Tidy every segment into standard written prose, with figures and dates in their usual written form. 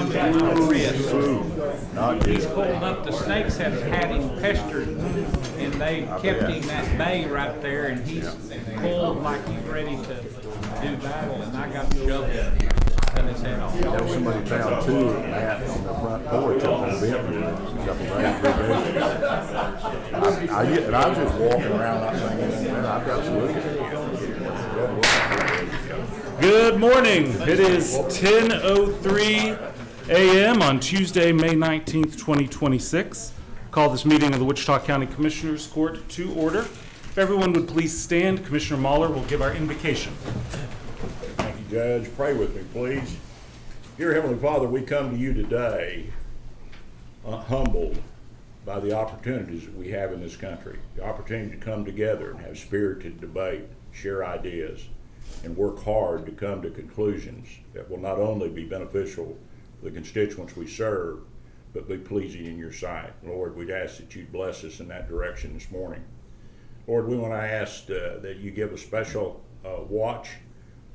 He's pulled up. The snakes have had him pestered, and they kept him at bay right there, and he's pulled like he's ready to do battle, and I got shoved in his head off. There was somebody found two of that on the front porch on the bedroom. And I was just walking around not thinking, man, I've got to look at it. Good morning. It is 10:03 a.m. on Tuesday, May 19th, 2026. Call this meeting of the Wichita County Commissioners Court to order. If everyone would please stand, Commissioner Mahler will give our invocation. Thank you, Judge. Pray with me, please. Dear Heavenly Father, we come to you today humbled by the opportunities that we have in this country, the opportunity to come together and have spirited debate, share ideas, and work hard to come to conclusions that will not only be beneficial to the constituents we serve, but be pleasing in your sight. Lord, we'd ask that you'd bless us in that direction this morning. Lord, we want to ask that you give a special watch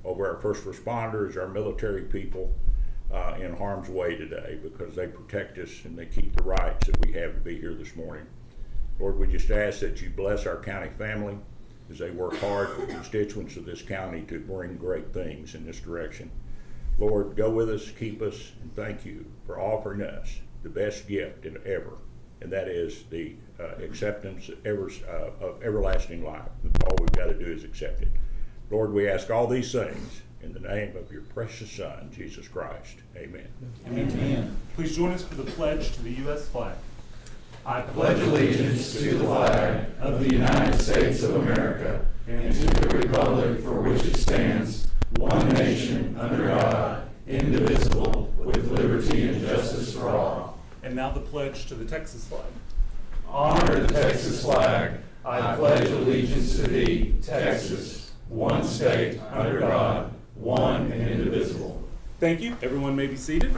over our first responders, our military people in harm's way today, because they protect us and they keep the rights that we have to be here this morning. Lord, we just ask that you bless our county family as they work hard for the constituents of this county to bring great things in this direction. Lord, go with us, keep us, and thank you for offering us the best gift ever, and that is the acceptance of everlasting life. All we've got to do is accept it. Lord, we ask all these things in the name of your precious Son, Jesus Christ. Amen. Amen. Please join us for the pledge to the U.S. flag. I pledge allegiance to the flag of the United States of America and to the republic for which it stands, one nation, under God, indivisible, with liberty and justice for all. And now the pledge to the Texas flag. Honor the Texas flag. I pledge allegiance to thee, Texas, one state, under God, one and indivisible. Thank you. Everyone may be seated.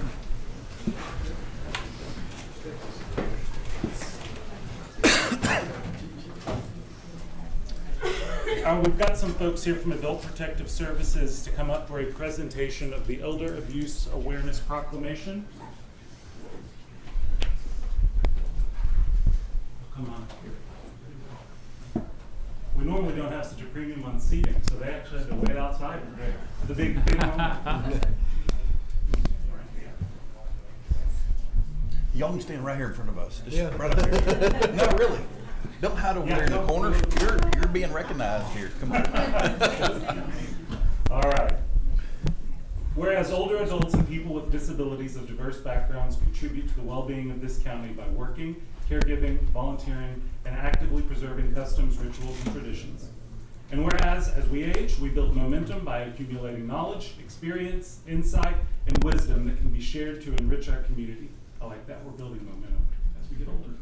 We've got some folks here from Adult Protective Services to come up for a presentation of the Elder Abuse Awareness Proclamation. Come on here. We normally don't have such a premium on seating, so they actually had to wait outside for the big moment. Y'all can stand right here in front of us. Just right up here. No, really. Don't hide over there in the corner. You're being recognized here. Come on. All right. Whereas older adults and people with disabilities of diverse backgrounds contribute to the well-being of this county by working, caregiving, volunteering, and actively preserving customs, rituals, and traditions. And whereas, as we age, we build momentum by accumulating knowledge, experience, insight, and wisdom that can be shared to enrich our community. I like that. We're building momentum as we get older.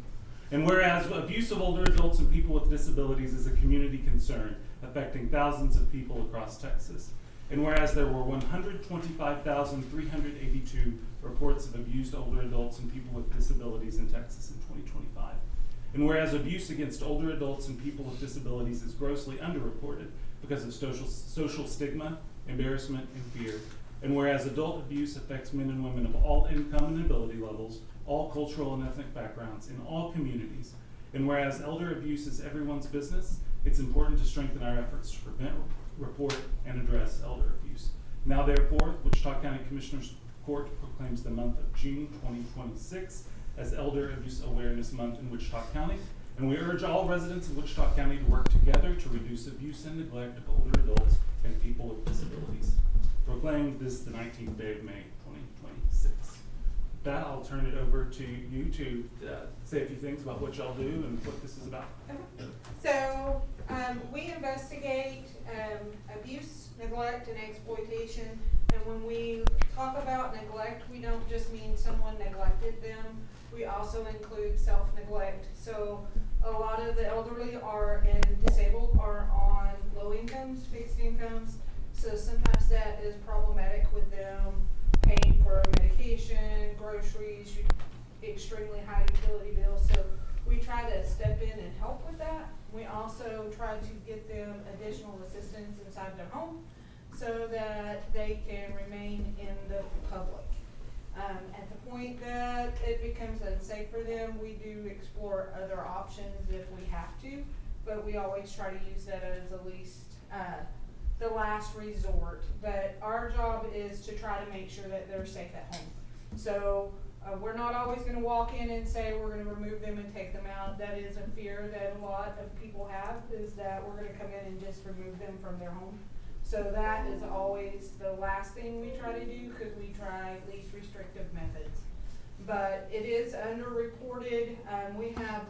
And whereas abuse of older adults and people with disabilities is a community concern affecting thousands of people across Texas. And whereas there were 125,382 reports of abused older adults and people with disabilities in Texas in 2025. And whereas abuse against older adults and people with disabilities is grossly underreported because of social stigma, embarrassment, and fear. And whereas adult abuse affects men and women of all income and ability levels, all cultural and ethnic backgrounds, in all communities. And whereas elder abuse is everyone's business, it's important to strengthen our efforts to prevent, report, and address elder abuse. Now therefore, Wichita County Commissioners Court proclaims the month of June 2026 as Elder Abuse Awareness Month in Wichita County, and we urge all residents of Wichita County to work together to reduce abuse and neglect of older adults and people with disabilities. Proclaimed this the 19th day of May 2026. With that, I'll turn it over to you to say a few things about what y'all do and what this is about. Okay. So we investigate abuse, neglect, and exploitation. And when we talk about neglect, we don't just mean someone neglected them. We also include self-neglect. So a lot of the elderly and disabled are on low incomes, fixed incomes. So sometimes that is problematic with them paying for medication, groceries, extremely high utility bills. So we try to step in and help with that. We also try to get them additional assistance inside their home so that they can remain in the public. At the point that it becomes unsafe for them, we do explore other options if we have to, but we always try to use that as the least, the last resort. But our job is to try to make sure that they're safe at home. So we're not always gonna walk in and say we're gonna remove them and take them out. That is a fear that a lot of people have, is that we're gonna come in and just remove them from their home. So that is always the last thing we try to do, because we try least restrictive methods. But it is underreported. We have,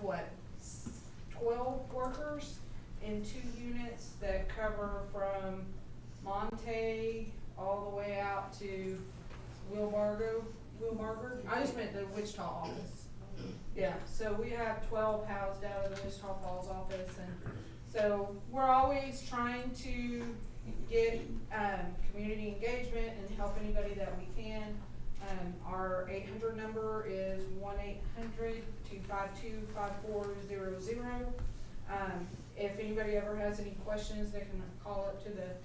12 workers in 2 units that cover from Monte all the way out to Wilbarger? I just meant the Wichita office. Yeah, so we have 12 housed out of the Wichita Falls office, and so we're always trying to get community engagement and help anybody that we can. Our 800 number is 1-800-252-5400. If anybody ever has any questions, they can call up to the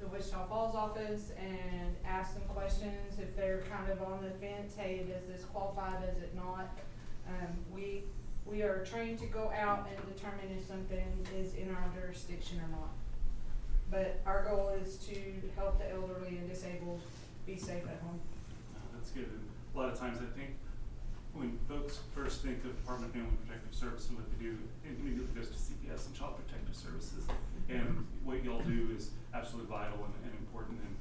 Wichita Falls office and ask them questions. If they're kind of on the fence, hey, does this qualify, does it not? We are trained to go out and determine if something is in our jurisdiction or not. But our goal is to help the elderly and disabled be safe at home. That's good. And a lot of times I think when folks first think of Department of Family and Protective Services and what they do, it immediately goes to CPS and Child Protective Services. And what y'all do is absolutely vital and important, and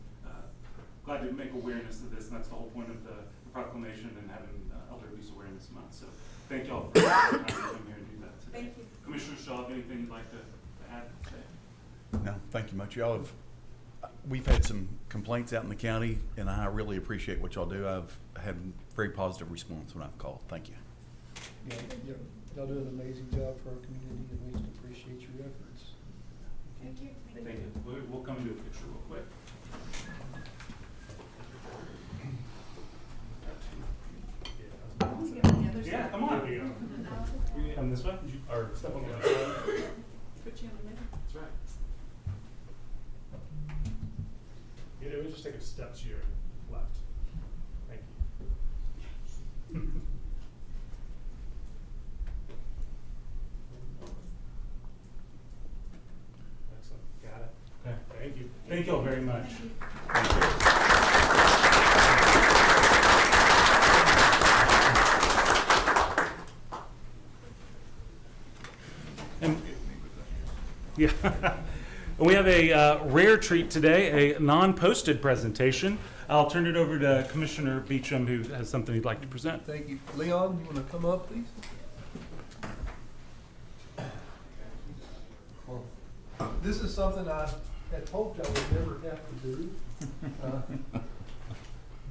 glad to make awareness of this, and that's the whole point of the proclamation and having Elder Abuse Awareness Month. So thank y'all for the time to come here and do that today. Thank you. Commissioner Shaw, anything you'd like to add today? No, thank you much. Y'all have, we've had some complaints out in the county, and I really appreciate what y'all do. I've had very positive response when I've called. Thank you. Yeah, y'all do an amazing job for our community, and we just appreciate your efforts. Thank you. Thank you. We'll come and do a picture real quick. Yeah, come on. Here we go. You come this way? Or step on the other side. Put you in the middle. That's right. Yeah, we just take a step to your left. Thank you. Excellent. Got it. Okay. Thank you. Thank you all very much. And yeah, and we have a rare treat today, a non-posted presentation. I'll turn it over to Commissioner Beecham, who has something he'd like to present. Thank you. Leon, you want to come up, please? This is something I had hoped I would never have to do,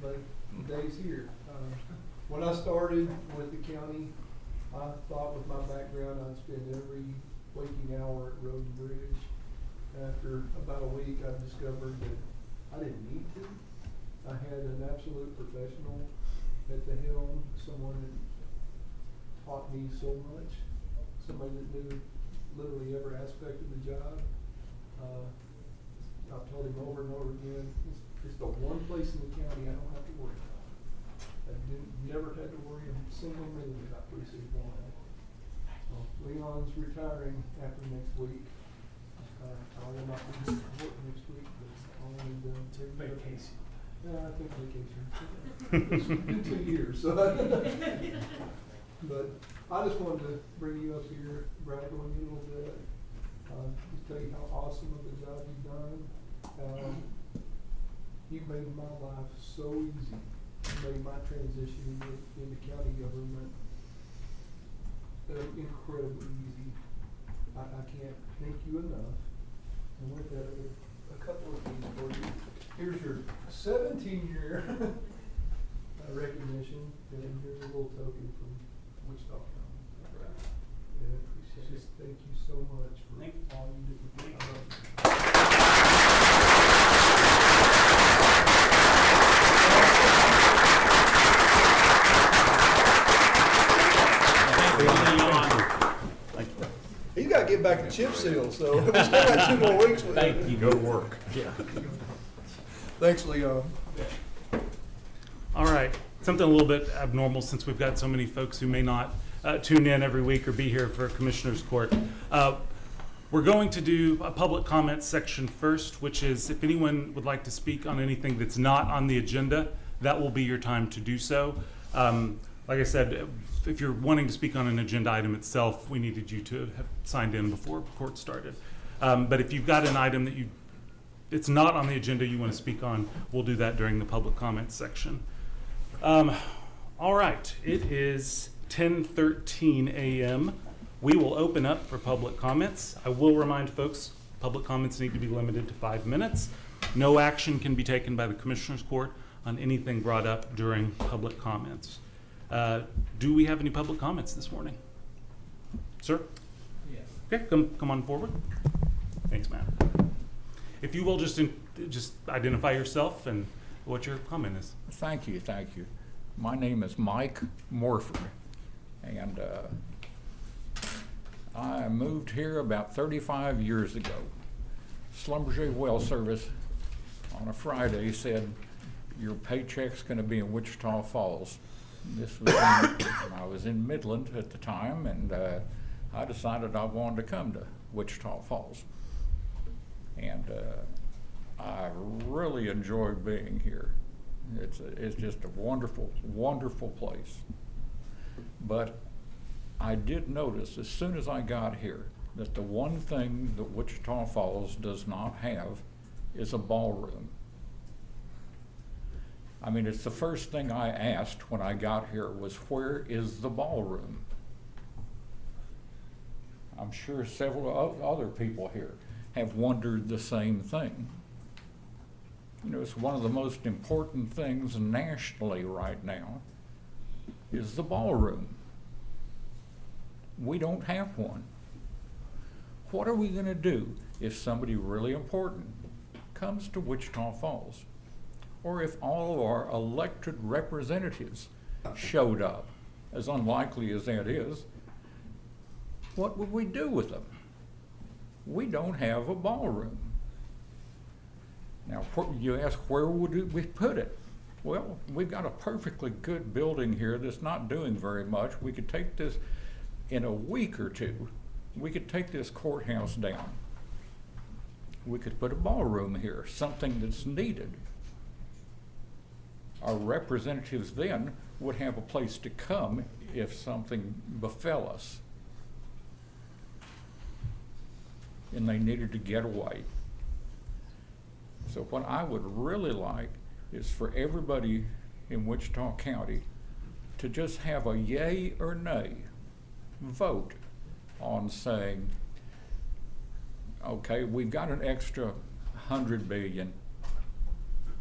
but the day's here. When I started with the county, I thought with my background I'd spend every waking hour at Road and Bridge. After about a week, I discovered that I didn't need to. I had an absolute professional at the helm, someone that taught me so much, somebody that knew literally every aspect of the job. I've told him over and over again, it's the one place in the county I don't have to worry about. I never had to worry a single minute about precinct 1. So Leon's retiring after next week. I will not be doing work next week, but I'll only take Vacation. Yeah, I think vacation. It's been 2 years, so. But I just wanted to bring you up here, brag on you a little bit. Just tell you how awesome of a job you've done. You've made my life so easy. You made my transition into county government incredibly easy. I can't thank you enough. And with that, a couple of things for you. Here's your 17-year recognition, and here's a little token from Wichita County. Yeah, just thank you so much for all you did for me. I love you. He's got to get back to chip seal, so we still got 2 more weeks with him. Thank you. Go to work. Thanks, Leon. All something a little bit abnormal since we've got so many folks who may not tune in every week or be here for Commissioner's Court. We're going to do a public comment section first, which is if anyone would like to speak on anything that's not on the agenda, that will be your time to do so. Like I said, if you're wanting to speak on an agenda item itself, we needed you to have signed in before court started. But if you've got an item that it's not on the agenda you want to speak on, we'll do that during the public comment section. All right, it is 10:13 a.m. We will open up for public comments. I will remind folks, public comments need to be limited to 5 minutes. No action can be taken by the Commissioner's Court on anything brought up during public comments. Do we have any public comments this morning? Sir? Yes. Okay, come on forward. Thanks, Matt. If you will just identify yourself and what your comment is. Thank you. My name is Mike Morford, and I moved here about 35 years ago. Schlumberger Well Service on a Friday said, your paycheck's gonna be in Wichita Falls. This was I was in Midland at the time, and I decided I wanted to come to Wichita Falls. And I really enjoyed being here. It's just a wonderful, wonderful place. But I did notice as soon as I got here that the one thing that Wichita Falls does not have is a ballroom. I mean, it's the first thing I asked when I got here was, where is the ballroom? I'm sure several other people here have wondered the same thing. You know, it's one of the most important things nationally right now is the ballroom. We don't have one. What are we gonna do if somebody really important comes to Wichita Falls? Or if all of our elected representatives showed up, as unlikely as that is, what would we do with them? We don't have a ballroom. Now, you ask, where would we put it? Well, we've got a perfectly good building here that's not doing very much. We could take this, in a week or two, we could take this courthouse down. We could put a ballroom here, something that's needed. Our representatives then would have a place to come if something befell us and they needed to get away. So what I would really like is for everybody in Wichita County to just have a yay or nay vote on saying, okay, we've got an extra 100 billion,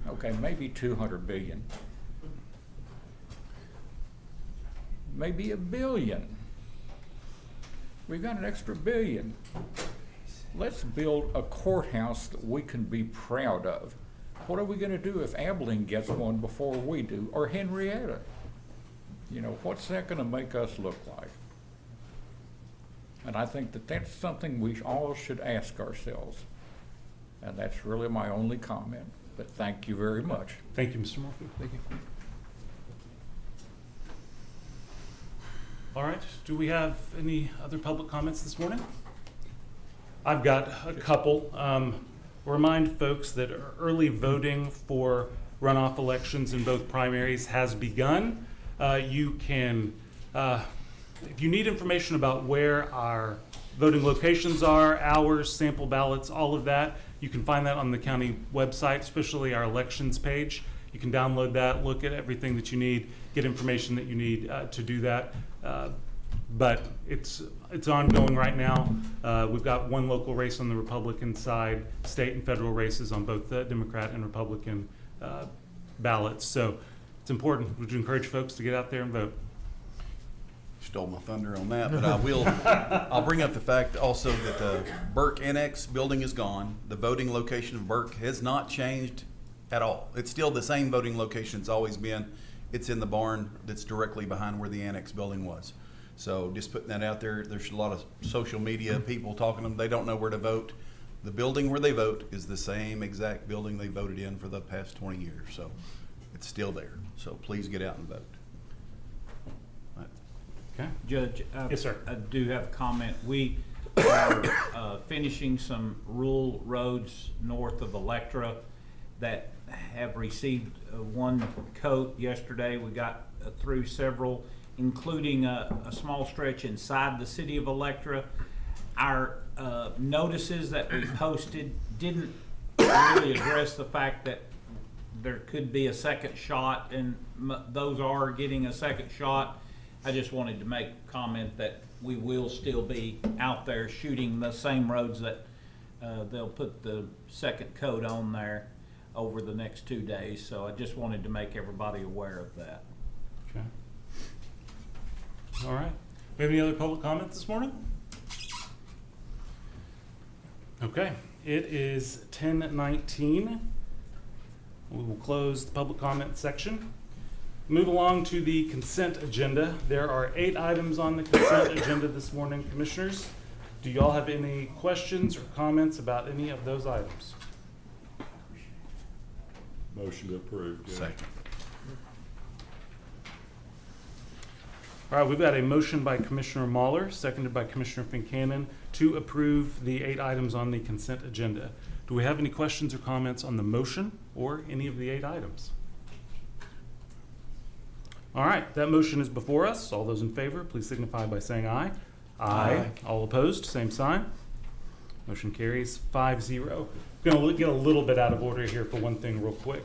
okay, maybe 200 billion, maybe $1 billion. We've got an extra $1 billion. Let's build a courthouse that we can be proud of. What are we gonna do if Abilene gets one before we do, or Henrietta? You know, what's that gonna make us look like? And I think that that's something we all should ask ourselves. And that's really my only comment, but thank you very much. Thank you, Mr. Murphy. Thank you. All right, do we have any other public comments this morning? I've got a couple. Remind folks that early voting for runoff elections in both primaries has begun. You can, if you need information about where our voting locations are, hours, sample ballots, all of that, you can find that on the county website, especially our elections page. You can download that, look at everything that you need, get information that you need to do that. But it's ongoing right now. We've got one local race on the Republican side, state and federal races on both the Democrat and Republican ballots. So it's important. Would you encourage folks to get out there and vote? Stole my thunder on that, but I'll bring up the fact also that the Burke Annex building is gone. The voting location of Burke has not changed at all. It's still the same voting location it's always been. It's in the barn that's directly behind where the Annex building was. So just putting that out there. There's a lot of social media people talking to them. They don't know where to vote. The building where they vote is the same exact building they voted in for the past 20 years. So it's still there. So please get out and vote. Okay. Judge, Yes, sir. I do have a comment. We are finishing some rural roads north of Electra that have received one coat yesterday. We got through several, including a small stretch inside the city of Electra. Our notices that we posted didn't really address the fact that there could be a second shot, and those are getting a second shot. I just wanted to make a comment that we will still be out there shooting the same roads that they'll put the second coat on there over the next 2 days. So I just wanted to make everybody aware of that. Okay. All right. We have any other public comments this morning? Okay. It is 10:19. We will close the public comment section. Move along to the consent agenda. There are 8 items on the consent agenda this morning, Commissioners. Do y'all have any questions or comments about any of those items? Motion approved. Judge. Second. All right, we've got a motion by Commissioner Mahler, seconded by Commissioner Fincannon, to approve the 8 items on the consent agenda. Do we have any questions or comments on the motion or any of the 8 items? All right, that motion is before us. All those in favor, please signify by saying aye. Aye. All opposed, same sign. Motion carries 5-0. We're going to get a little bit out of order here for one thing real quick.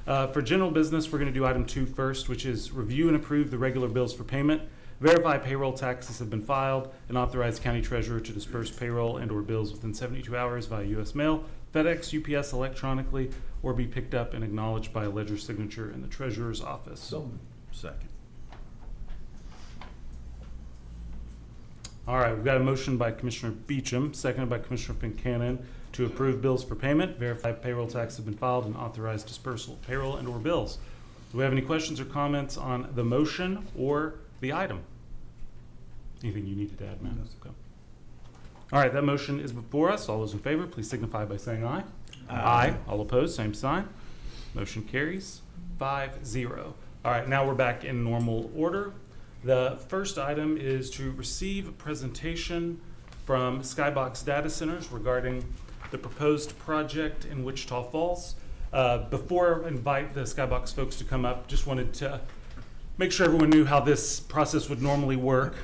For general business, we're going to do item 2 first, which is review and approve the regular bills for payment, verify payroll taxes have been filed, and authorize county treasurer to disperse payroll and or bills within 72 hours via U.S. mail, FedEx, UPS electronically, or be picked up and acknowledged by a ledger signature in the treasurer's office. Second. All right, we've got a motion by Commissioner Beecham, seconded by Commissioner Fincannon, to approve bills for payment, verify payroll taxes have been filed, and authorize dispersal of payroll and or bills. Do we have any questions or comments on the motion or the item? Anything you needed to add, Matt? Okay. All right, that motion is before us. All those in favor, please signify by saying aye. Aye. All opposed, same sign. Motion carries 5-0. All right, now we're back in normal order. The first item is to receive a presentation from Skybox Data Centers regarding the proposed project in Wichita Falls. Before I invite the Skybox folks to come up, just wanted to make sure everyone knew how this process would normally work.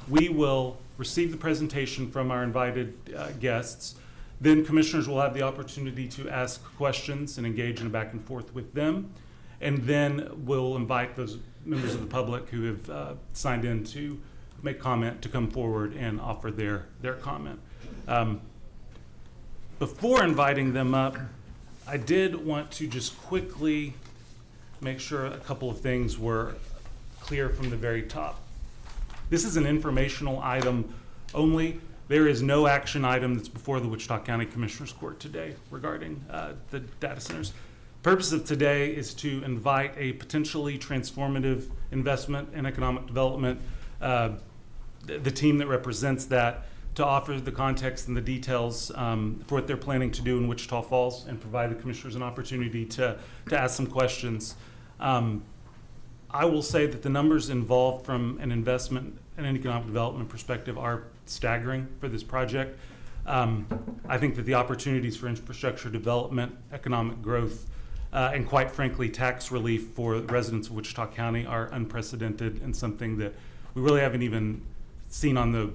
We will receive the presentation from our invited guests. Then commissioners will have the opportunity to ask questions and engage in a back and forth with them. And then we'll invite those members of the public who have signed in to make comment to come forward and offer their comment. Before inviting them up, I did want to just quickly make sure a couple of things were clear from the very top. This is an informational item only. There is no action item that's before the Wichita County Commissioners Court today regarding the data centers. Purpose of today is to invite a potentially transformative investment in economic development, the team that represents that, to offer the context and the details for what they're planning to do in Wichita Falls and provide the commissioners an opportunity to ask some questions. I will say that the numbers involved from an investment and an economic development perspective are staggering for this project. I think that the opportunities for infrastructure development, economic growth, and quite frankly, tax relief for residents of Wichita County are unprecedented and something that we really haven't even seen on the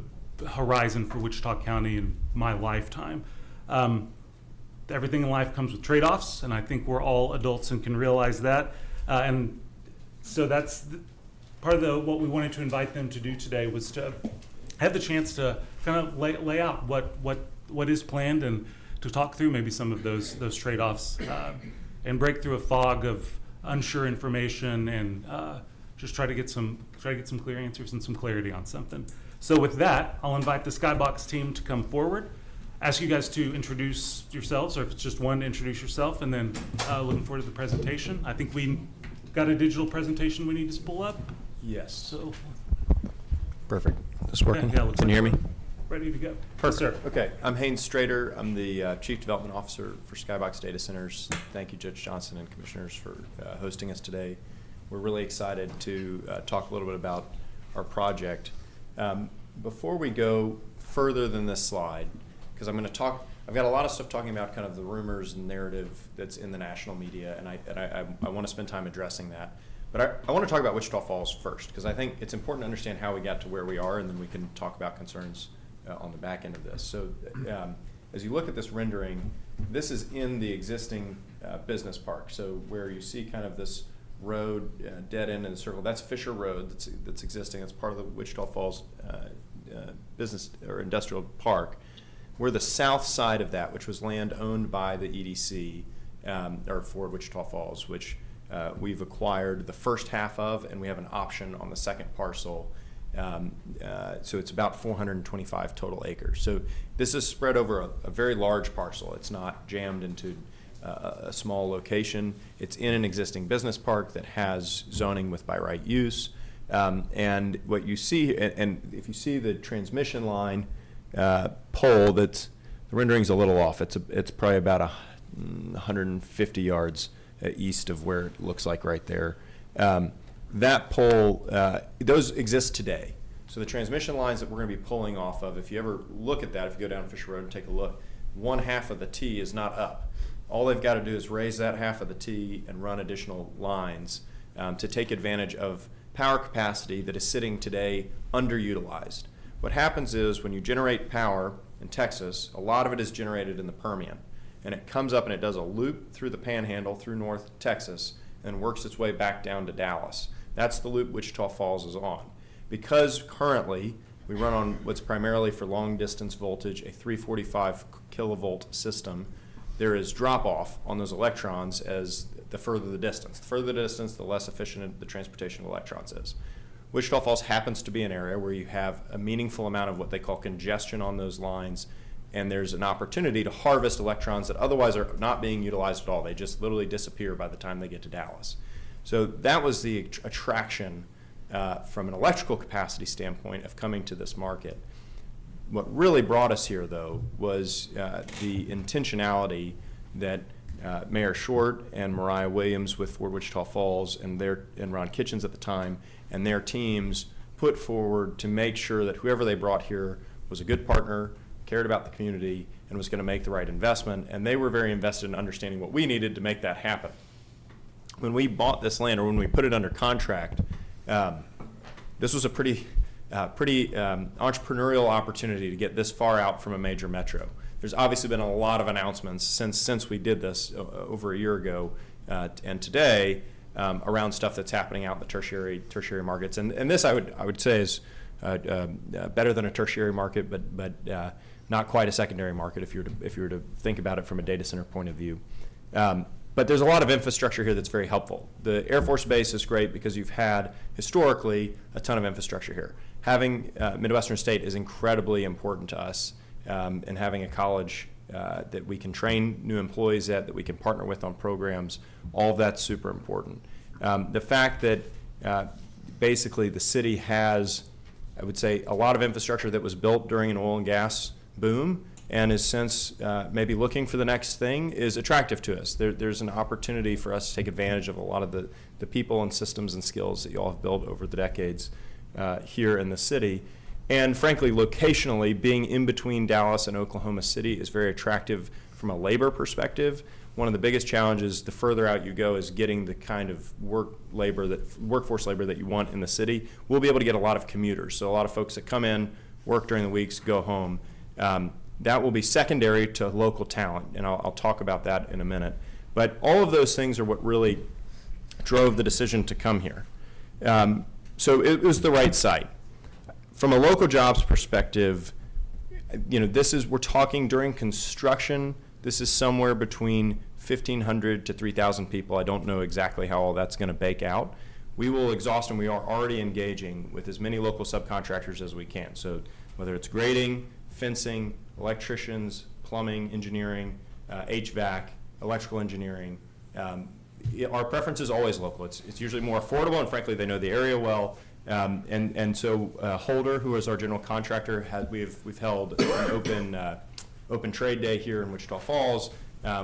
horizon for Wichita County in my lifetime. Everything in life comes with trade-offs, and I think we're all adults and can realize that. And so that's part of what we wanted to invite them to do today, was to have the chance to kind of lay out what is planned and to talk through maybe some of those trade-offs and break through a fog of unsure information and just try to get some clear answers and some clarity on something. So with that, I'll invite the Skybox team to come forward, ask you guys to introduce yourselves, or if it's just one, to introduce yourself, and then looking forward to the presentation. I think we got a digital presentation we need to pull up. Yes. So Perfect. This working? yeah, looks Can you hear like me? ready to go. Perfect. Okay, I'm Haynes Strader. I'm the Chief Development Officer for Skybox Data Centers. Thank you, Judge Johnson and Commissioners, for hosting us today. We're really excited to talk a little bit about our project. Before we go further than this slide, because I'm going to talk, I've got a lot of stuff talking about kind of the rumors and narrative that's in the national media, and I want to spend time addressing that. But I want to talk about Wichita Falls first, because I think it's important to understand how we got to where we are, and then we can talk about concerns on the back end of this. So as you look at this rendering, this is in the existing business park. So where you see kind of this road dead end in a circle, that's Fisher Road that's existing. It's part of the Wichita Falls business or industrial park. We're the south side of that, which was land owned by the EDC, or for Wichita Falls, which we've acquired the first half of, and we have an option on the second parcel. So it's about 425 total acres. So this is spread over a very large parcel. It's not jammed into a small location. It's in an existing business park that has zoning with by right use. And what you see, and if you see the transmission line pole, the rendering's a little off. It's probably about 150 yards east of where it looks like right there. That pole, those exist today. So the transmission lines that we're going to be pulling off of, if you ever look at that, if you go down Fisher Road and take a look, one half of the T is not up. All they've got to do is raise that half of the T and run additional lines to take advantage of power capacity that is sitting today underutilized. What happens is when you generate power in Texas, a lot of it is generated in the Permian. And it comes up and it does a loop through the Panhandle, through North Texas, and works its way back down to Dallas. That's the loop Wichita Falls is on. Because currently we run on what's primarily for long distance voltage, a 345 kilovolt system, there is drop off on those electrons as the further the distance. The further the distance, the less efficient the transportation of electrons is. Wichita Falls happens to be an area where you have a meaningful amount of what they call congestion on those lines, and there's an opportunity to harvest electrons that otherwise are not being utilized at all. They just literally disappear by the time they get to Dallas. So that was the attraction from an electrical capacity standpoint of coming to this market. What really brought us here, though, was the intentionality that Mayor Short and Mariah Williams with Ford Wichita Falls and Ron Kitchens at the time and their teams put forward to make sure that whoever they brought here was a good partner, cared about the community, and was going to make the right investment. And they were very invested in understanding what we needed to make that happen. When we bought this land, or when we put it under contract, this was a pretty entrepreneurial opportunity to get this far out from a major metro. There's obviously been a lot of announcements since we did this over a year ago and today around stuff that's happening out in the tertiary markets. And this I would say is better than a tertiary market, but not quite a secondary market if you were to think about it from a data center point of view. But there's a lot of infrastructure here that's very helpful. The Air Force Base is great because you've had historically a ton of infrastructure here. Having Midwestern State is incredibly important to us, and having a college that we can train new employees at, that we can partner with on programs, all of that's super important. The fact that basically the city has, I would say, a lot of infrastructure that was built during an oil and gas boom and is since maybe looking for the next thing is attractive to us. There's an opportunity for us to take advantage of a lot of the people and systems and skills that you all have built over the decades here in the city. And frankly, locationally, being in between Dallas and Oklahoma City is very attractive from a labor perspective. One of the biggest challenges, the further out you go, is getting the kind of workforce labor that you want in the city. We'll be able to get a lot of commuters, so a lot of folks that come in, work during the weeks, go home. That will be secondary to local talent, and I'll talk about that in a minute. But all of those things are what really drove the decision to come here. So it was the right site. From a local jobs perspective, we're talking during construction, this is somewhere between 1,500 to 3,000 people. I don't know exactly how all that's going to bake out. We will exhaust, and we are already engaging with as many local subcontractors as we can. So whether it's grading, fencing, electricians, plumbing, engineering, HVAC, electrical engineering, our preference is always local. It's usually more affordable, and frankly, they know the area well, And so Holder, who is our general contractor, we've held an open trade day here in Wichita Falls.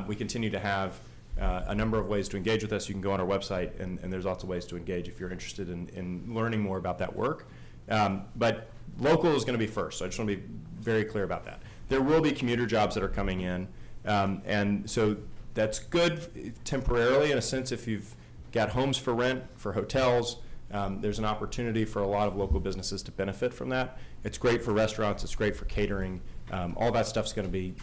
We continue to have a number of ways to engage with us. You can go on our website, and there's lots of ways to engage if you're interested in learning more about that work. But local is going to be first, so I just want to be very clear about that. There will be commuter jobs that are coming in, and so that's good temporarily in a sense if you've got homes for rent, for hotels. There's an opportunity for a lot of local businesses to benefit from that. It's great for restaurants, it's great for catering. All that stuff's going to be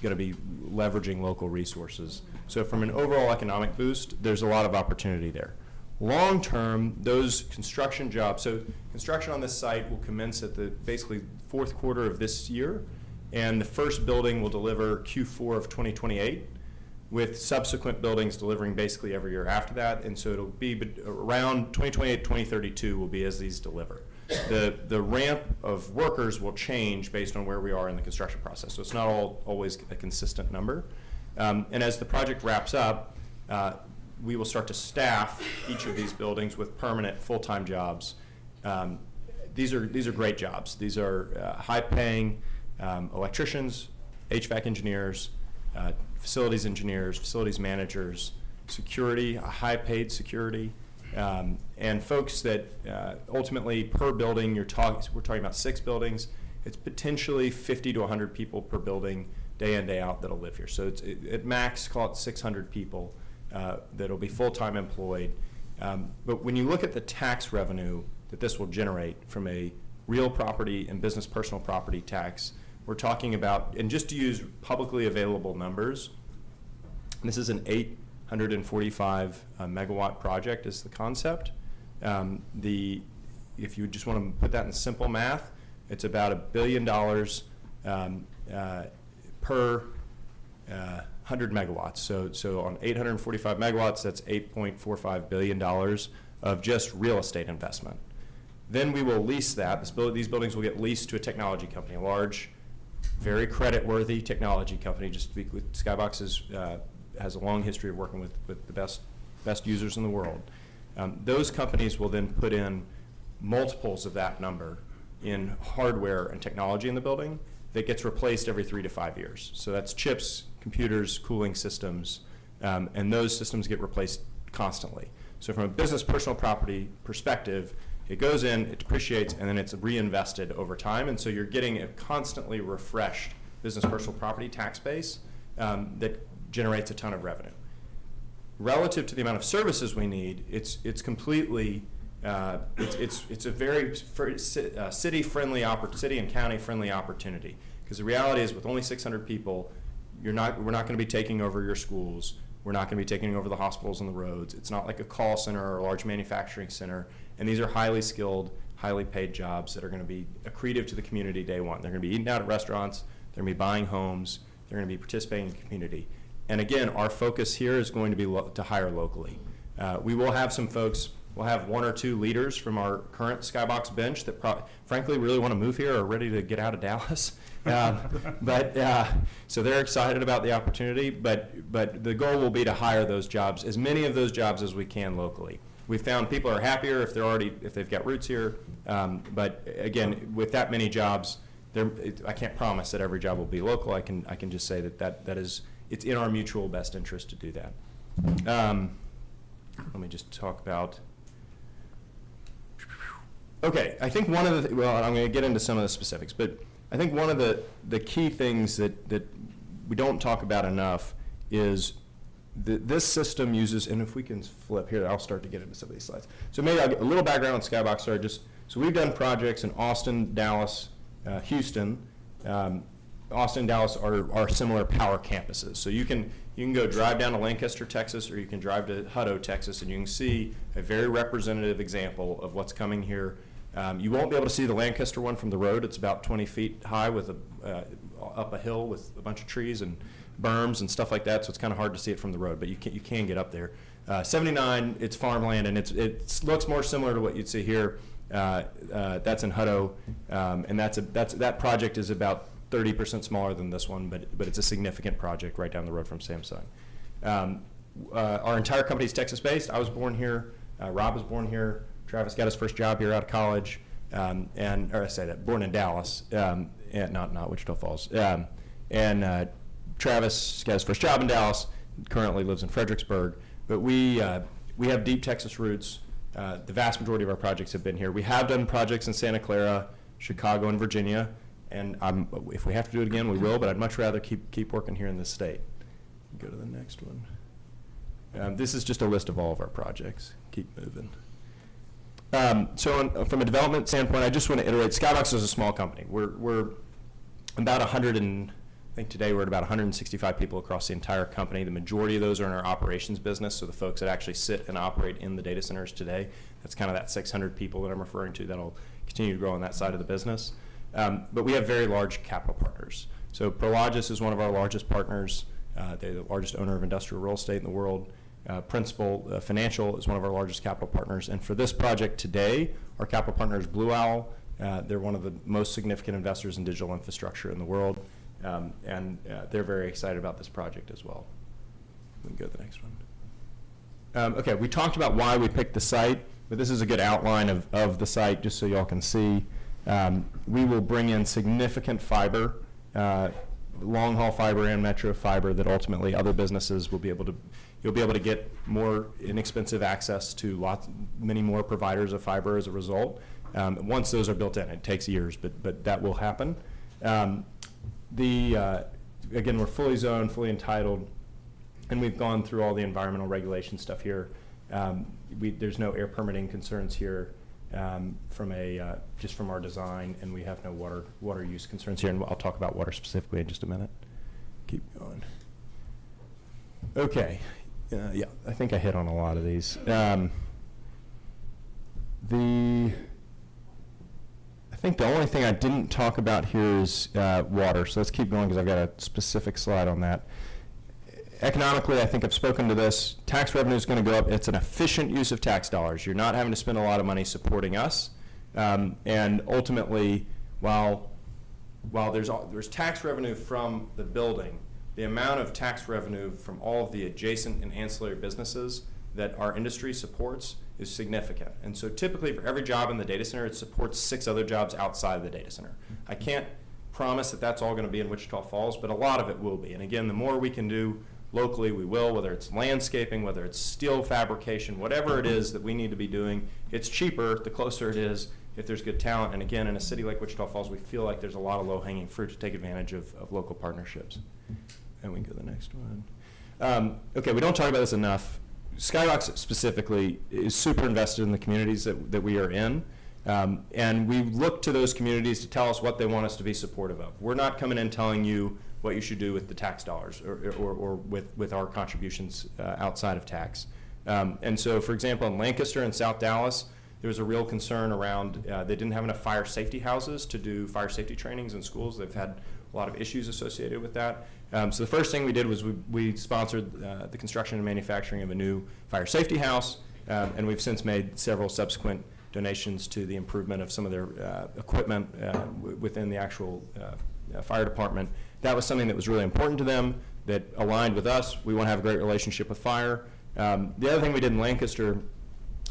leveraging local resources. So from an overall economic boost, there's a lot of opportunity there. Long term, those construction jobs, so construction on this site will commence at the basically fourth quarter of this year, and the first building will deliver Q4 of 2028, with subsequent buildings delivering basically every year after that. And so it'll be around 2028, 2032 will be as these deliver. The ramp of workers will change based on where we are in the construction process. So it's not always a consistent number. And as the project wraps up, we will start to staff each of these buildings with permanent full-time jobs. These are great jobs. These are high-paying electricians, HVAC engineers, facilities engineers, facilities managers, security, a high-paid security, and folks that ultimately per building, we're talking about 6 buildings. It's potentially 50 to 100 people per building, day in, day out, that'll live here. So it's at max, call it 600 people that'll be full-time employed. But when you look at the tax revenue that this will generate from a real property and business personal property tax, we're talking about, and just to use publicly available numbers, this is an 845 megawatt project is the concept. If you just want to put that in simple math, it's about $1 billion per 100 megawatts. So on 845 megawatts, that's $8.45 billion of just real estate investment. Then we will lease that. These buildings will get leased to a technology company, a large, very credit-worthy technology company. Just to be clear, Skybox has a long history of working with the best users in the world. Those companies will then put in multiples of that number in hardware and technology in the building that gets replaced every 3 to 5 years. So that's chips, computers, cooling systems, and those systems get replaced constantly. So from a business personal property perspective, it goes in, it depreciates, and then it's reinvested over time. And so you're getting a constantly refreshed business personal property tax base that generates a ton of revenue. Relative to the amount of services we need, it's completely, it's a very city and county friendly opportunity. Because the reality is, with only 600 people, we're not going to be taking over your schools. We're not going to be taking over the hospitals and the roads. It's not like a call center or a large manufacturing center. And these are highly skilled, highly paid jobs that are going to be accretive to the community day one. They're going to be eating out at restaurants. They're going to be buying homes. They're going to be participating in the community. And again, our focus here is going to be to hire locally. We will have some folks, we'll have 1 or 2 leaders from our current Skybox bench that frankly really want to move here or are ready to get out of Dallas. So they're excited about the opportunity, but the goal will be to hire those jobs, as many of those jobs as we can locally. We found people are happier if they've got roots here, but again, with that many jobs, I can't promise that every job will be local. I can just say that is, it's in our mutual best interest to do that. Let me just talk about. Okay, I think one of the, well, I'm going to get into some of the specifics, but I think one of the key things that we don't talk about enough is this system uses, and if we can flip here, I'll start to get into some of these slides. So maybe I'll get a little background on Skybox. So we've done projects in Austin, Dallas, Houston. Austin and Dallas are similar power campuses. So you can go drive down to Lancaster, Texas, or you can drive to Hutto, Texas, and you can see a very representative example of what's coming here. You won't be able to see the Lancaster one from the road. It's about 20 feet high with up a hill with a bunch of trees and berms and stuff like that, so it's kind of hard to see it from the road, but you can get up there. 79, it's farmland, and it looks more similar to what you'd see here. That's in Hutto, and that project is about 30% smaller than this one, but it's a significant project right down the road from Samsung. Our entire company is Texas-based. I was born here. Rob was born here. Travis got his first job here out of college. born in Dallas, and not Wichita Falls. Travis got his first job in Dallas, currently lives in Fredericksburg. But we have deep Texas roots. The vast majority of our projects have been here. We have done projects in Santa Clara, Chicago, and Virginia, and if we have to do it again, we will, but I'd much rather keep working here in this state. Go to the next one. This is just a list of all of our projects. Keep moving. From a development standpoint, I just want to iterate, Skybox is a small company. We're about 100 and, I think today we're at about 165 people across the entire company. The majority of those are in our operations business, so the folks that actually sit and operate in the data centers today. That's kind of that 600 people that I'm referring to that'll continue to grow on that side of the business. But we have very large capital partners. So Prologis is one of our largest partners. They're the largest owner of industrial real estate in the world. Principal Financial is one of our largest capital partners. And for this project today, our capital partner is Blue Owl. They're one of the most significant investors in digital infrastructure in the world. They're very excited about this project as well. We can go to the next one. Okay, we talked about why we picked the site, but this is a good outline of the site just so y'all can see. We will bring in significant fiber, long-haul fiber and metro fiber that ultimately other businesses will be able to, you'll be able to get more inexpensive access to many more providers of fiber as a result. Once those are built in, it takes years, but that will happen. Again, we're fully zoned, fully entitled, and we've gone through all the environmental regulation stuff here. There's no air permitting concerns here just from our design, and we have no water use concerns here, and I'll talk about water specifically in just a minute. Keep going. Okay, yeah, I think I hit on a lot of these. I think the only thing I didn't talk about here is water, so let's keep going because I've got a specific slide on that. Economically, I think I've spoken to this. Tax revenue is going to go up. It's an efficient use of tax dollars. You're not having to spend a lot of money supporting us. And ultimately, while there's tax revenue from the building, the amount of tax revenue from all of the adjacent and ancillary businesses that our industry supports is significant. And so typically for every job in the data center, it supports 6 other jobs outside of the data center. I can't promise that that's all going to be in Wichita Falls, but a lot of it will be. And again, the more we can do locally, we will, whether it's landscaping, whether it's steel fabrication, whatever it is that we need to be doing, it's cheaper the closer it is if there's good talent. And again, in a city like Wichita Falls, we feel like there's a lot of low-hanging fruit to take advantage of local partnerships. And we can go to the next one. Okay, we don't talk about this enough. Skybox specifically is super invested in the communities that we are in. And we look to those communities to tell us what they want us to be supportive of. We're not coming in telling you what you should do with the tax dollars or with our contributions outside of tax. And so, for example, in Lancaster and South Dallas, there was a real concern around they didn't have enough fire safety houses to do fire safety trainings in schools. They've had a lot of issues associated with that. So the first thing we did was we sponsored the construction and manufacturing of a new fire safety house, and we've since made several subsequent donations to the improvement of some of their equipment within the actual fire department. That was something that was really important to them, that aligned with us. We want to have a great relationship with fire. The other thing we did in Lancaster,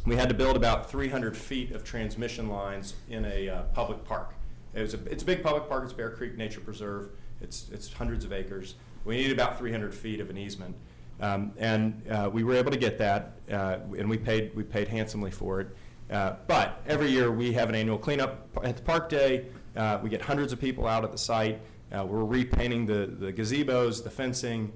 we had to build about 300 feet of transmission lines in a public park. It's a big public park. It's Bear Creek Nature Preserve. It's hundreds of acres. We needed about 300 feet of an easement, and we were able to get that, and we paid handsomely for it. But every year we have an annual cleanup at the park day. We get hundreds of people out at the site. We're repainting the gazebos, the fencing.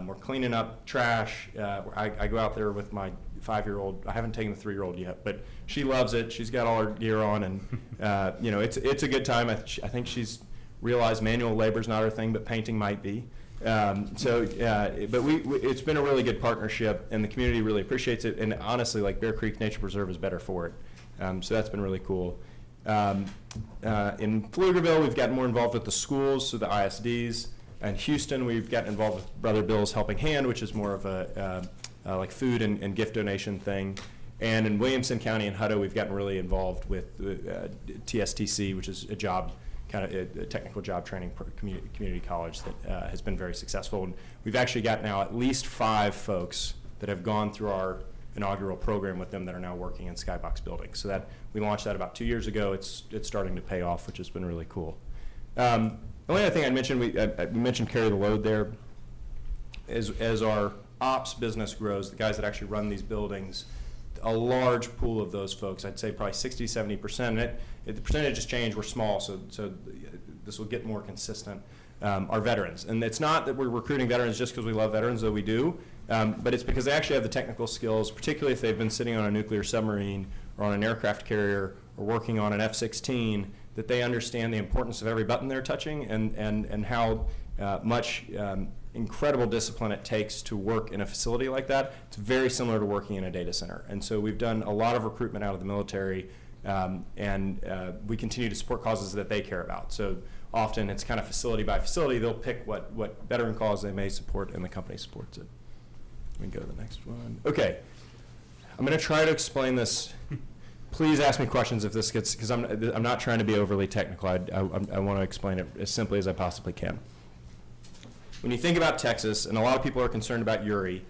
We're cleaning up trash. I go out there with my 5-year-old. I haven't taken the 3-year-old yet, but she loves it. She's got all her gear on, and it's a good time. I think she's realized manual labor is not her thing, but painting might be. But it's been a really good partnership, and the community really appreciates it. And honestly, like Bear Creek Nature Preserve is better for it. So that's been really cool. In Pflugerville, we've gotten more involved with the schools, so the ISDs. In Houston, we've gotten involved with Brother Bill's Helping Hand, which is more of a like food and gift donation thing. And in Williamson County and Hutto, we've gotten really involved with TSTC, which is a technical job training community college that has been very successful. And we've actually got now at least 5 folks that have gone through our inaugural program with them that are now working in Skybox buildings. So that we launched that about 2 years ago. It's starting to pay off, which has been really cool. The only other thing I'd mention, we mentioned carry the load there. As our ops business grows, the guys that actually run these buildings, a large pool of those folks, I'd say probably 60, 70%, and the percentages change, we're small, so this will get more consistent, are veterans. And it's not that we're recruiting veterans just because we love veterans, though we do, but it's because they actually have the technical skills, particularly if they've been sitting on a nuclear submarine or on an aircraft carrier or working on an F-16, that they understand the importance of every button they're touching and how much incredible discipline it takes to work in a facility like that. It's very similar to working in a data center. And so we've done a lot of recruitment out of the military, and we continue to support causes that they care about. So often it's kind of facility by facility. They'll pick what veteran cause they may support, and the company supports it. We can go to the next one. Okay. I'm going to try to explain this. Please ask me questions if this gets, because I'm not trying to be overly technical. I want to explain it as simply as I possibly can. When you think about Texas, and a lot of people are concerned about Uri,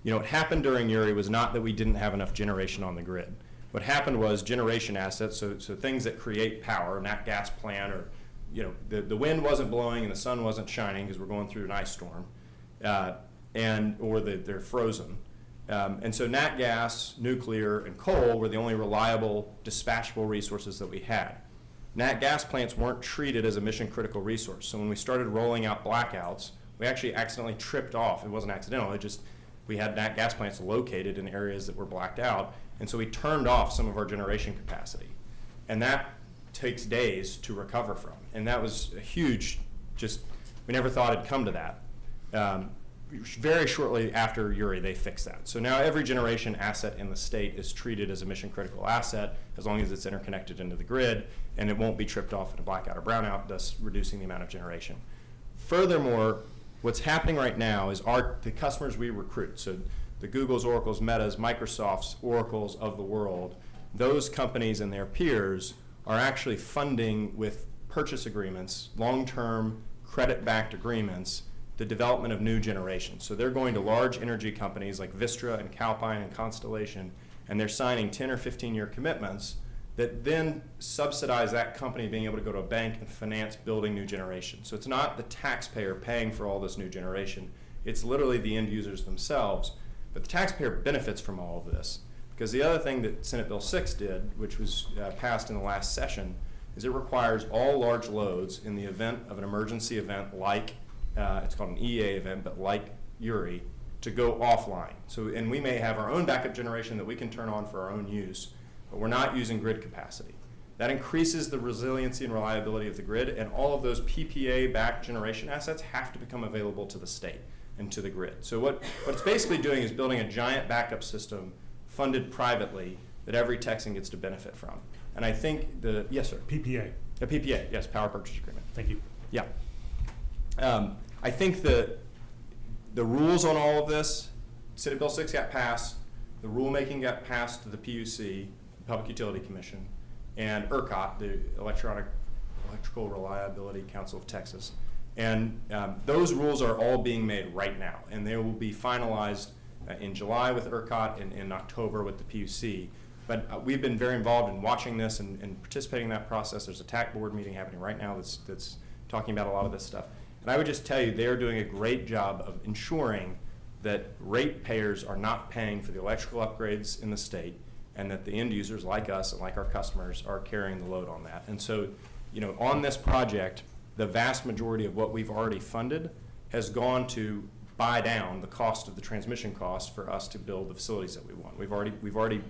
what happened during Uri was not that we didn't have enough generation on the grid. What happened was generation assets, so things that create power, nat gas plant, or the wind wasn't blowing and the sun wasn't shining because we're going through an ice storm, or they're frozen. And so nat gas, nuclear, and coal were the only reliable, dispatchable resources that we had. Nat gas plants weren't treated as a mission-critical resource. So when we started rolling out blackouts, we actually accidentally tripped off. It wasn't accidental. We had nat gas plants located in areas that were blacked out, and so we turned off some of our generation capacity. And that takes days to recover from. And that was a huge, we never thought it'd come to that. Very shortly after Uri, they fixed that. So now every generation asset in the state is treated as a mission-critical asset as long as it's interconnected into the grid, and it won't be tripped off in a blackout or brownout, thus reducing the amount of generation. Furthermore, what's happening right now is the customers we recruit, so the Googles, Oracles, Metas, Microsofts, Oracles of the world, those companies and their peers are actually funding with purchase agreements, long-term credit-backed agreements, the development of new generations. So they're going to large energy companies like Vistra and Calpine and Constellation, and they're signing 10 or 15-year commitments that then subsidize that company being able to go to a bank and finance building new generation. So it's not the taxpayer paying for all this new generation. It's literally the end users themselves. But the taxpayer benefits from all of this. Because the other thing that Senate Bill 6 did, which was passed in the last session, is it requires all large loads in the event of an emergency event like, it's called an EA event, but like Uri, to go offline. So, and we may have our own backup generation that we can turn on for our own use, but we're not using grid capacity. That increases the resiliency and reliability of the grid, and all of those PPA-backed generation assets have to become available to the state and to the grid. So what it's basically doing is building a giant backup system funded privately that every Texan gets to benefit from. And I think yes, sir? PPA. A PPA, yes, power purchase agreement. Thank you. Yeah. I think the rules on all of this, Senate Bill 6 got passed, the rulemaking got passed to the PUC, Public Utility Commission, and ERCOT, the Electrical Reliability Council of Texas. And those rules are all being made right now, and they will be finalized in July with ERCOT and in October with the PUC. But we've been very involved in watching this and participating in that process. There's a TAC board meeting happening right now that's talking about a lot of this stuff. And I would just tell you, they're doing a great job of ensuring that ratepayers are not paying for the electrical upgrades in the state, and that the end users like us and like our customers are carrying the load on that. And so, on this project, the vast majority of what we've already funded has gone to buy down the cost of the transmission costs for us to build the facilities that we want. We've already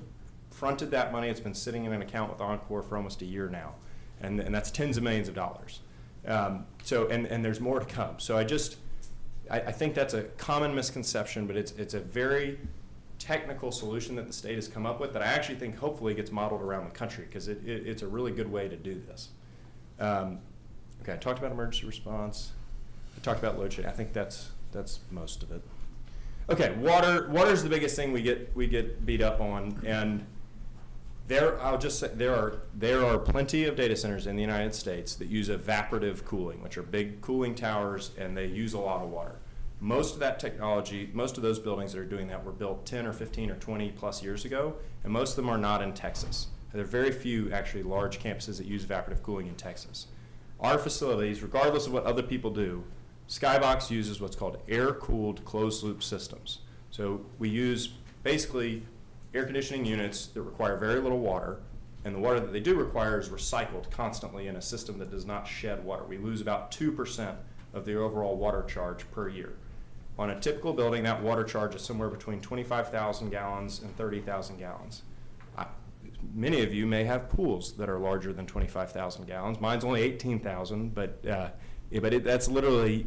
fronted that money. It's been sitting in an account with Encore for almost a year now, and that's tens of millions of dollars. And there's more to come. So I think that's a common misconception, but it's a very technical solution that the state has come up with that I actually think hopefully gets modeled around the country, because it's a really good way to do this. Okay, I talked about emergency response. I talked about load shedding. I think that's most of it. Okay, water's the biggest thing we get beat up on, and I'll just say there are plenty of data centers in the United States that use evaporative cooling, which are big cooling towers, and they use a lot of water. Most of that technology, most of those buildings that are doing that were built 10 or 15 or 20 plus years ago, and most of them are not in Texas. There are very few actually large campuses that use evaporative cooling in Texas. Our facilities, regardless of what other people do, Skybox uses what's called air-cooled closed-loop systems. So we use basically air conditioning units that require very little water, and the water that they do require is recycled constantly in a system that does not shed water. We lose about 2% of the overall water charge per year. On a typical building, that water charge is somewhere between 25,000 gallons and 30,000 gallons. Many of you may have pools that are larger than 25,000 gallons. Mine's only 18,000, but that's literally,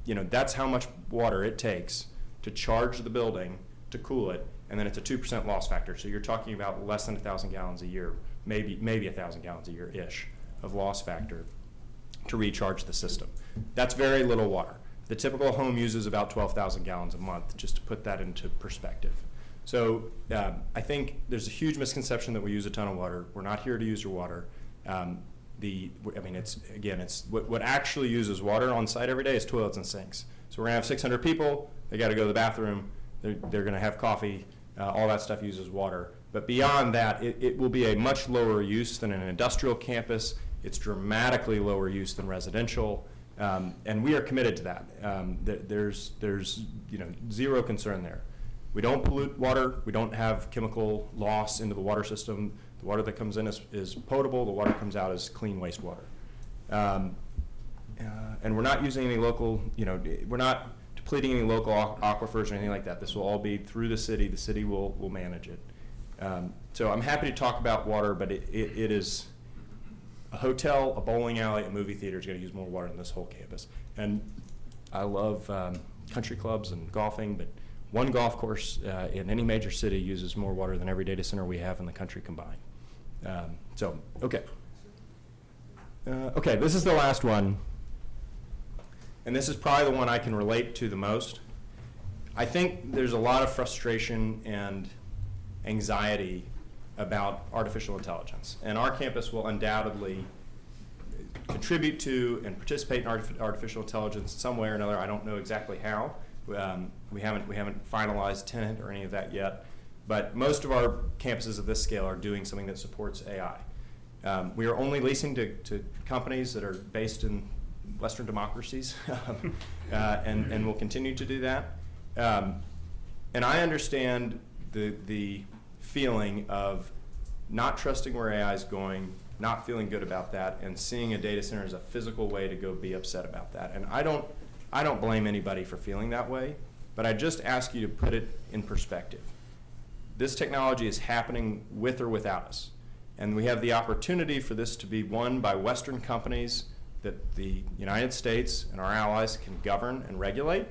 that's how much water it takes to charge the building, to cool it, and then it's a 2% loss factor. So you're talking about less than 1,000 gallons a year, maybe 1,000 gallons a year-ish of loss factor to recharge the system. That's very little water. The typical home uses about 12,000 gallons a month, just to put that into perspective. So I think there's a huge misconception that we use a ton of water. We're not here to use your water. It's what actually uses water on site every day is toilets and sinks. So we're gonna have 600 people. They got to go to the bathroom. They're gonna have coffee. All that stuff uses water. But beyond that, it will be a much lower use than an industrial campus. It's dramatically lower use than residential. And we are committed to that. There's zero concern there. We don't pollute water. We don't have chemical loss into the water system. The water that comes in is potable. The water comes out as clean wastewater. And we're not using any local, we're not depleting any local aquifers or anything like that. This will all be through the city. The city will manage it. So I'm happy to talk about water, but it is a hotel, a bowling alley, a movie theater is going to use more water than this whole campus. And I love country clubs and golfing, but one golf course in any major city uses more water than every data center we have in the country combined. Okay, this is the last one. And this is probably the one I can relate to the most. I think there's a lot of frustration and anxiety about artificial intelligence. And our campus will undoubtedly contribute to and participate in artificial intelligence some way or another. I don't know exactly how. We haven't finalized tenant or any of that yet. But most of our campuses of this scale are doing something that supports AI. We are only leasing to companies that are based in Western democracies, and we'll continue to do that. And I understand the feeling of not trusting where AI is going, not feeling good about that, and seeing a data center as a physical way to go be upset about that. And I don't blame anybody for feeling that way, but I just ask you to put it in perspective. This technology is happening with or without us, and we have the opportunity for this to be won by Western companies that the United States and our allies can govern and regulate,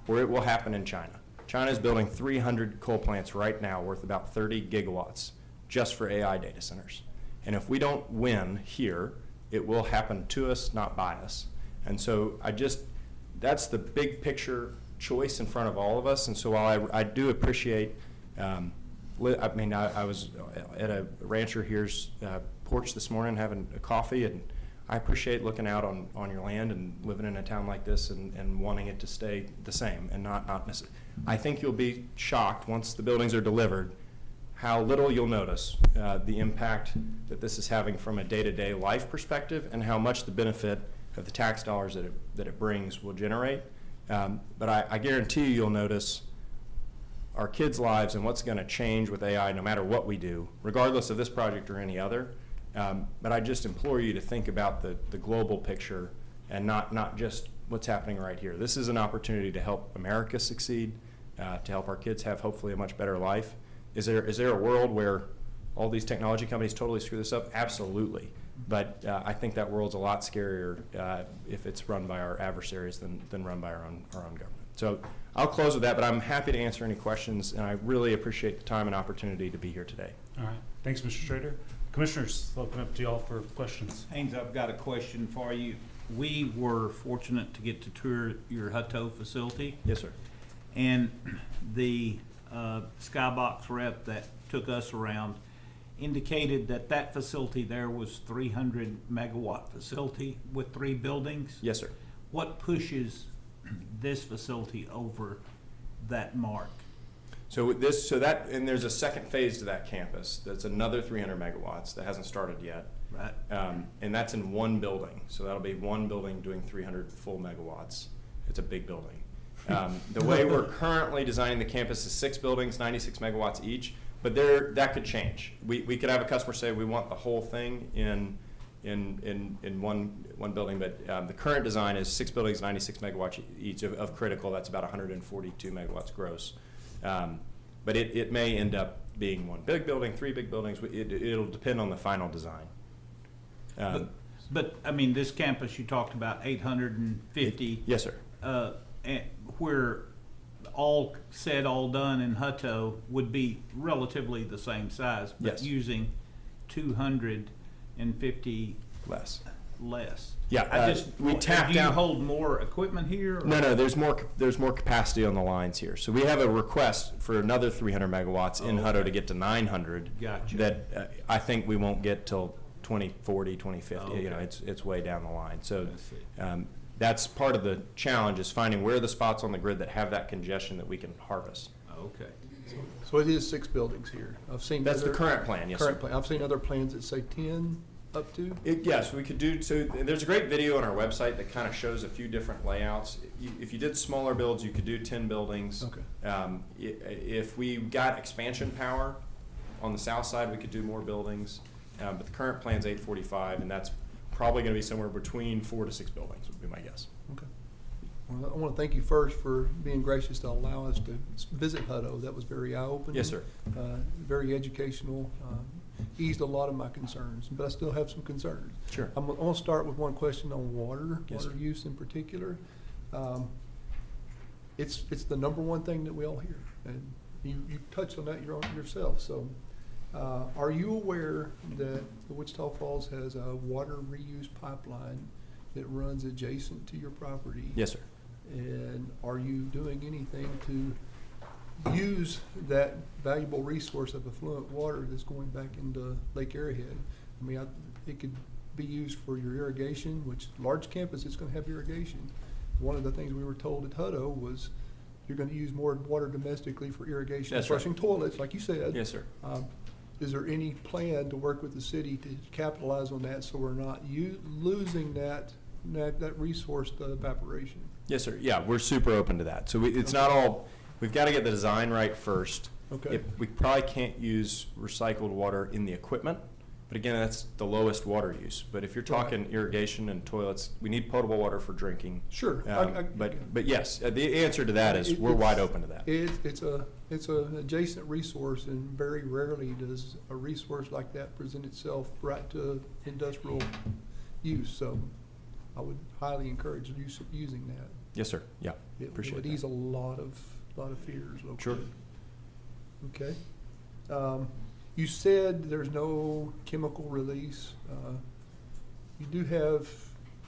or it will happen in China. China is building 300 coal plants right now worth about 30 gigawatts just for AI data centers. And if we don't win here, it will happen to us, not by us. And so that's the big picture choice in front of all of us. And so while I do appreciate, I was at a rancher here's porch this morning having a coffee, and I appreciate looking out on your land and living in a town like this and wanting it to stay the same and not necessarily. I think you'll be shocked once the buildings are delivered how little you'll notice the impact that this is having from a day-to-day life perspective and how much the benefit of the tax dollars that it brings will generate. But I guarantee you'll notice our kids' lives and what's going to change with AI no matter what we do, regardless of this project or any other. But I just implore you to think about the global picture and not just what's happening right here. This is an opportunity to help America succeed, to help our kids have hopefully a much better life. Is there a world where all these technology companies totally screw this up? Absolutely. But I think that world's a lot scarier if it's run by our adversaries than run by our own government. So I'll close with that, but I'm happy to answer any questions, and I really appreciate the time and opportunity to be here today. All right. Thanks, Mr. Strader. Commissioners, I'll open up to y'all for questions. Haynes, I've got a question for you. We were fortunate to get to tour your Hutto facility. Yes, sir. And the Skybox rep that took us around indicated that facility there was 300 megawatt facility with 3 buildings. Yes, sir. What pushes this facility over that mark? So and there's a second phase to that campus. That's another 300 megawatts that hasn't started yet. Right. And that's in one building. So that'll be one building doing 300 full megawatts. It's a big building. The way we're currently designing the campus is 6 buildings, 96 megawatts each, but that could change. We could have a customer say we want the whole thing in one building, but the current design is 6 buildings, 96 megawatts each of critical. That's about 142 megawatts gross. But it may end up being one big building, 3 big buildings. It'll depend on the final design. But I mean, this campus you talked about 850. Yes, sir. And where all said, all done in Hutto would be relatively the same size, but Yes. using 250 Less. less. Yeah, we tapped Do you out. hold more equipment here? or- No, there's more capacity on the lines here. So we have a request for another 300 megawatts in Hutto to get to 900. Gotcha. That I think we won't get till 2040, 2050. Okay. You know, it's way down the line. So I see. that's part of the challenge, is finding where are the spots on the grid that have that congestion that we can harvest. Okay. So it is 6 buildings here. I've seen. That's the other- current plan, yes, sir. Current plan. I've seen other plans that say 10 up to. Yes, we could do, so there's a great video on our website that kind of shows a few different layouts. If you did smaller builds, you could do 10 buildings. Okay. If we got expansion power on the south side, we could do more buildings. But the current plan's 845, and that's probably going to be somewhere between 4 to 6 buildings, would be my guess. Okay. Well, I want to thank you first for being gracious to allow us to visit Hutto. That was very eye-opening. Yes, sir. Very educational. Eased a lot of my concerns, but I still have some concerns. Sure. I'm going to start with one question on water, Yes, water sir. use in particular. It's the number one thing that we all hear, and you touched on that yourself. So, are you aware that the Wichita Falls has a water reuse pipeline that runs adjacent to your property? Yes, sir. And are you doing anything to use that valuable resource of affluent water that's going back into Lake Arrowhead? I mean, it could be used for your irrigation, which large campus is going to have irrigation. One of the things we were told at Hutto was you're going to use more water domestically for irrigation, That's right. flushing toilets, like you said. Yes, sir. Is there any plan to work with the city to capitalize on that so we're not losing that resource to evaporation? Yes, sir. Yeah, we're super open to that. So it's not all, we've got to get the design right first. Okay. We probably can't use recycled water in the equipment, but again, that's the lowest water use. But if you're talking irrigation and toilets, we need potable water for drinking. Sure. But yes, the answer to that is we're wide open to that. It's an adjacent resource, and very rarely does a resource like that present itself right to industrial use. So I would highly encourage using that. Yes, sir. Yeah, It appreciate would that. ease a lot of fears locally. Sure. Okay. You said there's no chemical release. You're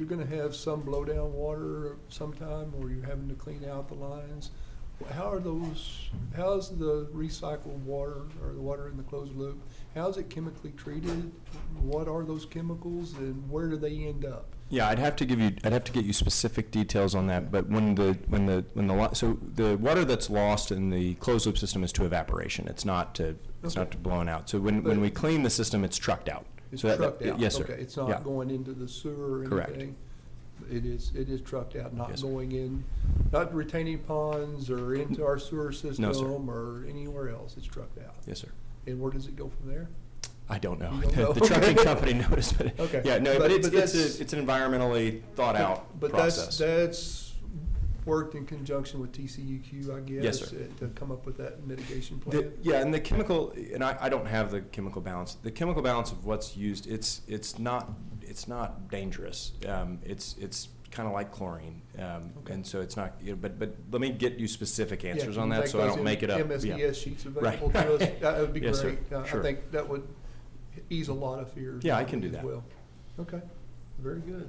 gonna have some blowdown water sometime, or you're having to clean out the lines. How's the recycled water, or the water in the closed loop, how's it chemically treated? What are those chemicals, and where do they end up? Yeah, I'd have to get you specific details on that. But so the water that's lost in the closed loop system is to evaporation. It's not to blowing out. So when we clean the system, it's trucked out. It's So trucked out? Yes, sir. Okay, it's not Yeah. going into the sewer or anything? Correct. It is trucked out, not Yes, sir. going in, not retaining ponds or into our sewer system No, sir. or anywhere else. It's trucked out. Yes, sir. And where does it go from there? I don't know. You don't know? The trucking company noticed, but Okay. yeah, no, But but that's- it's an environmentally thought out But process. that's worked in conjunction with TCUQ, I guess? Yes, sir. To come up with that mitigation plan? Yeah, and the chemical, and I don't have the chemical balance. The chemical balance of what's used, it's not dangerous. It's kind of like chlorine, and so it's not. But let me get you specific answers Yeah, on can you that, so I those don't make it up. MSDS Yeah. sheets Right. available to us? That would be Yes, sir. great. I Sure. think that would ease a lot of fears. Yeah, I can do as that. well. Okay, very good.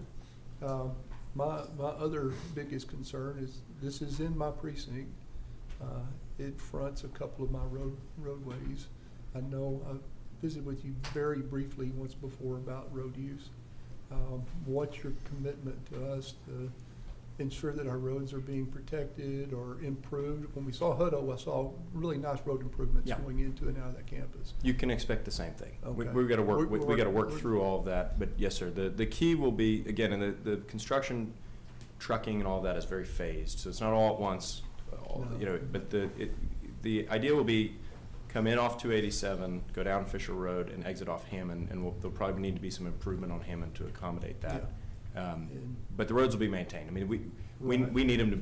My other biggest concern is, this is in my precinct. It fronts a couple of my roadways. I know I visited with you very briefly once before about road use. What's your commitment to us to ensure that our roads are being protected or improved. When we saw Hutto, I saw really nice road improvements Yeah. going into and out of that campus. You can expect the same thing. Okay. We've got to work. We're- We got to work we're- through all of that. But yes, sir. The key will be, again, and the construction, trucking, and all of that is very phased. So it's not all at once. No. You know, but the idea will be come in off 287, go down Fisher Road, and exit off Hammond, and there'll probably need to be some improvement on Hammond to accommodate that. But the roads will be maintained. I mean, we Right. we need them to.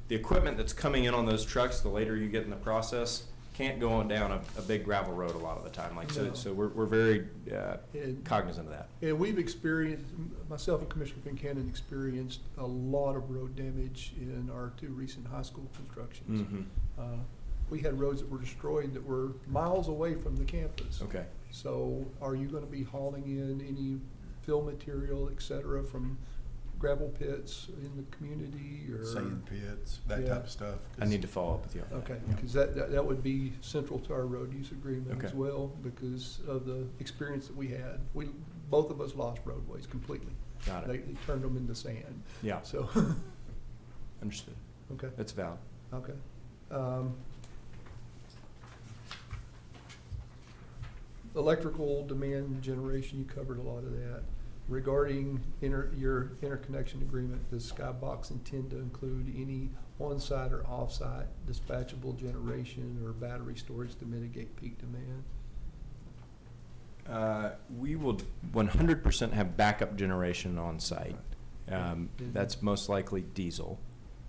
The equipment that's coming in on those trucks, the later you get in the process, can't go on down a big gravel road a lot of the time. Like No. so we're very And- cognizant of that. And we've experienced, myself and Commissioner Kincannon experienced a lot of road damage in our 2 recent high school constructions. Mhm. We had roads that were destroyed that were miles away from the campus. Okay. So are you gonna be hauling in any fill material, et cetera, from gravel pits in the community or? Sand pits, that Yeah. type of stuff. I need to follow up with you on that. Okay, Yeah. because that would be central to our road use agreement as Okay. well, because of the experience that we had. Both of us lost roadways completely. Got it. They turned them into sand. Yeah. So, Understood. okay, That's valid. okay. Electrical demand generation, you covered a lot of that. Regarding your interconnection agreement, does Skybox intend to include any on-site or off-site dispatchable generation or battery storage to mitigate peak demand? We will 100% have backup generation on site. That's most likely diesel.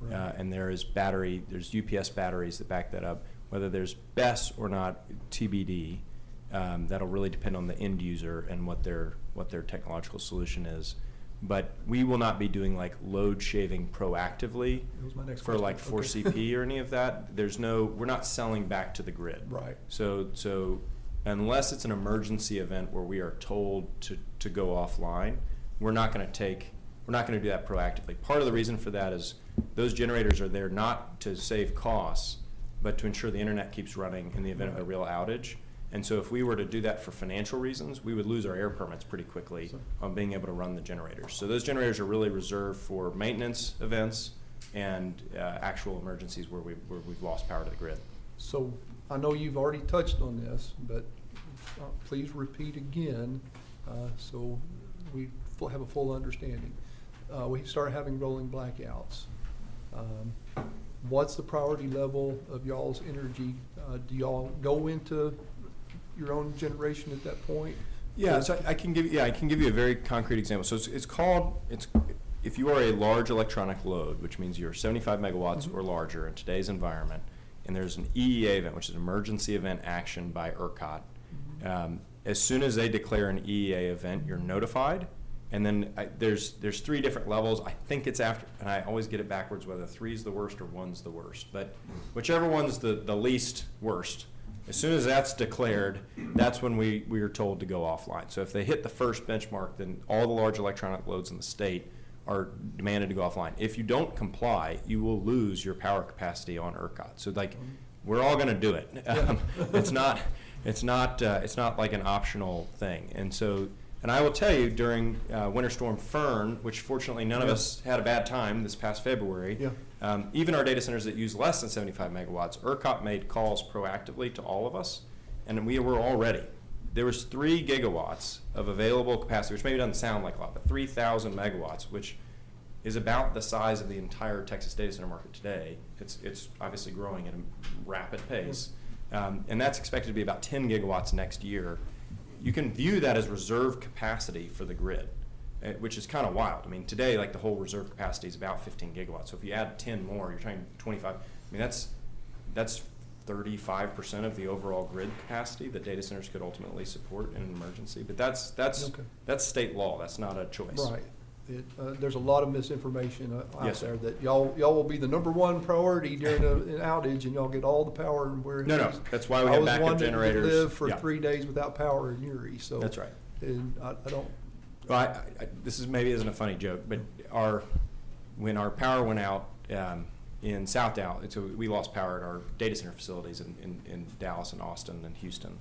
Right. And there's UPS batteries that back that up. Whether there's BESS or not, TBD. That'll really depend on the end user and what their technological solution is. But we will not be doing like load shaving proactively That was my next for question. like 4CP or any of that. We're not selling back to the grid. Right. So unless it's an emergency event where we are told to go offline, we're not going to do that proactively. Part of the reason for that is those generators are there not to save costs, but to ensure the internet keeps running in the event of a real outage. And so if we were to do that for financial reasons, we would lose our air permits pretty quickly on being able to run the generators. So those generators are really reserved for maintenance events and actual emergencies where we've lost power to the grid. So I know you've already touched on this, but please repeat again, so we have a full understanding. We start having rolling blackouts. What's the priority level of y'all's energy? Do y'all go into your own generation at that point? Yeah, so I can give you a very concrete example. So it's if you are a large electronic load, which means you're 75 megawatts or larger in today's environment, and there's an EEA event, which is an emergency event action by ERCOT. As soon as they declare an EEA event, you're notified, and then there's 3 different levels. I think it's after, and I always get it backwards whether 3 is the worst or 1's the worst, but whichever one's the least worst. As soon as that's declared, that's when we are told to go offline. So if they hit the first benchmark, then all the large electronic loads in the state are demanded to go offline. If you don't comply, you will lose your power capacity on ERCOT. So like, we're all going to do it. It's not like an optional thing. And I will tell you, during Winter Storm Fern, which fortunately none of us had a bad time this past February, even our data centers that use less than 75 megawatts, ERCOT made calls proactively to all of us, and we were all ready. There was 3 gigawatts of available capacity, which maybe doesn't sound like a lot, but 3,000 megawatts, which is about the size of the entire Texas data center market today. It's obviously growing at a rapid pace, and that's expected to be about 10 gigawatts next year. You can view that as reserve capacity for the grid, which is kind of wild. I mean, today, like the whole reserve capacity is about 15 gigawatts. So if you add 10 more, you're talking 25. I mean, that's 35% of the overall grid capacity that data centers could ultimately support in an emergency. But that's state law. That's not a choice. Right. There's a lot of misinformation out Yes, there sir. that y'all will be the #1 priority during an outage, and y'all get all the power where it No. is. That's why we have backup I was one that generators. lived for Yeah. 3 days without power in Erie, so. That's right. And I don't. Well, this maybe isn't a funny joke, but when our power went out in South Dallas, so we lost power at our data center facilities in Dallas and Austin and Houston.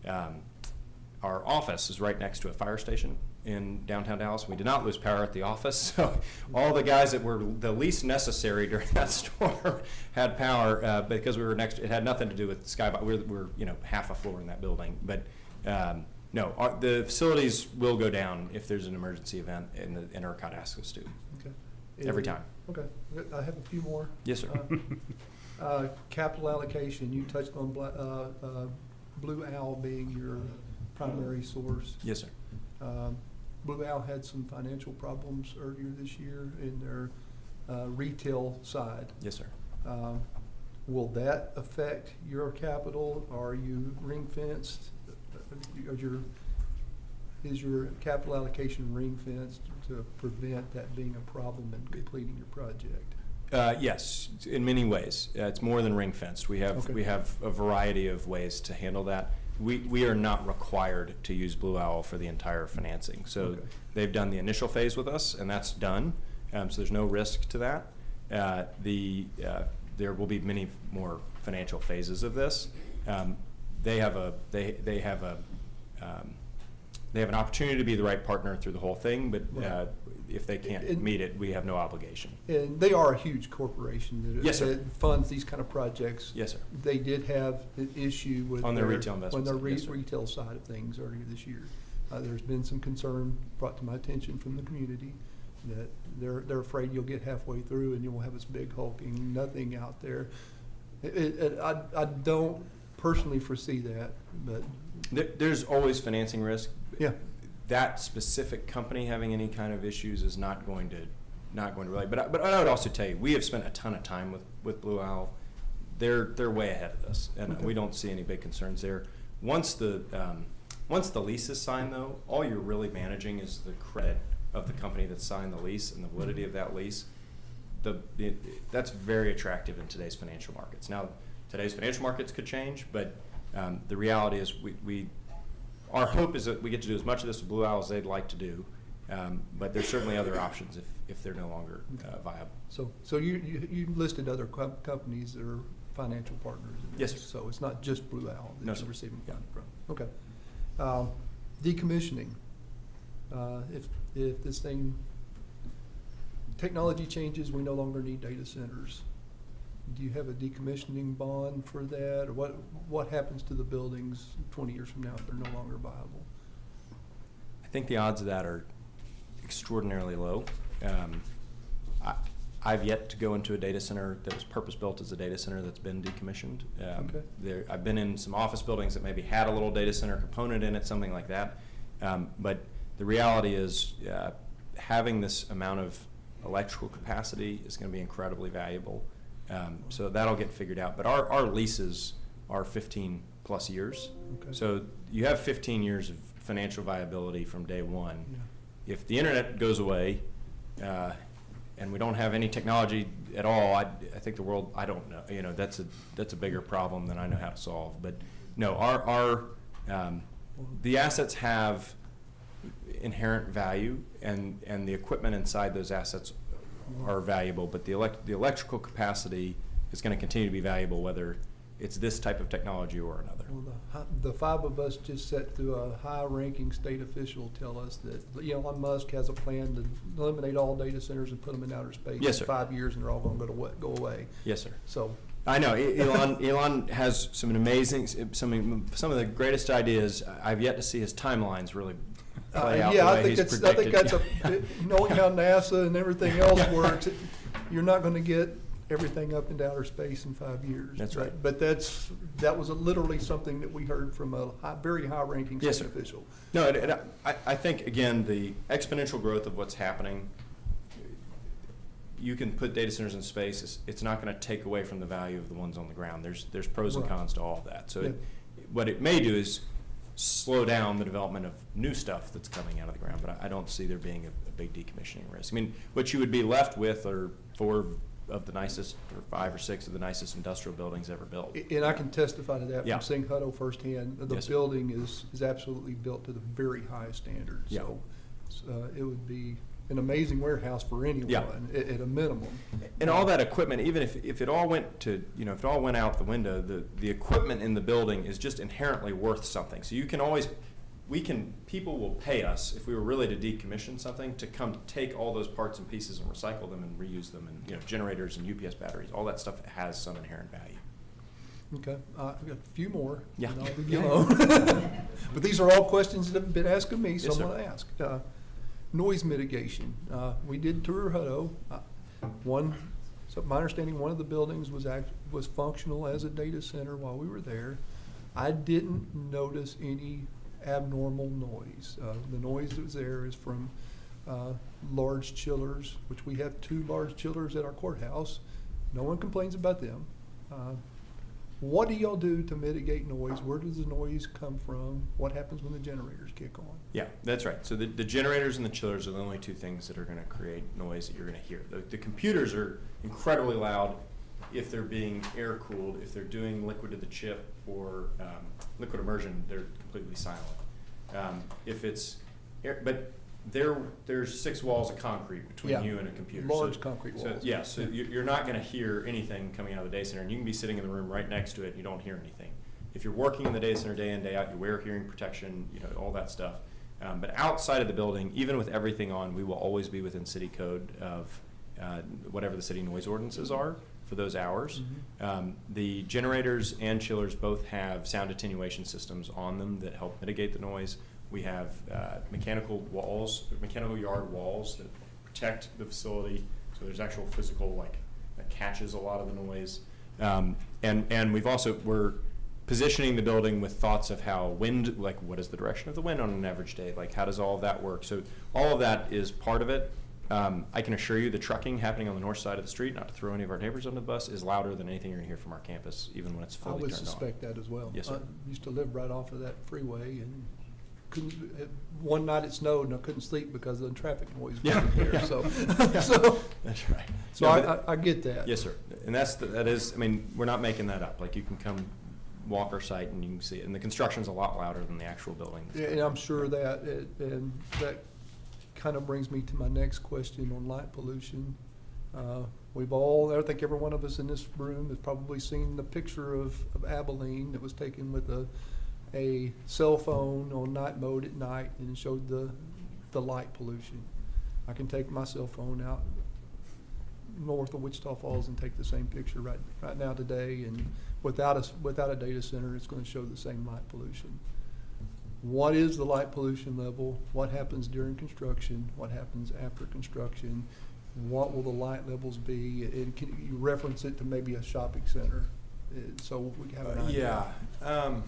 Our office is right next to a fire station, in downtown Dallas. We did not lose power at the office, so all the guys that were the least necessary during that storm had power because we were next. It had nothing to do with Skybox. We're half a floor in that building, but no, the facilities will go down if there's an emergency event, and the ERCOT asks us to. Okay. Every time. Okay, I have a few more. Yes, sir. Capital allocation, you touched on Blue Owl being your primary source. Yes, sir. Blue Owl had some financial problems earlier this year in their retail side. Yes, sir. Will that affect your capital? Are you ring fenced? Is your capital allocation ring fenced to prevent that being a problem in completing your project? Yes, in many ways. It's more than ring fenced. We have a variety of ways to handle that. We are not required to use Blue Owl for the entire financing. So they've done the initial phase with us, and that's done. So there's no risk to that. There will be many more financial phases of this. They have an opportunity to be the right partner through the whole thing, but if they can't meet it, we have no obligation. And they are a huge corporation Yes, sir. that funds these kind of projects. Yes, sir. They did have an issue with on their retail investments. On their Yes, sir. retail side of things earlier this year. There's been some concern brought to my attention from the community that they're afraid you'll get halfway through and you'll have this big hulking nothing out there. I don't personally foresee that, but There's always financing risk. yeah. That specific company having any kind of issues is not going to relate. But I would also tell you, we have spent a ton of time with Blue Owl. They're way ahead of us, and we don't see any big concerns there. Once the lease is signed, though, all you're really managing is the credit of the company that signed the lease and the validity of that lease. That's very attractive in today's financial markets. Now, today's financial markets could change, but the reality is our hope is that we get to do as much of this with Blue Owl as they'd like to do, but there's certainly other options if they're no longer viable. So you listed other companies that are financial partners in this. Yes, sir. So it's not just Blue Owl that No, you're sir. receiving funding from. Okay. Decommissioning. If this thing, technology changes, we no longer need data centers. Do you have a decommissioning bond for that? Or what happens to the buildings 20 years from now if they're no longer viable? I think the odds of that are extraordinarily low. I've yet to go into a data center that was purpose-built as a data center that's been decommissioned. I've been in some office buildings that maybe had a little data center component in it, something like that. But the reality is having this amount of electrical capacity is going to be incredibly valuable. So that'll get figured out. But our leases are 15 plus years. Okay. So you have 15 years of financial viability from day one. Yeah. If the internet goes away and we don't have any technology at all, I think the world, I don't know, that's a bigger problem than I know how to solve. But no, the assets have inherent value, and the equipment inside those assets are valuable, but the electrical capacity is going to continue to be valuable whether it's this type of technology or another. Well, the five of us just sat through a high-ranking state official tell us that Elon Musk has a plan to eliminate all data centers and put them in outer space Yes, in sir. 5 years, and they're all going to go away. Yes, sir. So I know Elon has some amazing, some of the greatest ideas. I've yet to see his timelines really play out the way he's predicted. I think knowing how NASA and everything else works, you're not going to get everything up into outer space in 5 years. That's right. But that was literally something that we heard from a very high-ranking Yes, state sir. official. No, I think, again, the exponential growth of what's happening, you can put data centers in space. It's not going to take away from the value of the ones on the ground. There's pros and Right. cons to all of that. So Yeah. what it may do is slow down the development of new stuff that's coming out of the ground, but I don't see there being a big decommissioning risk. I mean, what you would be left with are 4 of the nicest, or 5 or 6 of the nicest industrial buildings ever built. And I can testify to that Yeah. from seeing Hutto firsthand. The Yes, sir. building is absolutely built to the very highest standards. Yeah. So it would be an amazing warehouse for anyone at a minimum. And all that equipment, even if it all went to, if it all went out the window, the equipment in the building is just inherently worth something. So you can always people will pay us if we were really to decommission something to come take all those parts and pieces and recycle them and reuse them, and, you know, generators and UPS batteries, all that stuff has some inherent value. Okay, I've got a few more. Yeah. And I'll leave you alone. But these are all questions that have been asked of me, so Yes, I'm sir. gonna ask. Noise mitigation. We did tour Hutto. So my understanding, one of the buildings was functional as a data center while we were there. I didn't notice any abnormal noise. The noise that was there is from large chillers, which we have 2 large chillers at our courthouse. No one complains about them. What do y'all do to mitigate noise? Where does the noise come from? What happens when the generators kick on? Yeah, that's right. So the generators and the chillers are the only 2 things that are going to create noise that you're going to hear. The computers are incredibly loud if they're being air cooled. If they're doing liquid to the chip or liquid immersion, they're completely silent. If it's air, but there's 6 walls of concrete between Yeah, you and a computer. large concrete walls. So, yeah, so you're not going to hear anything coming out of the data center, and you can be sitting in the room right next to it and you don't hear anything. If you're working in the data center day in, day out, you wear hearing protection, you know, all that stuff. But outside of the building, even with everything on, we will always be within city code of whatever the city noise ordinances are for those hours. The generators and chillers both have sound attenuation systems on them that help mitigate the noise. We have mechanical yard walls that protect the facility. So there's actual physical, like, that catches a lot of the noise. And we're positioning the building with thoughts of how wind, like what is the direction of the wind on an average day? Like, how does all of that work? So all of that is part of it. I can assure you the trucking happening on the north side of the street, not to throw any of our neighbors under the bus, is louder than anything you're gonna hear from our campus, even when it's I fully would turned on. suspect that as well. Yes, sir. I used to live right off of that freeway and one night it snowed and I couldn't sleep because of the traffic noise Yeah. wasn't there, so. That's right. So No, I but- I get that. Yes, sir. And that is, I mean, we're not making that up. Like, you can come walk our site and you can see it. And the construction's a lot louder than the actual building. Yeah, and I'm sure that, and that kind of brings me to my next question on light pollution. I think every one of us in this room has probably seen the picture of Abilene that was taken with a cell phone on night mode at night and showed the light pollution. I can take my cell phone out north of Wichita Falls and take the same picture right now today, and without a data center, it's going to show the same light pollution. What is the light pollution level? What happens during construction? What happens after construction? What will the light levels be? And can you reference it to maybe a shopping center, so we have an idea? Yeah.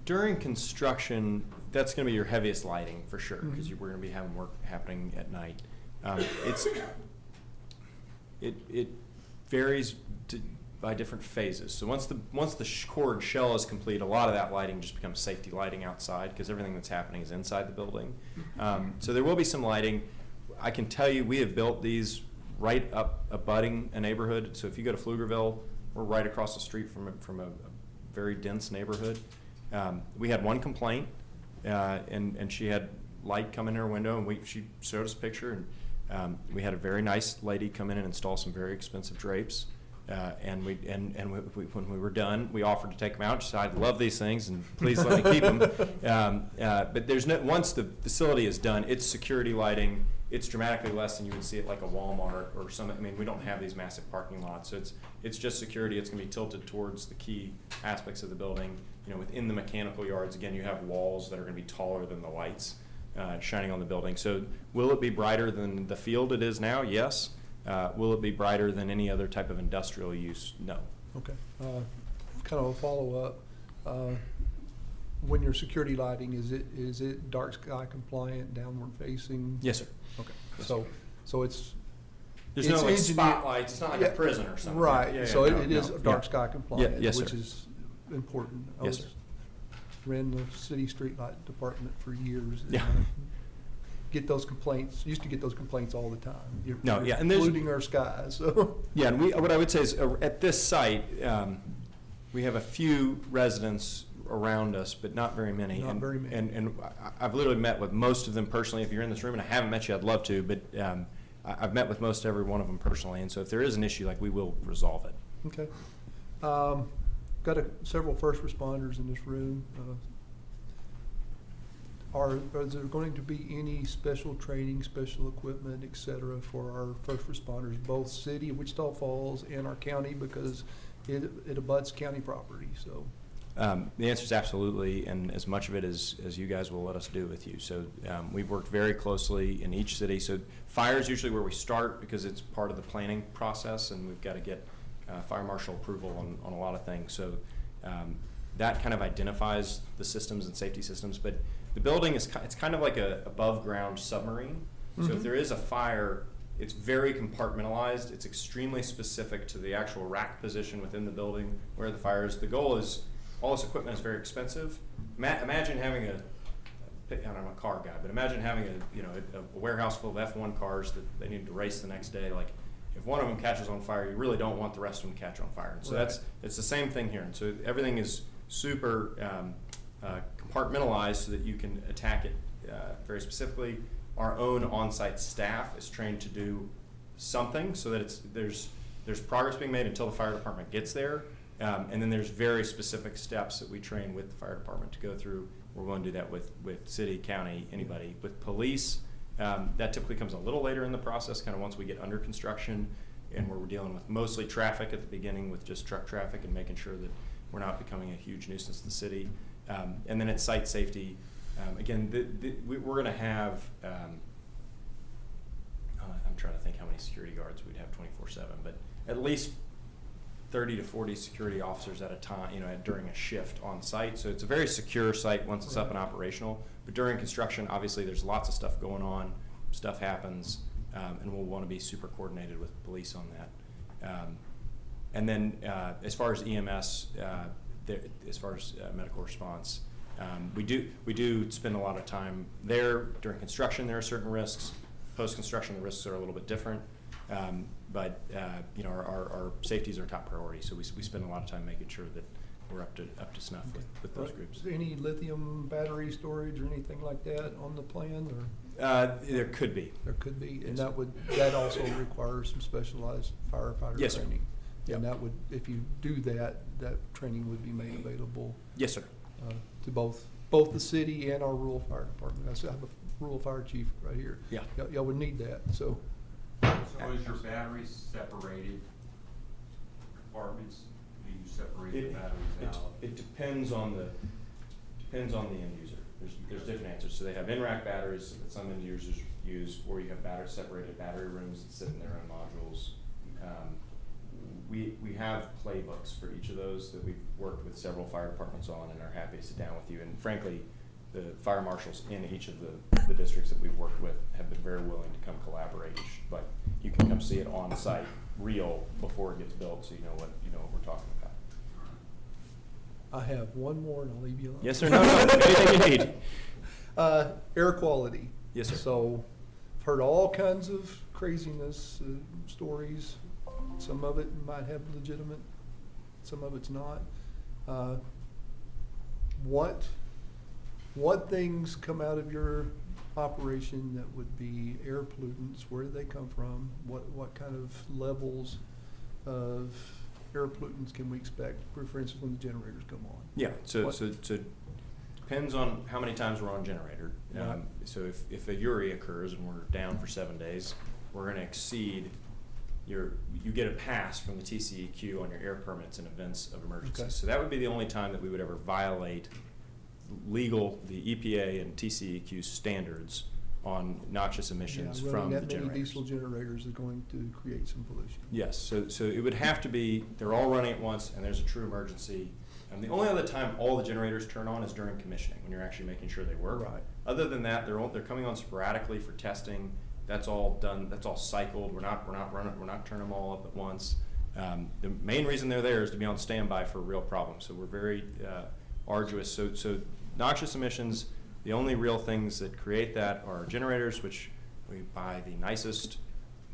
During construction, that's going to be your heaviest lighting for sure, because we're going to be having work happening at night. It varies by different phases. So once the cord shell is complete, a lot of that lighting just becomes safety lighting outside, because everything that's happening is inside the building. So there will be some lighting. I can tell you, we have built these right up abutting a neighborhood. So if you go to Pflugerville, we're right across the street from a very dense neighborhood. We had one complaint, and she had light come in her window, and she showed us a picture, and we had a very nice lady come in and install some very expensive drapes. And when we were done, we offered to take them out. She said, "I love these things, and please let me keep them." But once the facility is done, it's security lighting. It's dramatically less than you would see at like a Walmart or some. I mean, we don't have these massive parking lots, so it's just security. It's going to be tilted towards the key aspects of the building. You know, within the mechanical yards, again, you have walls that are going to be taller than the lights shining on the building. So, will it be brighter than the field it is now? Yes. Will it be brighter than any other type of industrial use? No. Okay. Kind of a follow-up. When you're security lighting, is it dark sky compliant, downward facing? Yes, sir. Okay. Yes, So it's. There's it's no like engineered- spotlights. It's not like Yeah, a prison or something. Right. Yeah, So no, it is no, dark yeah. sky compliant, yes, which sir. is important. I Yes, was- sir. Ran the city streetlight department for years. And, Yeah. Get those complaints. Used to get those complaints all the time. You're and there's polluting our skies. So. Yeah, and what I would say is at this site, we have a few residents around us, but not very many. Not very many. And I've literally met with most of them personally. If you're in this room, and I haven't met you, I'd love to, but I've met with most every one of them personally. And so if there is an issue, like, we will resolve it. Okay. Got several first responders in this room. Are there going to be any special training, special equipment, et cetera, for our first responders, both city of Wichita Falls and our county, because it abuts county property, so. The answer is absolutely, and as much of it as you guys will let us do with you. So we've worked very closely in each city. So fire is usually where we start because it's part of the planning process, and we've got to get fire marshal approval on a lot of things. So that kind of identifies the systems and safety systems. But the building it's kind of like a above ground submarine. So if there is a fire, it's very compartmentalized. It's extremely specific to the actual rack position within the building where the fire is. The goal is all this equipment is very expensive. Imagine having I'm a car guy, but imagine having a warehouse full of F1 cars that they need to race the next day. Like, if one of them catches on fire, you really don't want the rest of them to catch on fire. And so it's the same thing here. And so everything is super compartmentalized so that you can attack it very specifically. Our own on-site staff is trained to do something so that there's progress being made until the fire department gets there. And then there's very specific steps that we train with the fire department to go through. We're going to do that with city, county, anybody. With police, that typically comes a little later in the process, kind of once we get under construction, and where we're dealing with mostly traffic at the beginning with just truck traffic and making sure that we're not becoming a huge nuisance to the city. And then it's site safety. Again, we're going to have, I'm trying to think how many security guards we'd have 24/7, but at least 30 to 40 security officers at a time, during a shift on site. So it's a very secure site once it's up and operational. But during construction, obviously, there's lots of stuff going on. Stuff happens, and we'll want to be super coordinated with police on that. And then as far as EMS, as far as medical response, we do spend a lot of time there. During construction, there are certain risks. Post-construction, the risks are a little bit different. But our safety is our top priority, so we spend a lot of time making sure that we're up to snuff with those groups. Is there any lithium battery storage or anything like that on the plan, or? There could be. There could be, and Yes. that also requires some specialized firefighter Yes, sir. training. Yep. And that would, if you do that training would be made available Yes, sir. to both the city and our rural fire department. I have a rural fire chief right here. Yeah. Y'all would need that, so. So is your batteries separated compartments? Do you separate the batteries out? It depends on the end user. There's different answers. So they have in-rack batteries that some end users use, or you have separated battery rooms that sit in their own modules. We have playbooks for each of those that we've worked with several fire departments on and are happy to sit down with you. And frankly, the fire marshals in each of the districts that we've worked with have been very willing to come collaborate. But you can come see it on site, real, before it gets built, so you know what we're talking about. I have one more and I'll leave you alone. Yes, sir. No. Anything you need. Air quality. Yes, sir. So, I've heard all kinds of craziness, stories. Some of it might have legitimate, some of it's not. What things come out of your operation that would be air pollutants? Where do they come from? What kind of levels of air pollutants can we expect, for instance, when the generators come on? Yeah, so depends on how many times we're on generator. Right. So if a URI occurs and we're down for 7 days, we're going to exceed you get a pass from the TCEQ on your air permits in events of emergency. Okay. So that would be the only time that we would ever violate the EPA and TCEQ standards on noxious emissions from the Running that many generators. diesel generators is going to create some pollution. Yes, so it would have to be, they're all running at once and there's a true emergency. And the only other time all the generators turn on is during commissioning, when you're actually making sure they work. Right. Other than that, they're coming on sporadically for testing. That's all done, that's all cycled. We're not turning them all up at once. The main reason they're there is to be on standby for real problems. So we're very arduous. So noxious emissions, the only real things that create that are generators, which we buy the nicest,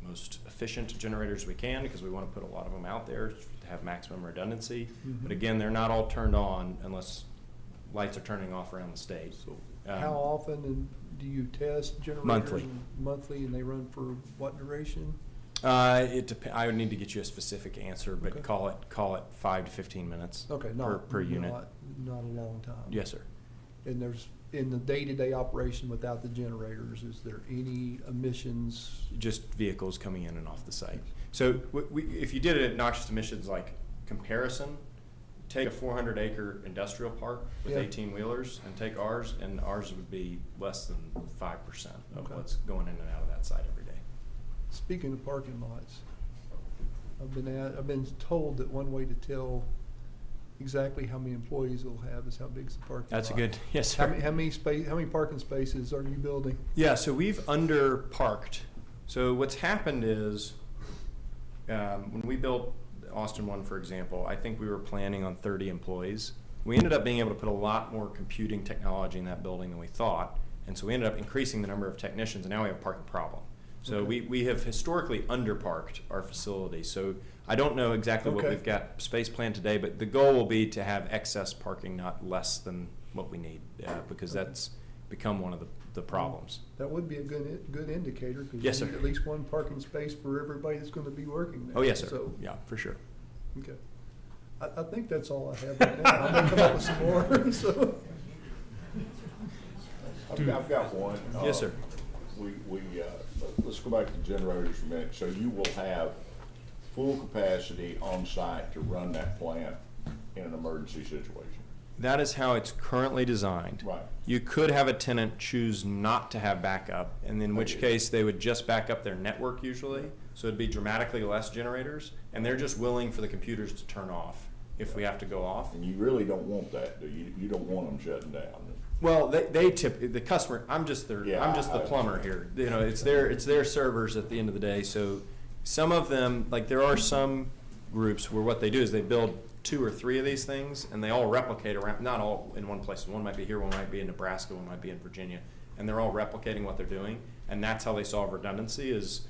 most efficient generators we can because we want to put a lot of them out there to have maximum redundancy. Mm-hmm. But again, they're not all turned on unless lights are turning off around the state. So how often do you test generators? Monthly. Monthly, and they run for what duration? It depends. I would need to get you a specific answer, but Okay. call it 5 to 15 minutes Okay, per unit. Not a long time. Yes, sir. And there's, in the day-to-day operation without the generators, is there any emissions? Just vehicles coming in and off the site. So if you did it at noxious emissions like comparison, take a 400-acre industrial park with Yeah. 18-wheelers and take ours, and ours would be less than 5% of Okay. what's going in and out of that site every day. Speaking of parking lots, I've been told that one way to tell exactly how many employees it'll have is how big's the parking lot. That's a good, yes, How sir. many how many parking spaces are you building? Yeah, so we've under parked. So what's happened is, when we built Austin one, for example, I think we were planning on 30 employees. We ended up being able to put a lot more computing technology in that building than we thought, and so we ended up increasing the number of technicians, and now we have a parking problem. So Okay. we have historically underparked our facility. So I don't know exactly what Okay. we've got space planned today, but the goal will be to have excess parking, not less than what we need, because Okay. that's become one of the problems. That would be a good indicator, because Yes, you need sir. at least one parking space for everybody that's gonna be working there. Oh, yes, sir. So, Yeah, for sure. okay. I think that's all I have right now. I'm gonna come up with some more, so. I've got one. Yes, sir. Let's go back to the generators for a minute. So you will have full capacity on site to run that plant in an emergency situation? That is how it's currently designed. Right. You could have a tenant choose not to have backup, and in which Okay. case they would just back up their network usually. So it'd be dramatically less generators, and they're just willing for the computers to turn off if we have to go off. And you really don't want that, do you? You don't want them shutting down. Well, they tip the customer. I'm just the Yeah, plumber here. You know, it's their servers at the end of the day. So some of them, like there are some groups where what they do is they build 2 or 3 of these things, and they all replicate around. Not all in one place. One might be here, one might be in Nebraska, one might be in Virginia, and they're all replicating what they're doing. And that's how they solve redundancy. Is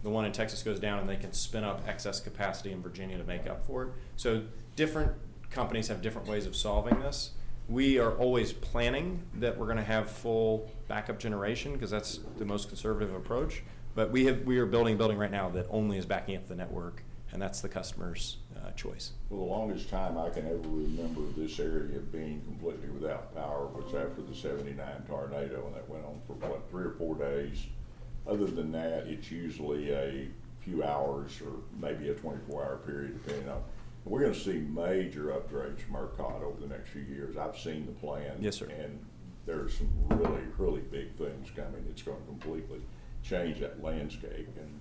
the one in Texas goes down, and they can spin up excess capacity in Virginia to make up for it. So different companies have different ways of solving this. We are always planning that we're going to have full backup generation because that's the most conservative approach. But we are building a building right now that only is backing up the network, and that's the customer's choice. Well, the longest time I can ever remember this area being completely without power was after the '79 tornado, and that went on for, 3 or 4 days. Other than that, it's usually a few hours or maybe a 24-hour period, depending on. We're going to see major upgrades from ERCOT over the next few years. I've seen the plan. Yes, sir. And there's some really, really big things coming. It's going to completely change that landscape. And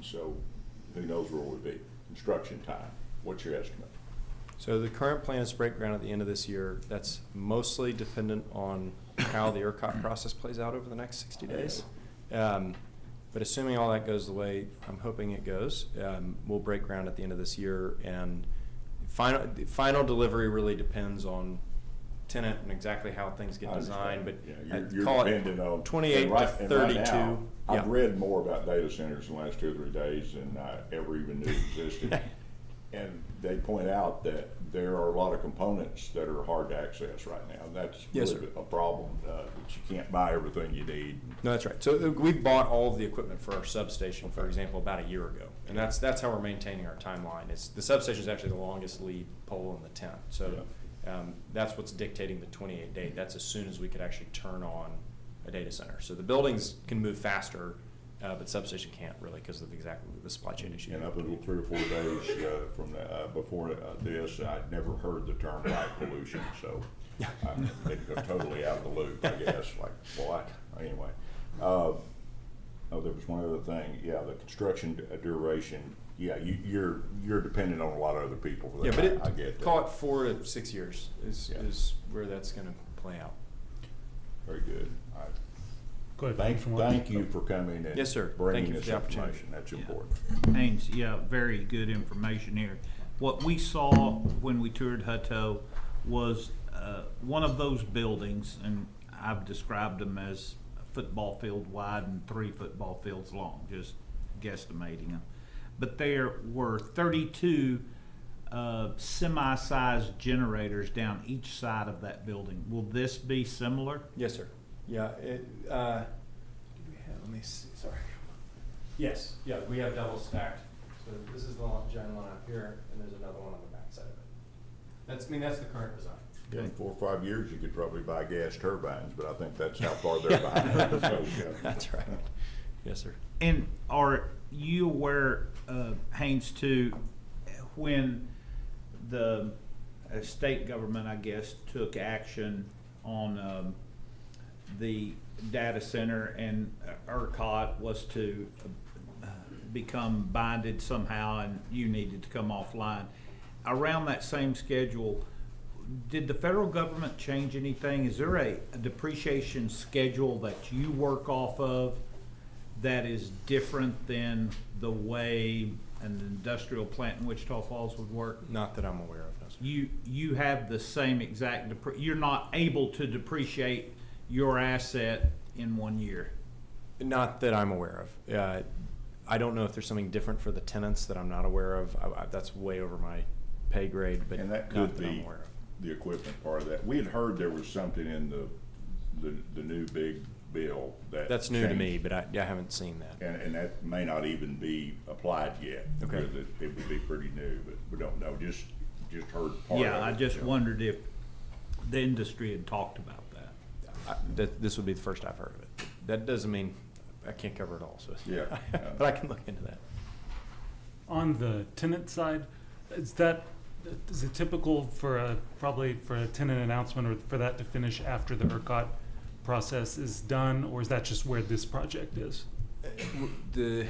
so who knows where we'll be. Construction time. What's your estimate? So the current plan is to break ground at the end of this year. That's mostly dependent on how the ERCOT process plays out over the next 60 days. But assuming all that goes the way I'm hoping it goes, we'll break ground at the end of this year. And final delivery really depends on tenant and exactly how things get designed. But yeah, you're call dependent it on 28 and right, to and 32. Right now, Yeah. I've read more about data centers in the last 2 or 3 days than I ever even knew existed. And they point out that there are a lot of components that are hard to access right now. That's Yes, really sir. a problem, that you can't buy everything you need. No, that's right. So we've bought all of the equipment for our substation, for example, about a year ago, and that's how we're maintaining our timeline. It's the substation is actually the longest lead pole in the tent, so that's what's dictating the 28 date. That's as soon as we could actually turn on a data center. So the buildings can move faster, but substation can't really because of exactly the supply chain issue. And up until 3 or 4 days from before this, I'd never heard the term light pollution, so I'm totally out of the loop, I guess. Like, what? Anyway. Oh, there was one other thing. Yeah, the construction duration. Yeah, you're dependent on a lot of other people for that. Yeah, but I get that. call it 4 to 6 years is where that's going to play out. Very good. All right. Go ahead. Thank you for coming and Yes, sir. Thank bringing you for this the opportunity. information. That's Yeah. important. Haynes, yeah, very good information here. What we saw when we toured Hutto was one of those buildings, and I've described them as a football field wide and 3 football fields long, just guesstimating them. But there were 32 semi-sized generators down each side of that building. Will this be similar? Yes, sir. Yeah. Do we have? Let me see. Sorry. Yes. Yeah, we have double stacked. So this is the giant one up here, and there's another one on the back side of it. That's the current design. Yeah, in 4 or 5 years, you could probably buy gas turbines, but I think that's how far they're behind. So, yeah. That's right. Yes, sir. And are you aware, Haynes, too, when the state government, I guess, took action on the data center and ERCOT was to become binded somehow and you needed to come offline. Around that same schedule, did the federal government change anything? Is there a depreciation schedule that you work off of that is different than the way an industrial plant in Wichita Falls would work? Not that I'm aware of, no, sir. You have the same exact, you're not able to depreciate your asset in 1 year? Not that I'm aware of. I don't know if there's something different for the tenants that I'm not aware of. That's way over my pay grade, but And that not could that I'm be aware of. the equipment part of that. We had heard there was something in the new big bill that. That's new to me, changed. but I haven't seen that. And that may not even be applied yet. Okay. Because it would be pretty new, but we don't know, just heard part of it. Yeah, I just wondered if the industry had talked about that. This would be the first I've heard of it. That doesn't mean I can't cover it all, so. Yeah. But I can look into that. On the tenant side, is it typical for probably for a tenant announcement or for that to finish after the ERCOT process is done, or is that just where this project is? The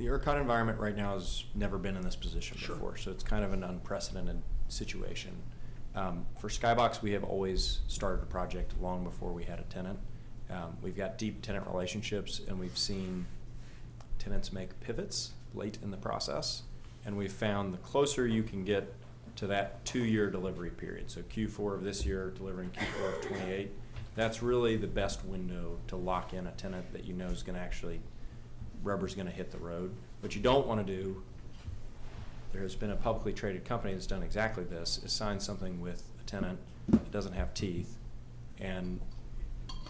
ERCOT environment right now has never been in this position before, so it's kind of an unprecedented situation. For Skybox, we have always started a project long before we had a tenant. We've got deep tenant relationships, and we've seen tenants make pivots late in the process, and we've found the closer you can get to that 2-year delivery period, so Q4 of this year delivering Q4 of 28, that's really the best window to lock in a tenant that you know is going to actually, rubber's going to hit the road. What you don't want to do, there has been a publicly traded company that's done exactly this, is sign something with a tenant that doesn't have teeth and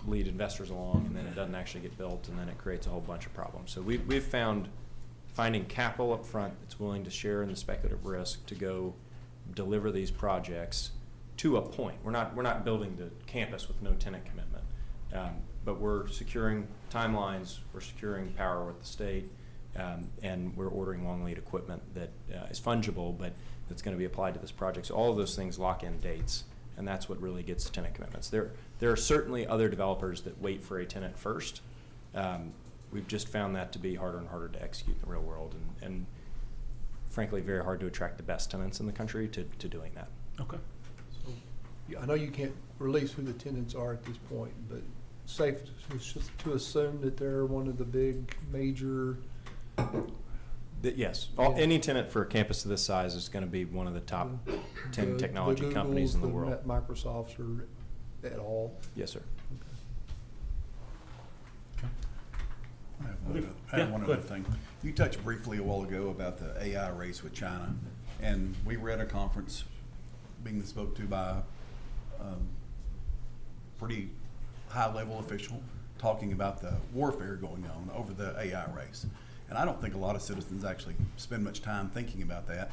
lead investors along, and then it doesn't actually get built, and then it creates a whole bunch of problems. So we've found finding capital up front that's willing to share in the speculative risk to go deliver these projects to a point. We're not building the campus with no tenant commitment, but we're securing timelines, we're securing power with the state, and we're ordering long lead equipment that is fungible, but that's going to be applied to this project. So all of those things lock in dates, and that's what really gets tenant commitments. There are certainly other developers that wait for a tenant first. We've just found that to be harder and harder to execute in the real world, and frankly, very hard to attract the best tenants in the country to doing that. Okay. So, I know you can't release who the tenants are at this point, but safe to assume that they're one of the big major. Yes, Yeah. any tenant for a campus of this size is going to be one of the top 10 technology companies in the world. The Microsofts or at all. Yes, sir. I have one other thing. You touched briefly a while ago about the AI race with China, and we were at a conference being spoke to by a pretty high-level official talking about the warfare going on over the AI race. And I don't think a lot of citizens actually spend much time thinking about that.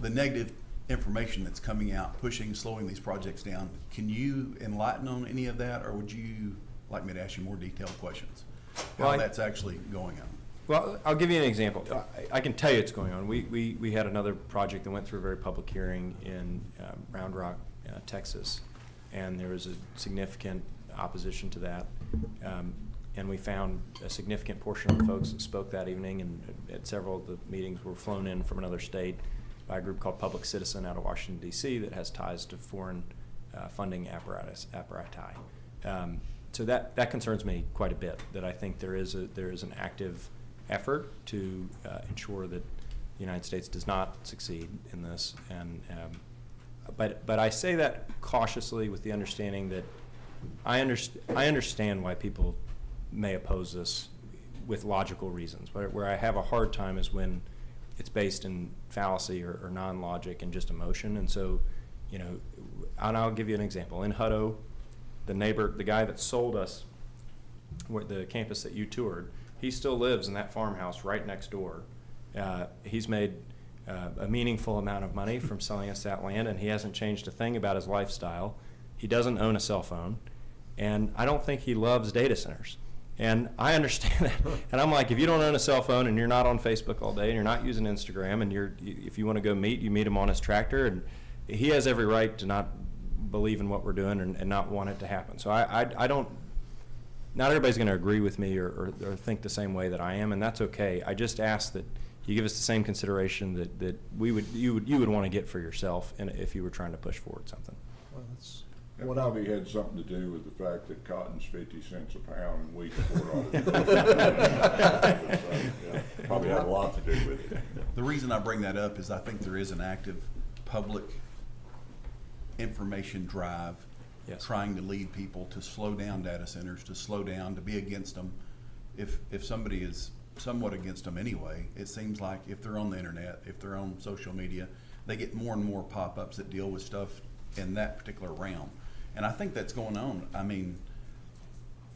The negative information that's coming out, pushing, slowing these projects down, can you enlighten on any of that, or would you like me to ask you more detailed questions? How that's actually going on? Well, I'll give you an example. I can tell you it's going on. We had another project that went through a very public hearing in Round Rock, Texas, and there was a significant opposition to that. And we found a significant portion of the folks that spoke that evening, and at several of the meetings were flown in from another state by a group called Public Citizen out of Washington, D.C. that has ties to foreign funding apparati. So that concerns me quite a bit, that I think there is an active effort to ensure that the United States does not succeed in this. And but I say that cautiously with the understanding that I understand why people may oppose this with logical reasons. Where I have a hard time is when it's based in fallacy or non-logic and just emotion. And so, and I'll give you an example. In Hutto, the guy that sold us the campus that you toured, he still lives in that farmhouse right next door. He's made a meaningful amount of money from selling us that land, and he hasn't changed a thing about his lifestyle. He doesn't own a cell phone, and I don't think he loves data centers. And I understand that. And I'm like, if you don't own a cell phone and you're not on Facebook all day and you're not using Instagram, and if you want to go meet, you meet him on his tractor, and he has every right to not believe in what we're doing and not want it to happen. So I don't, not everybody's going to agree with me or think the same way that I am, and that's okay. I just ask that you give us the same consideration that you would want to get for yourself, and if you were trying to push forward something. Well, that's That what probably had something to do with the fact that cotton's 50 cents a pound and wheat's $4. Probably had a lot to do with it. The reason I bring that up is I think there is an active public information drive trying to lead people to slow down data centers, to slow down, to be against them. If somebody is somewhat against them anyway, it seems like if they're on the internet, if they're on social media, they get more and more pop-ups that deal with stuff in that particular realm. And I think that's going on. I mean,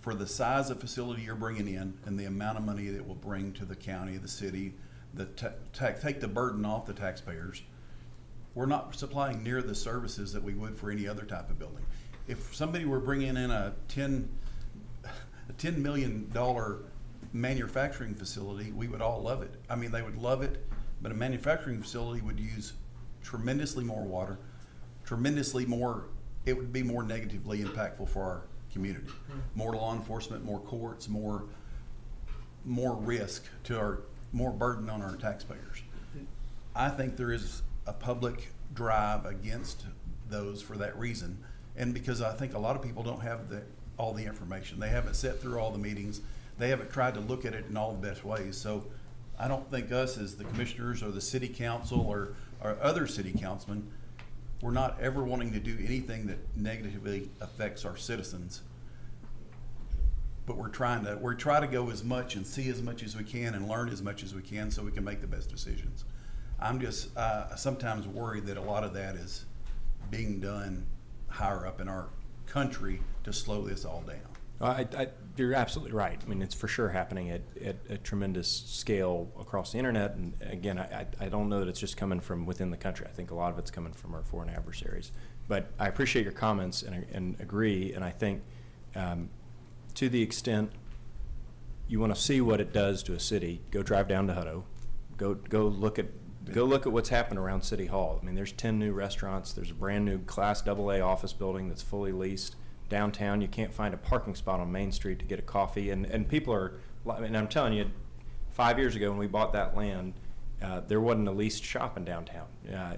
for the size of facility you're bringing in and the amount of money that it will bring to the county, the city, take the burden off the taxpayers, we're not supplying near the services that we would for any other type of building. If somebody were bringing in a $10 million manufacturing facility, we would all love it. I mean, they would love it, but a manufacturing facility would use tremendously more water, tremendously more, it would be more negatively impactful for our community. More law enforcement, more courts, more risk to our, more burden on our taxpayers. I think there is a public drive against those for that reason, and because I think a lot of people don't have all the information. They haven't sat through all the meetings. They haven't tried to look at it in all the best ways. So I don't think us as the commissioners or the city council or other city councilmen, we're not ever wanting to do anything that negatively affects our citizens. But we're trying to go as much and see as much as we can and learn as much as we can so we can make the best decisions. I'm just sometimes worried that a lot of that is being done higher up in our country to slow this all down. You're absolutely right. I mean, it's for sure happening at a tremendous scale across the internet. And again, I don't know that it's just coming from within the country. I think a lot of it's coming from our foreign adversaries. But I appreciate your comments and agree. And I think to the extent you want to see what it does to a city, go drive down to Hutto, go look at what's happened around City Hall. I mean, there's 10 new restaurants. There's a brand new Class AA office building that's fully leased. Downtown, you can't find a parking spot on Main Street to get a coffee, and people are, I mean, I'm telling you, 5 years ago when we bought that land, there wasn't a leased shop in downtown.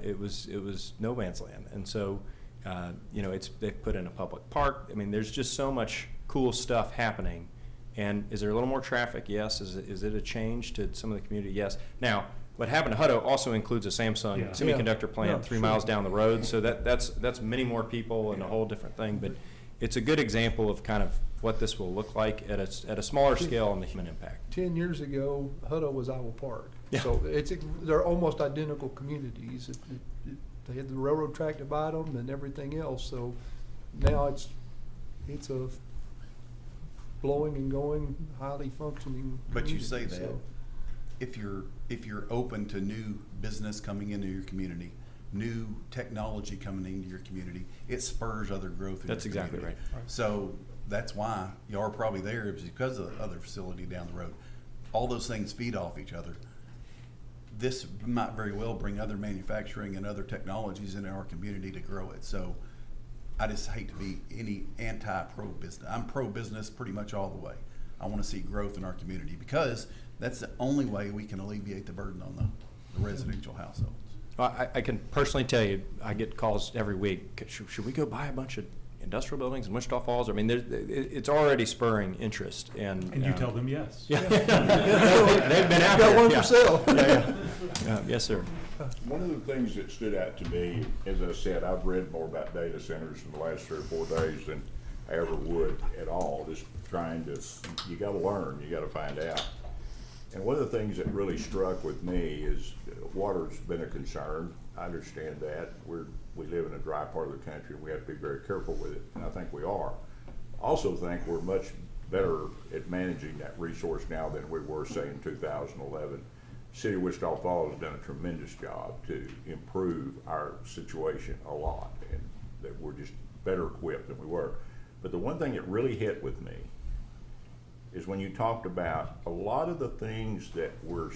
It was no man's land, and so they've put in a public park. I mean, there's just so much cool stuff happening. And is there a little more traffic? Yes. Is it a change to some of the community? Yes. Now, what happened to Hutto also includes a Samsung semiconductor plant 3 miles down the road, so that's many more people and a whole different thing. But it's a good example of kind of what this will look like at a smaller scale and the human impact. 10 years ago, Hutto was Iowa Park. Yeah. So they're almost identical communities. They had the railroad track to divide them and everything else. So now it's a blowing and going, highly functioning But you community, say that so. if you're open to new business coming into your community, new technology coming into your community, it spurs other growth in That's your exactly community. right. So that's why you are probably there, is because of the other facility down the road. All those things feed off each other. This might very well bring other manufacturing and other technologies into our community to grow it. So I just hate to be any anti-pro-business. I'm pro-business pretty much all the way. I want to see growth in our community because that's the only way we can alleviate the burden on the residential households. Well, I can personally tell you, I get calls every week. Should we go buy a bunch of industrial buildings in Wichita Falls? I mean, it's already spurring interest. And you tell them yes. Yeah. They've been out Got there. one Yeah. for sale. Yes, sir. One of the things that stood out to me, as I said, I've read more about data centers in the last 3 or 4 days than I ever would at all. Just trying to, you got to learn, you got to find out. And one of the things that really struck with me is water's been a concern. I understand that. We live in a dry part of the country and we have to be very careful with it, and I think we are. Also think we're much better at managing that resource now than we were, say, in 2011. City of Wichita Falls has done a tremendous job to improve our situation a lot, and that we're just better equipped than we were. But the one thing that really hit with me is when you talked about a lot of the things that we're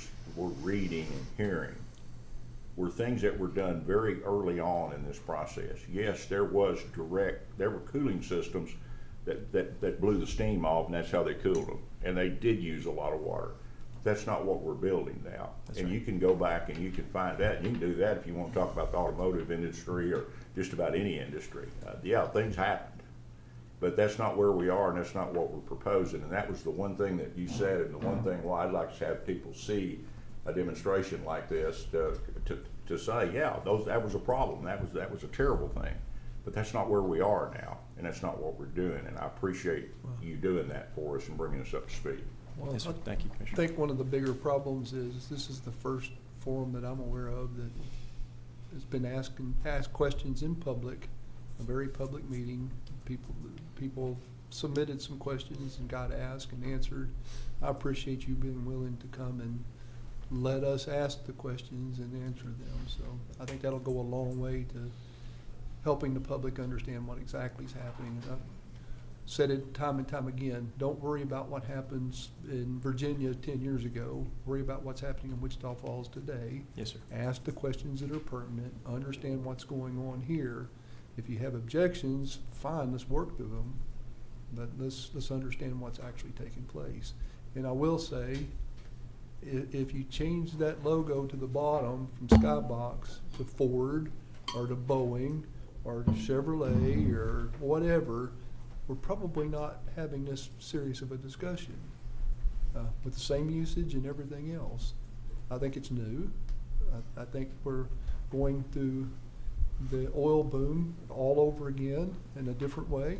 reading and hearing were things that were done very early on in this process. Yes, there were cooling systems that blew the steam off, and that's how they cooled them. And they did use a lot of water. That's not what we're building now. That's and right. You can go back and you can find that. And you can do that if you want to talk about the automotive industry or just about any industry. Yeah, things happened, but that's not where we are, and that's not what we're proposing. And that was the one thing that you said, and the one thing why I'd like to have people see a demonstration like this to say, yeah, that was a problem. That was a terrible thing. But that's not where we are now, and that's not what we're doing. And I appreciate you doing that for us and bringing us up to speed. Well, Yes, sir. Thank you, I Commissioner. think one of the bigger problems is this is the first forum that I'm aware of that has been asked questions in public, a very public meeting. People submitted some questions and got asked and answered. I appreciate you being willing to come and let us ask the questions and answer them. So I think that'll go a long way to helping the public understand what exactly is happening. And I've said it time and time again, don't worry about what happens in Virginia 10 years ago. Worry about what's happening in Wichita Falls today. Yes, sir. Ask the questions that are pertinent, understand what's going on here. If you have objections, fine, let's work through them. But let's understand what's actually taking place. And I will say, if you change that logo to the bottom from Skybox to Ford or to Boeing or to Chevrolet or whatever, we're probably not having this serious of a discussion with the same usage and everything else. I think it's new. I think we're going through the oil boom all over again in a different way.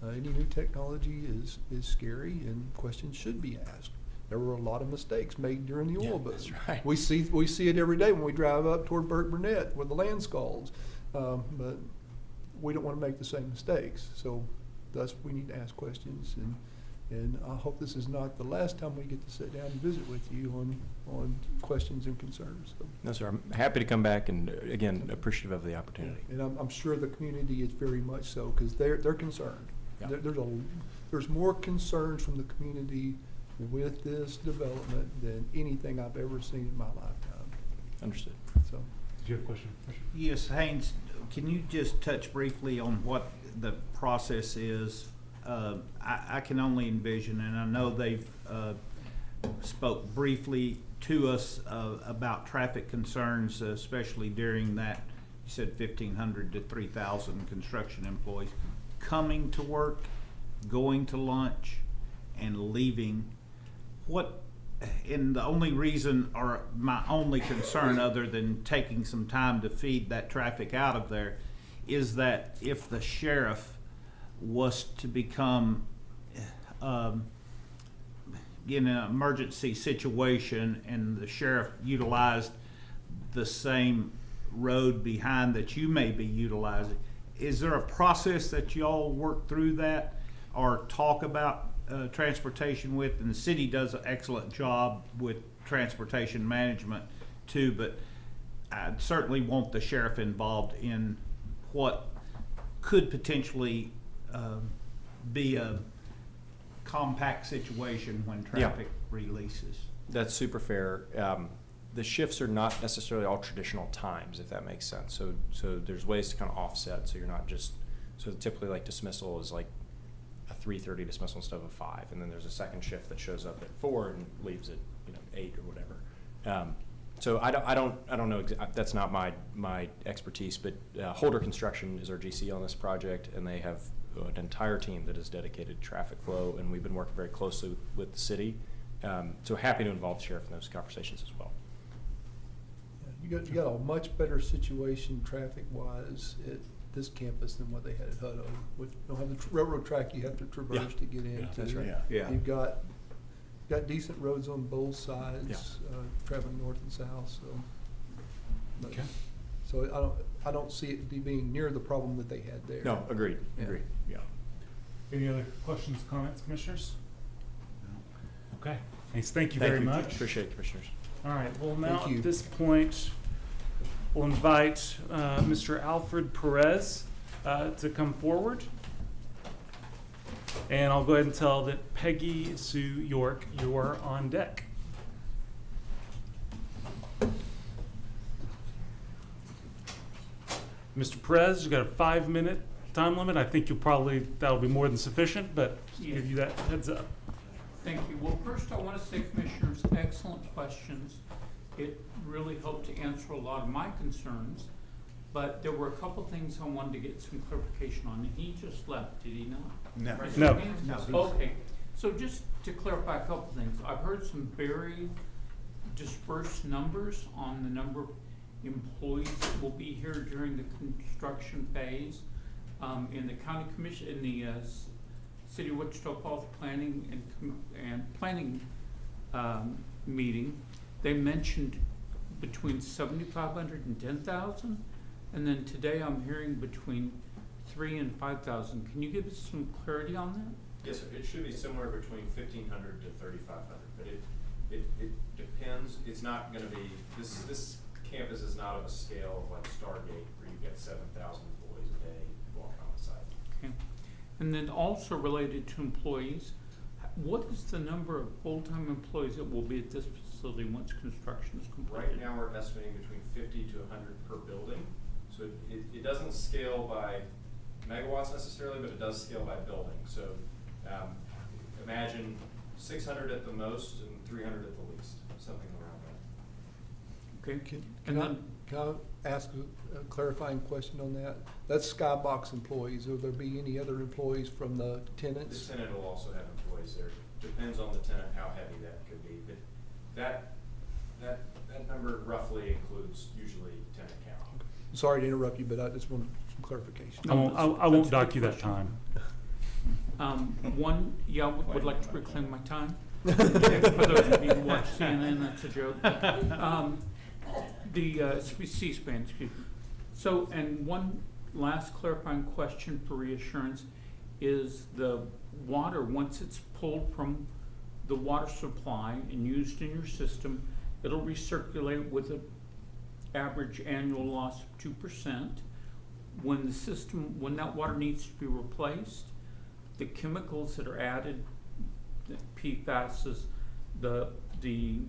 Any new technology is scary, and questions should be asked. There were a lot of mistakes made during the oil boom. That's right. We see it every day when we drive up toward Burke Burnett with the land scalds, but we don't want to make the same mistakes. So thus we need to ask questions, and I hope this is not the last time we get to sit down and visit with you on questions and concerns. So, No, sir. I'm happy to come back, and again, appreciative of the opportunity. and I'm sure the community is very much so, because they're concerned. Yeah. There's more concerns from the community with this development than anything I've ever seen in my lifetime. Understood. So, Did you have a question? Yes, Haynes, can you just touch briefly on what the process is? I can only envision, and I know they've spoke briefly to us about traffic concerns, especially during that, you said 1,500 to 3,000 construction employees coming to work, going to lunch, and leaving. And the only reason, or my only concern other than taking some time to feed that traffic out of there, is that if the sheriff was to become in an emergency situation and the sheriff utilized the same road behind that you may be utilizing, is there a process that y'all work through that or talk about transportation with? And the city does an excellent job with transportation management too, but I'd certainly want the sheriff involved in what could potentially be a compact situation when traffic releases. That's super fair. The shifts are not necessarily all traditional times, if that makes sense. So there's ways to kind of offset, so you're not just, so typically like dismissal is like a 3:30 dismissal instead of a 5, and then there's a second shift that shows up at 4 and leaves at 8 or whatever. So I don't know. That's not my expertise, but Holder Construction is our GC on this project, and they have an entire team that is dedicated to traffic flow, and we've been working very closely with the city. So happy to involve the sheriff in those conversations as well. you got a much better situation traffic-wise at this campus than what they had at Hutto. We don't have the railroad track you have to traverse to get into. That's right. Yeah. You've got decent roads on both sides, traveling north and south, so. but- Okay. So I don't see it being near the problem that they had there. No, agreed. Yeah. Agreed. Yeah. Any other questions, comments, commissioners? Okay. Thanks. Thank you very much. Appreciate it, commissioners. All right, well, now Thank you. at this point, we'll invite Mr. Alfred Perez to come forward. And I'll go ahead and tell that Peggy Sue York, you are on deck. Mr. Perez, you've got a 5-minute time limit. I think that'll be more than sufficient, but give you that heads up. Thank you. Well, first I want to say, Commissioners, excellent questions. It really helped to answer a lot of my concerns, but there were a couple things I wanted to get some clarification on. And he just left, did he not? No. Raise No. your hands? Okay, so just to clarify a couple things, I've heard some very dispersed numbers on the number of employees that will be here during the construction phase. In the county commission, in the City of Wichita Falls Planning and Planning meeting, they mentioned between 7,500 and 10,000, and then today I'm hearing between 3,000 and 5,000. Can you give us some clarity on that? Yes, sir. It should be somewhere between 1,500 to 3,500, but it depends. It's not going to be, this campus is not of a scale of like Stargate where you get 7,000 employees a day walking on the site. Okay. And then also related to employees, what is the number of full-time employees that will be at this facility once construction is completed? Right now, we're estimating between 50 to 100 per building. So it doesn't scale by megawatts necessarily, but it does scale by building. So imagine 600 at the most and 300 at the least, something around that. Okay. Can I ask a clarifying question on that? That's Skybox employees. Will there be any other employees from the tenants? The tenant will also have employees there. Depends on the tenant how heavy that could be, but that number roughly includes usually tenant count. Sorry to interrupt you, but I just want some clarification. I won't that's a dock good you that question. time. Would like to reclaim my time. For those of you who watch CNN, that's a joke. C-SPAN, excuse me. So, and one last clarifying question for reassurance is the water, once it's pulled from the water supply and used in your system, it'll recirculate with an average annual loss of 2%. When that water needs to be replaced, the chemicals that are added, the PFAS, the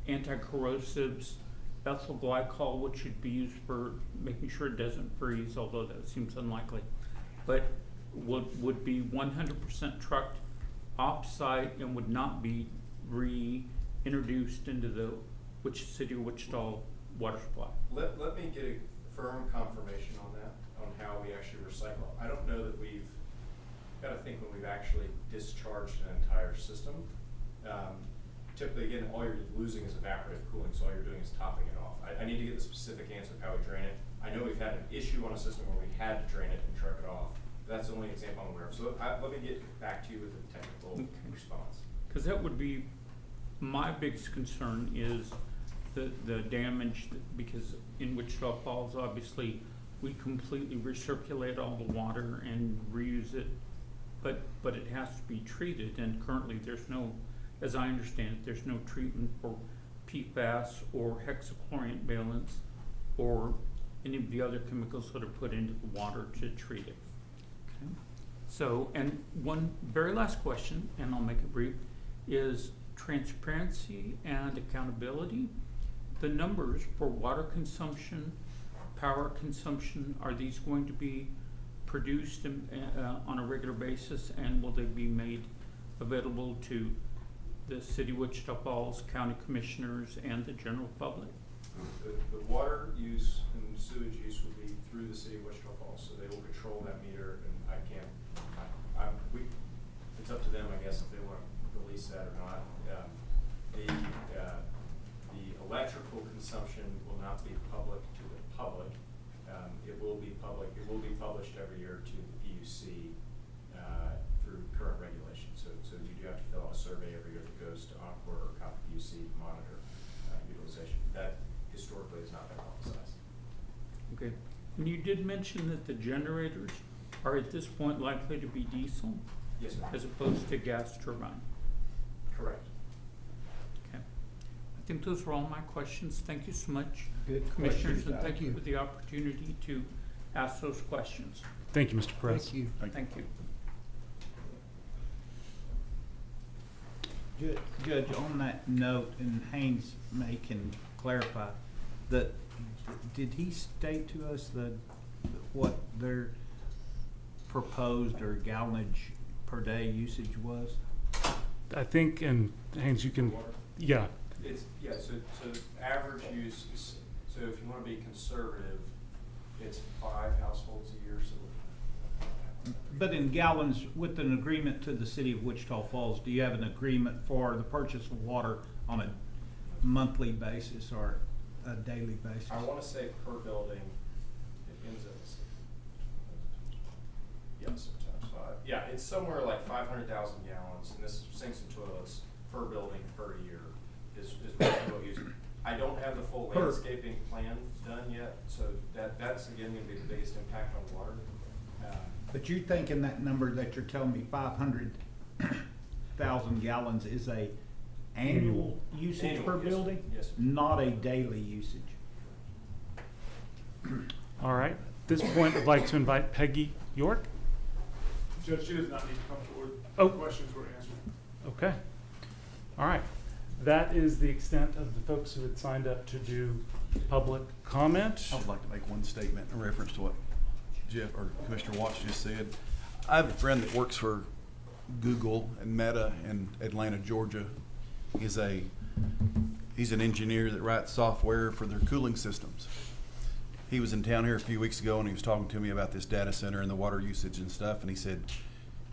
anti-corrosives, ethyl glycol, which should be used for making sure it doesn't freeze, although that seems unlikely, but would be 100% trucked off-site and would not be reintroduced into the City of Wichita water supply. Let me get a firm confirmation on that, on how we actually recycle. I don't know that we've got to think when we've actually discharged an entire system. Typically, again, all you're losing is evaporative cooling, so all you're doing is topping it off. I need to get the specific answer of how we drain it. I know we've had an issue on a system where we had to drain it and truck it off. That's the only example I'm aware of. So let me get back to you with a technical response. Because that would be, my biggest concern is the damage, because in Wichita Falls, obviously, we completely recirculate all the water and reuse it, but it has to be treated, and currently there's no, as I understand it, there's no treatment for PFAS or hexachlorine valence or any of the other chemicals that are put into the water to treat it. Okay. So, and one very last question, and I'll make it brief, is transparency and accountability. The numbers for water consumption, power consumption, are these going to be produced on a regular basis, and will they be made available to the City of Wichita Falls, county commissioners, and the general public? The water use and sewage use will be through the City of Wichita Falls, so they will control that meter, and it's up to them, I guess, if they want to release that or not. The electrical consumption will not be public to the public. It will be public. It will be published every year to the PUC through current regulations. So you do have to fill out a survey every year that goes to Encore or Copy PUC to monitor utilization. That historically has not been publicized. Okay. And you did mention that the generators are at this point likely to be diesel? Yes, sir. As opposed to gas turbine? Correct. Okay. I think those were all my questions. Thank you so much, Good Commissioners, questions. and thank you for the opportunity to ask those questions. Thank you, Mr. Perez. Thank you. Thank you. Judge, on that note, and Haynes may can clarify, that, did he state to us what their proposed or gallonage per day usage was? I think, and Haynes, you can, yeah, So average use, so if you wanna be conservative, it's 5 households a year, so. But in gallons, with an agreement to the city of Wichita Falls, do you have an agreement for the purchase of water on a monthly basis or a daily basis? I wanna say per building, it ends up, yes, times 5. Yeah, it's somewhere like 500,000 gallons, and this sinks and toilets per building per year is what we'll use. I don't have the full landscaping plan done yet, so that's again gonna be the biggest impact on water. But you're thinking that number that you're telling me, 500,000 gallons, is a annual usage Annual, per yes, building? yes, sir. Not a daily usage? all right. At this point, I'd like to invite Peggy York. Judge, she does not need to come forward. Oh. Questions were answered. Okay. All right. That is the extent of the folks who had signed up to do public comment. I would like to make one statement in reference to what Jeff or Commissioner Watts just said. I have a friend that works for Google and Meta in Atlanta, Georgia. He's an engineer that writes software for their cooling systems. He was in town here a few weeks ago and he was talking to me about this data center and the water usage and stuff, and he said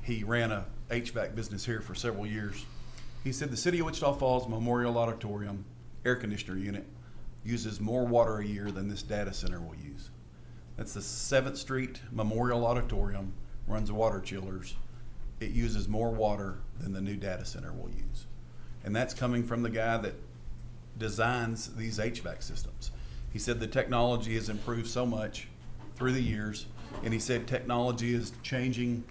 he ran a HVAC business here for several years. He said the city of Wichita Falls Memorial Auditorium air conditioner unit uses more water a year than this data center will use. That's the 7th Street Memorial Auditorium, runs water chillers. It uses more water than the new data center will use. And that's coming from the guy that designs these HVAC systems. He said the technology has improved so much through the years, and he said technology is changing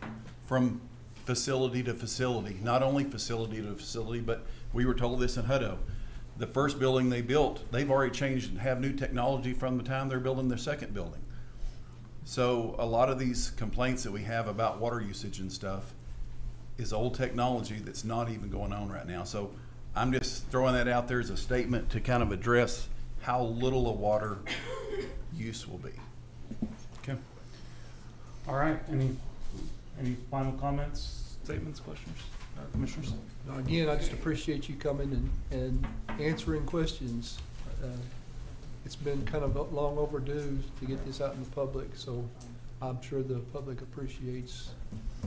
from facility to facility, not only facility to facility, but we were told this in Hutto. The first building they built, they've already changed and have new technology from the time they're building their second building. So a lot of these complaints that we have about water usage and stuff is old technology that's not even going on right now. So I'm just throwing that out there as a statement to kind of address how little a water use will be. Okay. All right. Any final comments, statements, questions, Commissioners? Again, I just appreciate you coming and answering questions. It's been kind of long overdue to get this out in the public, so I'm sure the public appreciates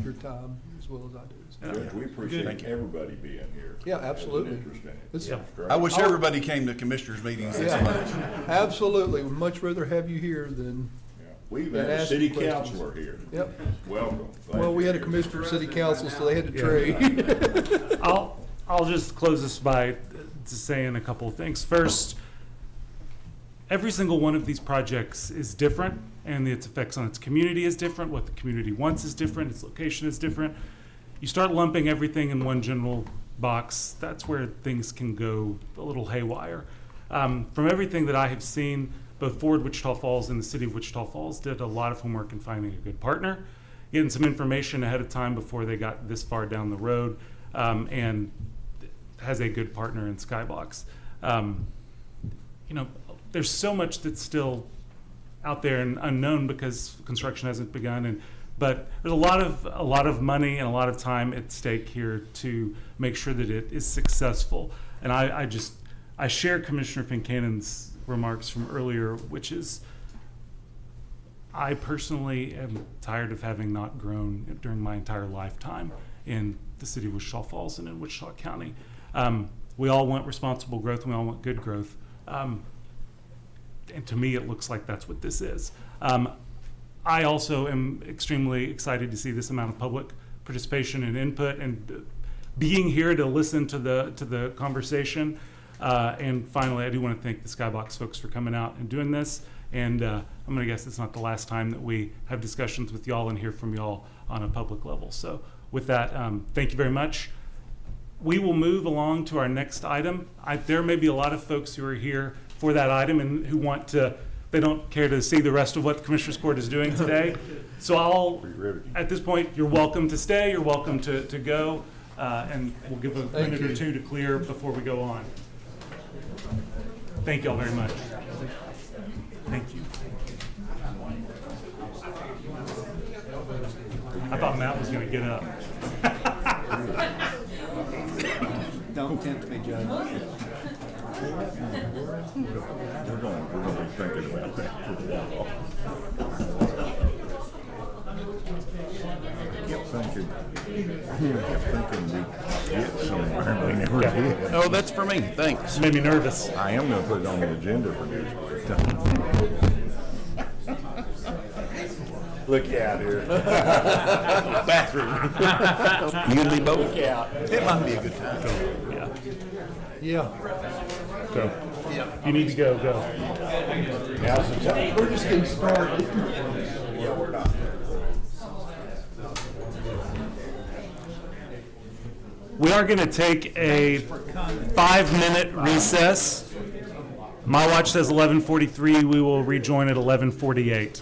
your time as well as I do. Judge, we appreciate everybody being here. Yeah, absolutely. Has an interest in it. It's- It's great. I wish everybody came to commissioners meetings this Yeah, much. absolutely. We'd much rather have you here than, Yeah. We even And had a ask city you questions. councilor here. Yep. Welcome. Glad well, we you're had a here. commissioner of city council, so they had to Yeah. trade. I'll just close this by saying a couple of things. First, every single one of these projects is different, and its effects on its community is different. What the community wants is different. Its location is different. You start lumping everything in one general box, that's where things can go a little haywire. From everything that I have seen, both Ford Wichita Falls and the city of Wichita Falls did a lot of homework in finding a good partner, getting some information ahead of time before they got this far down the road, and has a good partner in Skybox. There's so much that's still out there and unknown because construction hasn't begun, but there's a lot of money and a lot of time at stake here to make sure that it is successful. And I share Commissioner Fincannon's remarks from earlier, which is I personally am tired of having not grown during my entire lifetime in the city of Wichita Falls and in Wichita County. We all want responsible growth, and we all want good growth. And to me, it looks like that's what this is. I also am extremely excited to see this amount of public participation and input, and being here to listen to the conversation. And finally, I do want to thank the Skybox folks for coming out and doing this. And I'm going to guess it's not the last time that we have discussions with y'all and hear from y'all on a public level. So with that, thank you very much. we will move along to our next item. There may be a lot of folks who are here for that item and who want to, they don't care to see the rest of what the Commissioners Court is doing today. So at this point, you're welcome to stay, you're welcome to go, and we'll give a minute or two to clear before we go on. Thank you all very much. Thank you. I thought Matt was going to get up. Don't tempt me, Judge. We're going to be thinking about that for a while. Kept thinking we'd get somewhere, and we never did. Oh, that's for me, thanks. Made me nervous. I am going to put it on the agenda for next week. Look out here. Bathroom. You and me both. Look out. It might be a good time. Yeah. So, if you need to go, go. Now's the time. We're just getting started. Yeah, we're not. We are going to take a 5-minute recess. My watch says 11:43. We will rejoin at 11:48.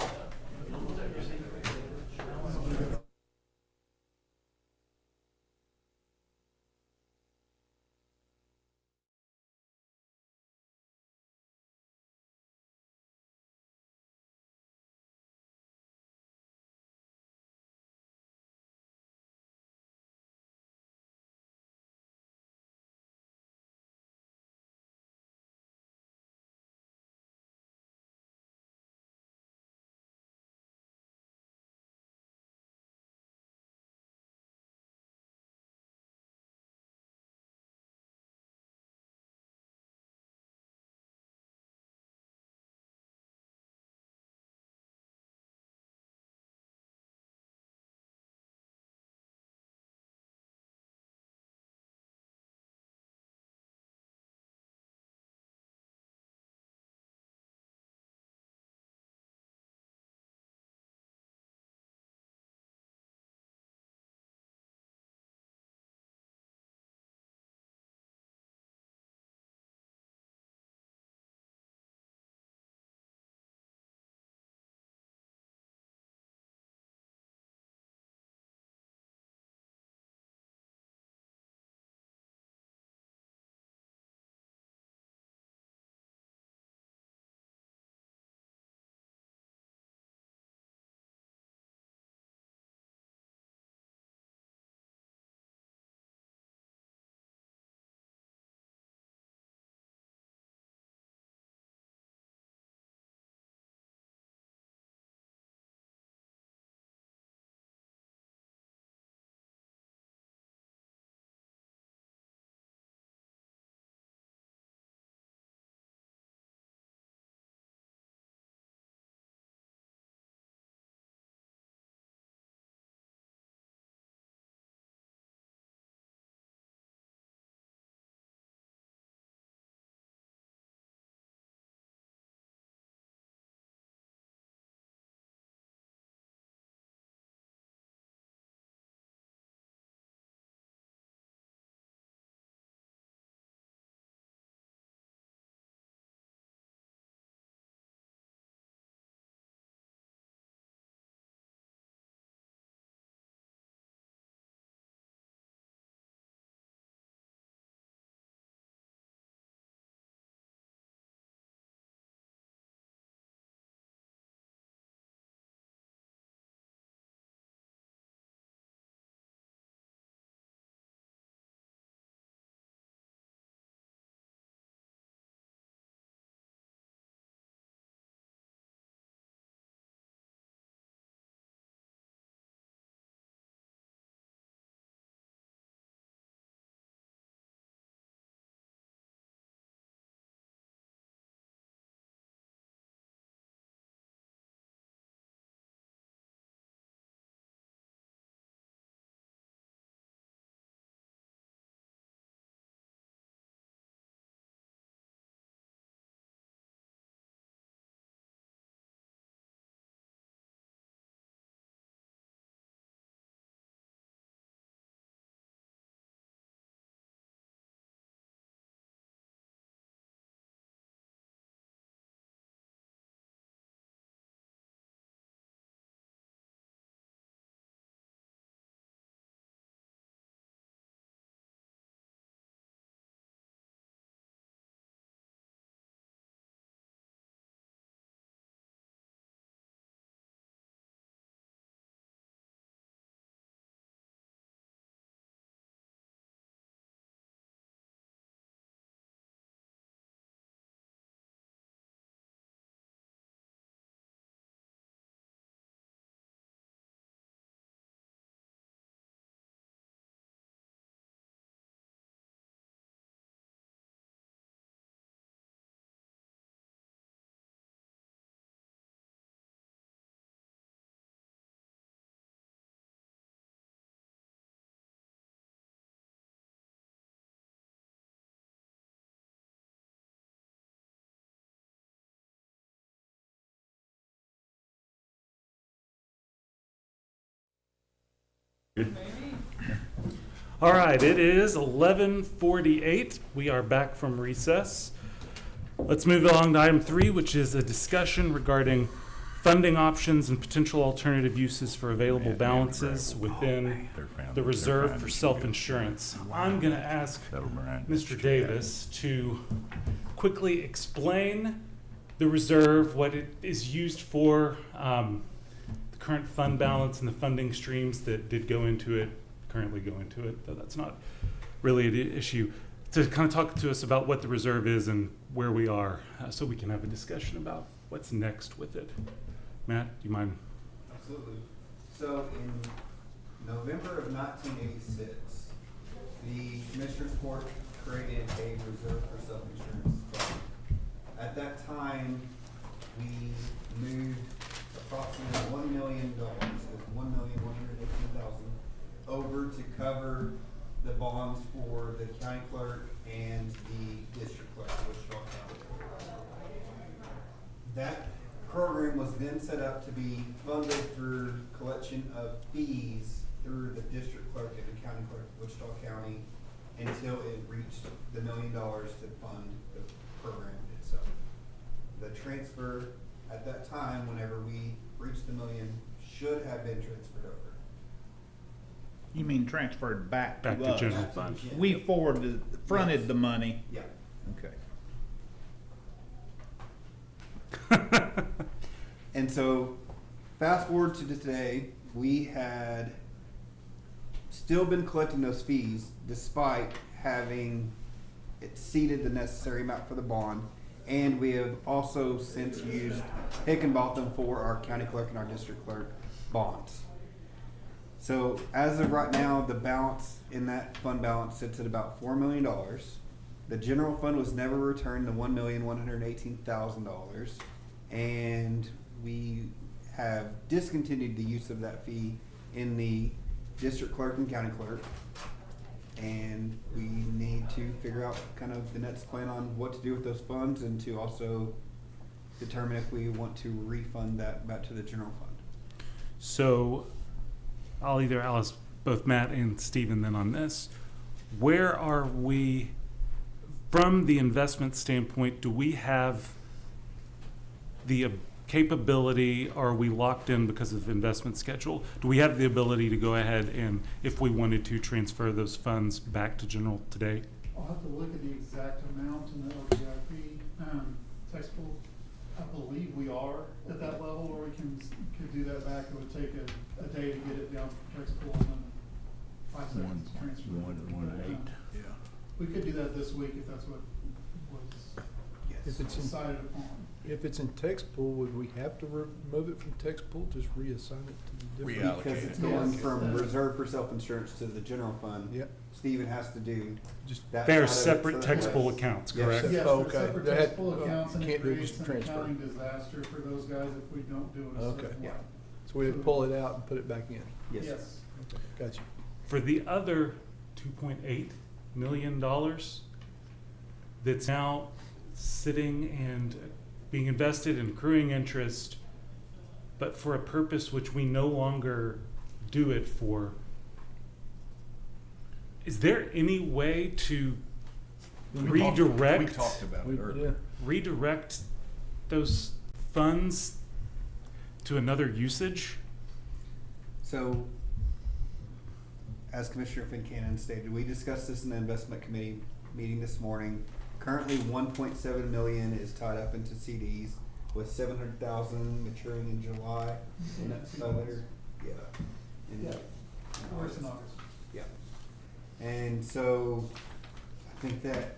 All right, it is 11:48. We are back from recess. Let's move along to item 3, which is a discussion regarding funding options and potential alternative uses for available balances within the reserve for self-insurance. I'm going to ask Mr. Davis to quickly explain the reserve, what it is used for, the current fund balance and the funding streams that did go into it, currently go into it, though that's not really an issue. To kind of talk to us about what the reserve is and where we are, so we can have a discussion about what's next with it. Matt, do you mind? Absolutely. So in November of 1986, the Commissioners Court created a reserve for self-insurance fund. At that time, we moved approximately $1 million, it was $1,118,000, over to cover the bonds for the county clerk and the district clerk of Wichita County. That program was then set up to be funded through collection of fees through the district clerk and the county clerk of Wichita County until it reached the $1 million to fund the program itself. The transfer at that time, whenever we reached the $1 million, should have been transferred over. You mean transferred back to us? Back to general fund. We fronted the money. Yeah. Okay. And so, fast forward to today, we had still been collecting those fees despite having exceeded the necessary amount for the bond, and we have also since used Hickenbotham for our county clerk and our district clerk bonds. So as of right now, the balance in that fund balance sits at about $4 million. The general fund was never returned the $1,118,000, and we have discontinued the use of that fee in the district clerk and county clerk. And we need to figure out kind of the next plan on what to do with those funds and to also determine if we want to refund that back to the general fund. So I'll ask both Matt and Stephen then on this. Where are we, from the investment standpoint, do we have the capability, are we locked in because of investment schedule? Do we have the ability to go ahead and, if we wanted to, transfer those funds back to general today? I'll have to look at the exact amount in the LGIP textbook. I believe we are at that level where we could do that back. It would take a day to get it down from textbook and then 5 seconds to transfer. We could do that this week if that's what was decided upon. If it's in text pool, would we have to remove it from text pool, just reassign it to the different? Reallocate Because it's going from reserve for self-insurance to the general fund. Yep. Stephen has to do Just that. They are side of it, separate so that text pool way- accounts, Yes. correct? Yes, Okay. they're separate They had- textbook accounts, and it can't do creates just an transfer. accounting disaster for those guys if we don't do it a Okay. certain way. Yeah. So we'd pull it out and put it back in. Yes. Yes. Okay, gotcha. For the other $2.8 million that's now sitting and being invested and accruing interest, but for a purpose which we no longer do it for, is there any way to We redirect talked about it Yeah. earlier. redirect those funds to another usage? So, as Commissioner Fincannon stated, we discussed this in the investment committee meeting this morning. Currently, 1.7 million is tied up into CDs, with 700,000 maturing in July. And that's other, in Worse than August. Yeah. And so, I think that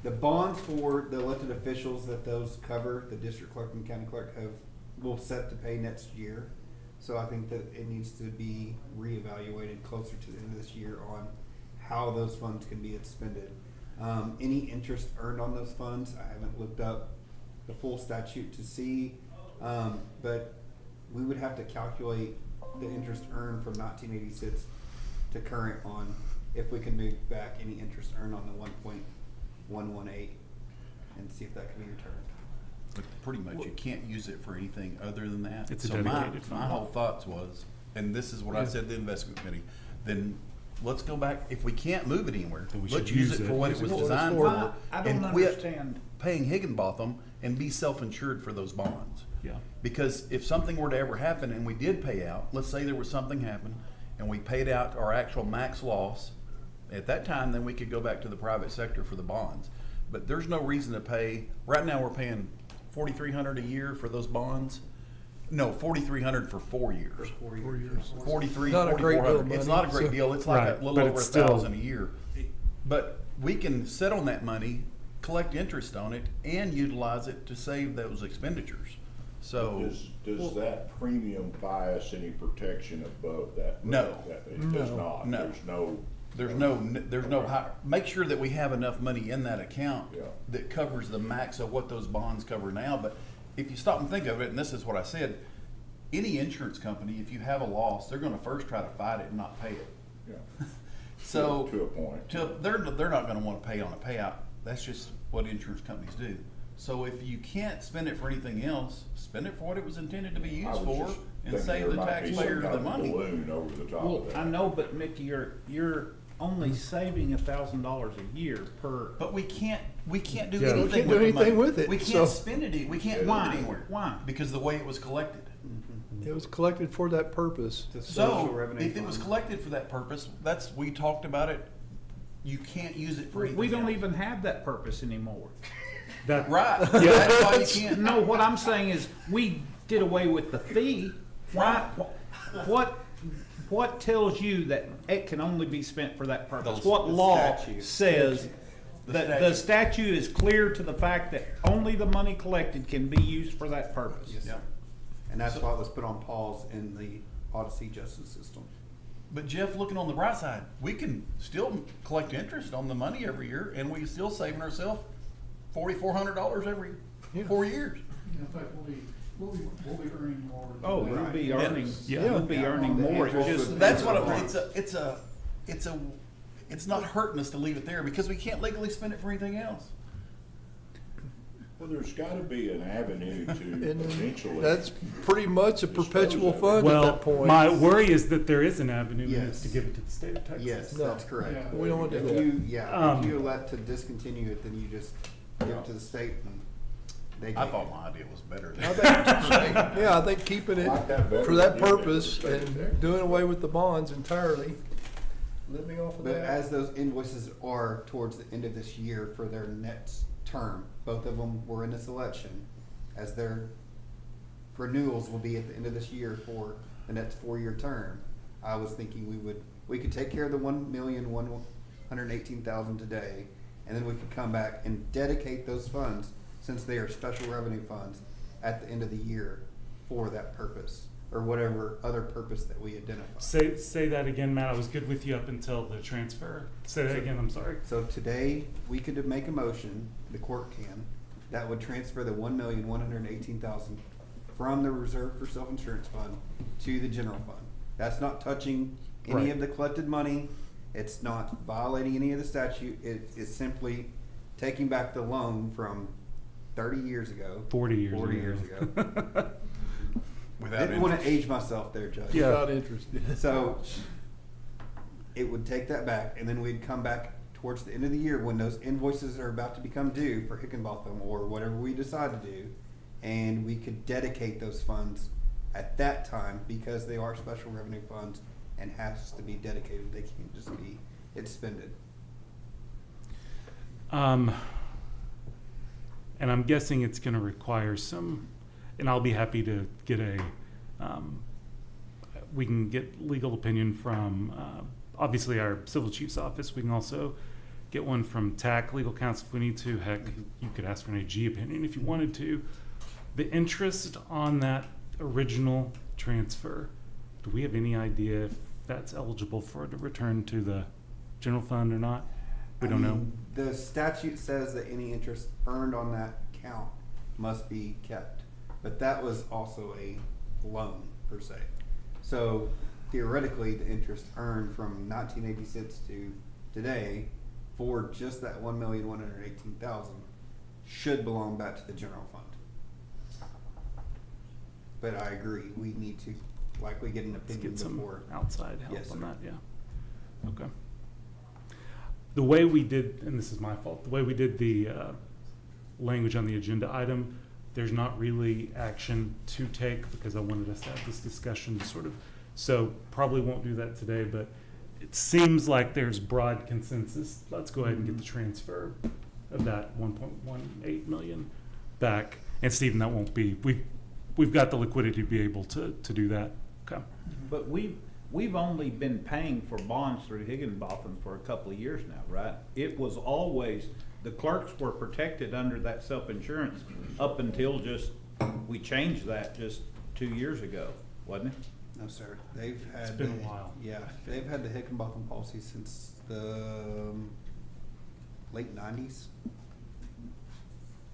the bonds for the elected officials that those cover, the district clerk and county clerk will set to pay next year. So I think that it needs to be reevaluated closer to the end of this year on how those funds can be expended. Any interest earned on those funds, I haven't looked up the full statute to see, but we would have to calculate the interest earned from 1986 to current on if we can move back any interest earned on the 1.118 and see if that can be returned. But pretty much you can't use it for anything other than that. It's a So dedicated fund. my whole thoughts was, and this is what I said to the investment committee, then let's go back, if we can't move it anywhere, Then we let's should use use it for it. what it was Use it designed for. for. I don't and quit understand. paying Higginbotham and be self-insured for those bonds. Yeah. Because if something were to ever happen and we did pay out, let's say there was something happen and we paid out our actual max loss, at that time, then we could go back to the private sector for the bonds. But there's no reason to pay, right now we're paying $4,300 a year for those bonds. No, $4,300 for 4 years. 4 years. 43, Not a great deal of 4,400. It's money, not a great so- deal. It's like Right, a little but over it's still- 1,000 a year. But we can sit on that money, collect interest on it, and utilize it to save those expenditures. So, Does that premium buy us any protection above that? No. It does not. No. There's there's no high, make sure that we have enough money in that account Yeah. that covers the max of what those bonds cover now. But if you stop and think of it, and this is what I said, any insurance company, if you have a loss, they're gonna first try to fight it and not pay it. Yeah. So. To a point. They're not gonna wanna pay on a payout. That's just what insurance companies do. So if you can't spend it for anything else, spend it for what it was intended to be I used was for just and thinking save there the might be some taxpayer kind the of money. balloon over the top Well, of that. I know, but Mickey, you're only saving $1,000 a year per. But we can't do Yeah. anything We can't do with the money. anything with it, We so- can't spend it, we can't move Why? it anywhere. Why? Because the way it was collected. It was collected for that purpose. The social So, revenue if it was fund. collected for that purpose, we talked about it, you can't use it for anything We don't else. even have that purpose anymore. That, Right, that's why you can't. No, what I'm saying is, we did away with the fee. Why, what tells you that it can only be spent for that purpose? Those- What the law statute. says The that the statute is clear to the fact that only the money collected can be used for that purpose? Yes, Yeah. sir. And that's why it was put on pause in the Odyssey justice system. But Jeff, looking on the bright side, we can still collect interest on the money every year, and we still saving ourselves $4,400 every 4 years. In fact, we'll be earning more. than Oh, that. we'll be Yeah. earning, Yeah. we'll be earning The more. It's interest just, would- That's what it's not hurting us to leave it there because we can't legally spend it for anything else. Well, there's gotta be an avenue to And eventually. that's pretty much a perpetual Dispose of it. fund at well, that point. my worry is that there is an avenue, and it's to Yes. give it to the state of Texas. Yes, No. that's correct. Yeah. We don't want to do If that. you, if Um, you elect to discontinue it, then you just give it to the state and they I take thought it. my idea was better. I think, yeah, I think keeping it Like that better for that than giving it to the purpose state and there. doing away with the bonds entirely, living off of But that. as those invoices are towards the end of this year for their next term, both of them were in this election, as their renewals will be at the end of this year for the next 4-year term, I was thinking we could take care of the 1,118,000 today, and then we could come back and dedicate those funds, since they are special revenue funds, at the end of the year for that purpose, or whatever other purpose that we identify. Say that again, Matt. I was good with you up until the transfer. Say that again. I'm sorry. So today, we could make a motion, the court can, that would transfer the 1,118,000 from the reserve for self-insurance fund to the general fund. That's not touching any Right. of the collected money. It's not violating any of the statute. It is simply taking back the loan from 30 years ago. 40 years 40 ago. years ago. Without Didn't want to interest. age myself there, Judge. Yeah. Not interested. So it would take that back, and then we'd come back towards the end of the year when those invoices are about to become due for Higginbotham or whatever we decide to do, and we could dedicate those funds at that time because they are special revenue funds and has to be dedicated. They can't just be expended. And I'm guessing it's going to require some, and I'll be happy to get we can get legal opinion from, obviously our civil chief's office. We can also get one from TAC legal counsel if we need to. Heck, you could ask for an AG opinion if you wanted to. The interest on that original transfer, do we have any idea if that's eligible for it to return to the general fund or not? We don't know. The statute says that any interest earned on that account must be kept, but that was also a loan per se. So theoretically, the interest earned from 1986 to today for just that 1,118,000 should belong back to the general fund. But I agree, we need to like we get an Let's opinion get some before. outside help Yes, on sir. that, yeah. Okay. The way we did, and this is my fault, the way we did the language on the agenda item, there's not really action to take because I wanted us to have this discussion to sort of, so probably won't do that today, but it seems like there's broad consensus. Let's go ahead and get the transfer of that 1.18 million back. And Stephen, that won't be, we've got the liquidity to be able to do that. Okay. But we've only been paying for bonds through Higginbotham for a couple of years now, right? It was always, the clerks were protected under that self-insurance up until we changed that just 2 years ago, wasn't it? No, sir. They've had. It's been a while. Yeah, they've had the Higginbotham policy since the late 90s.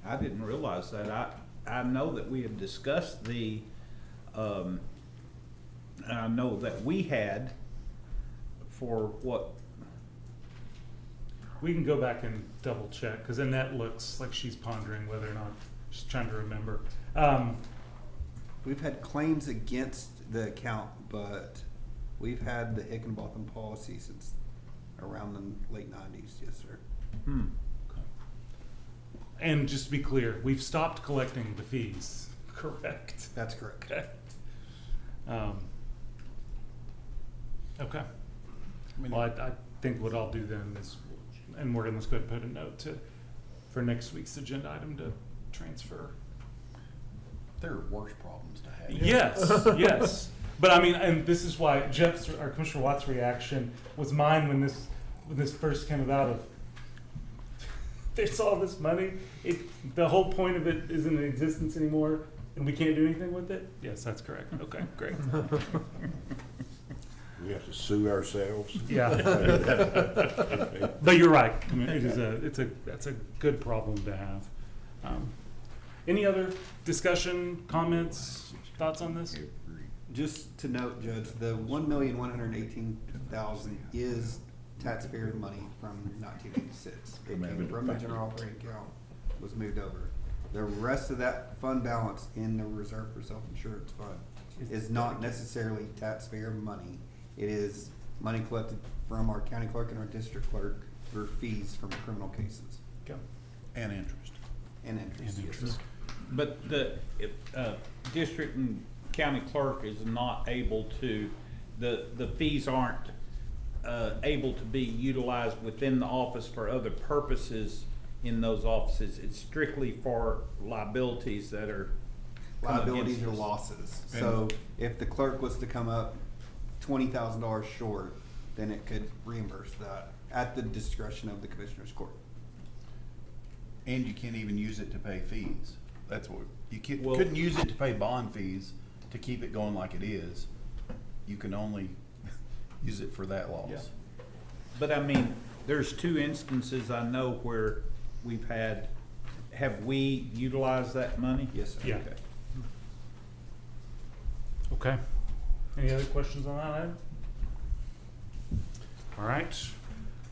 I didn't realize that. I know that we had discussed I know that we had for what? We can go back and double check because Annette looks like she's pondering whether or not she's trying to remember. We've had claims against the account, but we've had the Higginbotham policy since around the late 90s. Yes, sir. Okay. And just to be clear, we've stopped collecting the fees, correct? That's correct. Okay. Okay. Well, I think what I'll do then is, and Morgan, let's go ahead and put a note for next week's agenda item to transfer. There are worse problems to have. Yes, yes. But I mean, and this is why our Commissioner Watt's reaction was mine when this first came about of, there's all this money, the whole point of it isn't in existence anymore, and we can't do anything with it? Yes, that's correct. Okay, great. We have to sue ourselves. Yeah. But you're right. I mean, that's a good problem to have. Any other discussion, comments, thoughts on this? Just to note, Judge, the $1,118,000 is taxpayer money from 1986. It came from the general operating account, was moved over. The rest of that fund balance in the reserve for self-insurance fund is not necessarily taxpayer money. It is money collected from our county clerk and our district clerk for fees from criminal cases. Okay. And interest. And interest, yes, sir. But the district and county clerk is not able to, the fees aren't able to be utilized within the office for other purposes in those offices. It's strictly for liabilities that are Liabilities or losses. So if the clerk was to come up $20,000 short, then it could reimburse that at the discretion of the Commissioner's Court. And you can't even use it to pay fees. That's what, you Well- couldn't use it to pay bond fees to keep it going like it is. You can only use it for that loss. Yeah. But I mean, there's two instances I know where we've have we utilized that money? Yes, sir. Yeah. Okay. Okay. Any other questions on that item? All right.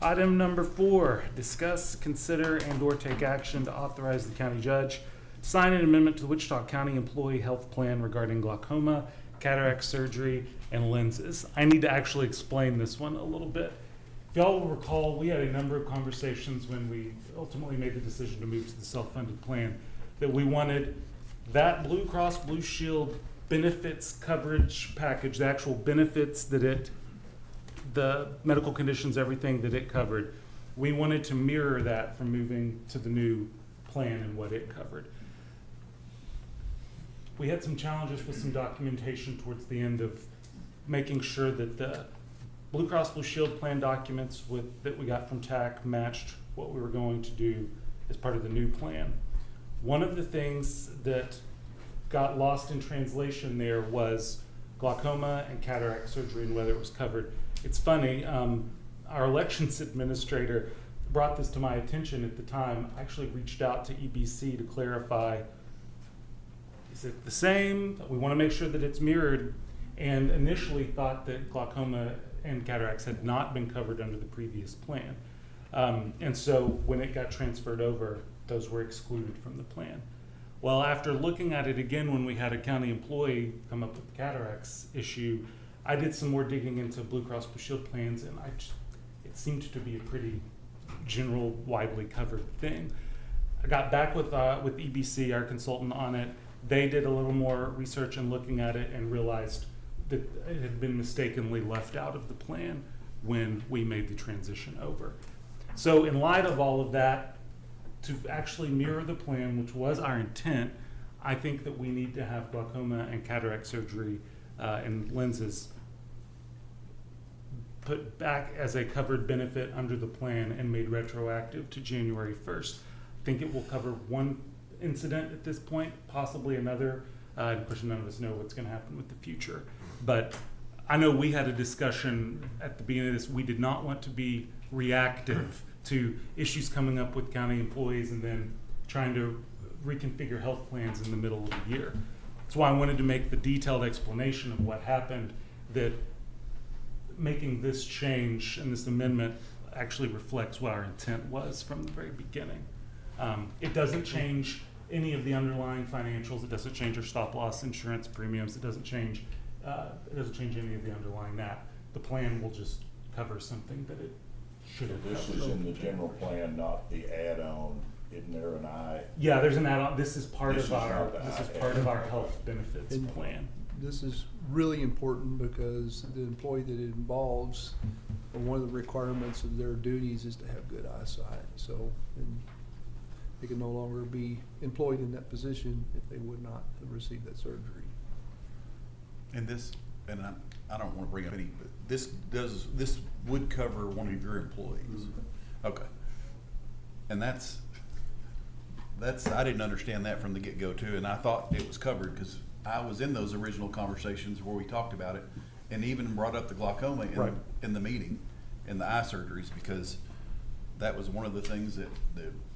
Item number 4, discuss, consider, and/or take action to authorize the county judge to sign an amendment to the Wichita County Employee Health Plan regarding glaucoma, cataract surgery, and lenses. I need to actually explain this one a little bit. If y'all will recall, we had a number of conversations when we ultimately made the decision to move to the self-funded plan that we wanted that Blue Cross Blue Shield benefits coverage package, the actual benefits that the medical conditions, everything that it covered. We wanted to mirror that from moving to the new plan and what it covered. We had some challenges with some documentation towards the end of making sure that the Blue Cross Blue Shield plan documents that we got from TAC matched what we were going to do as part of the new plan. One of the things that got lost in translation there was glaucoma and cataract surgery and whether it was covered. It's funny, our elections administrator brought this to my attention at the time. I actually reached out to EBC to clarify, is it the same? We want to make sure that it's mirrored, and initially thought that glaucoma and cataracts had not been covered under the previous plan. And so when it got transferred over, those were excluded from the plan. Well, after looking at it again when we had a county employee come up with the cataracts issue, I did some more digging into Blue Cross Blue Shield plans, and it seemed to be a pretty general, widely covered thing. I got back with EBC, our consultant, on it. They did a little more research and looking at it and realized that it had been mistakenly left out of the plan when we made the transition over. So in light of all of that, to actually mirror the plan, which was our intent, I think that we need to have glaucoma and cataract surgery and lenses put back as a covered benefit under the plan and made retroactive to January 1st. I think it will cover one incident at this point, possibly another. Of course, none of us know what's going to happen with the future. But I know we had a discussion at the beginning of this. We did not want to be reactive to issues coming up with county employees and then trying to reconfigure health plans in the middle of the year. That's why I wanted to make the detailed explanation of what happened, that making this change and this amendment actually reflects what our intent was from the very beginning. It doesn't change any of the underlying financials. It doesn't change our stop loss insurance premiums. It doesn't change any of the underlying that. The plan will just cover something that it should have This covered. is in the general plan, not the add-on, isn't there an I? Yeah, there's an add-on. This is part This of is our not the this is I- part of our health benefits And- plan. This is really important because the employee that it involves, one of the requirements of their duties is to have good eyesight. So, and they can no longer be employed in that position if they would not have received that surgery. And this, and I don't want to bring up any, but this would cover one of your employees. Okay. And that's, I didn't understand that from the get-go too, and I thought it was covered because I was in those original conversations where we talked about it and even brought up the glaucoma Right. in the meeting, in the eye surgeries, because that was one of the things that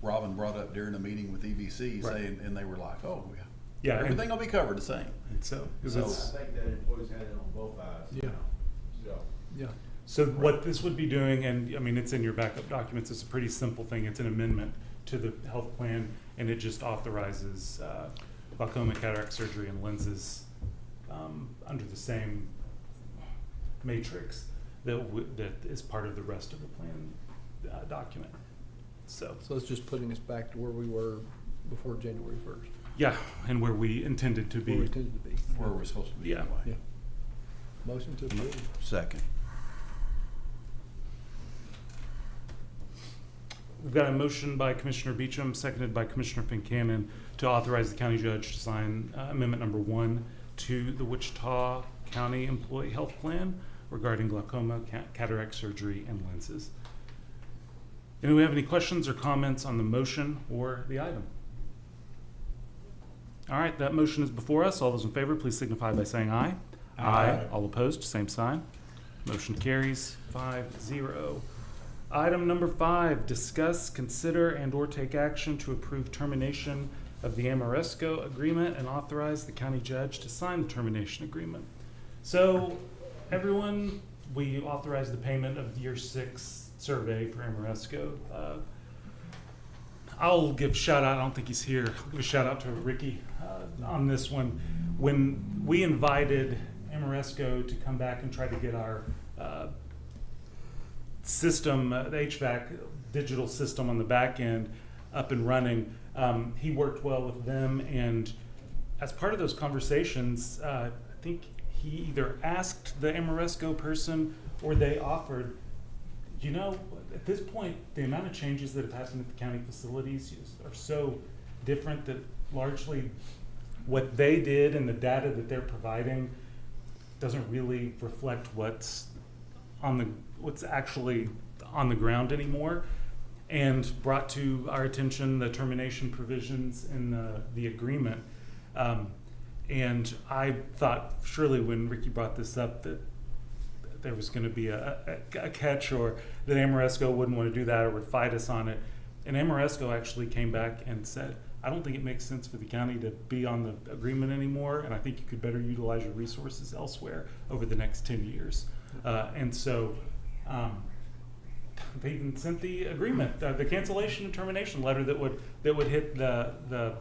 Robin brought up during the meeting with EVC, Right. saying, and they were like, oh, Yeah, and- everything will be covered the same. And so, So- it's- think that employees had it on both eyes. Yeah. So. Yeah. So what this would be doing, and I mean, it's in your backup documents, it's a pretty simple thing. It's an amendment to the health plan, and it just authorizes glaucoma, cataract surgery, and lenses under the same matrix that is part of the rest of the plan document. So So it's just putting us back to where we were before January 1st. yeah, and where we intended to be. Where we intended to be. Where we're supposed to be Yeah. anyway. Yeah. Motion to approve. Second. We've got a motion by Commissioner Beecham, seconded by Commissioner Fincannon, to authorize the county judge to sign amendment number 1 to the Wichita County Employee Health Plan regarding glaucoma, cataract surgery, and lenses. Do we have any questions or comments on the motion or the item? All right, that motion is before us. All those in favor, please signify by saying aye. Aye. All opposed, same sign. Motion carries 5-0. Item number 5, discuss, consider, and/or take action to approve termination of the Amoresco agreement and authorize the county judge to sign the termination agreement. So, everyone, we authorized the payment of the year 6 survey for Amoresco. I'll give shout out, I don't think he's here, I'll give a shout out to Ricky on this one. When we invited Amoresco to come back and try to get our system, the HVAC digital system on the back end up and running, he worked well with them, and as part of those conversations, I think he either asked the Amoresco person or they offered, you know, at this point, the amount of changes that have happened at the county facilities are so different that largely what they did and the data that they're providing doesn't really reflect what's actually on the ground anymore, and brought to our attention the termination provisions in the agreement. And I thought surely when Ricky brought this up that there was going to be a catch, or that Amoresco wouldn't want to do that or would fight us on it. And Amoresco actually came back and said, I don't think it makes sense for the county to be on the agreement anymore, and I think you could better utilize your resources elsewhere over the next 10 years. And so they even sent the agreement, the cancellation and termination letter that would hit the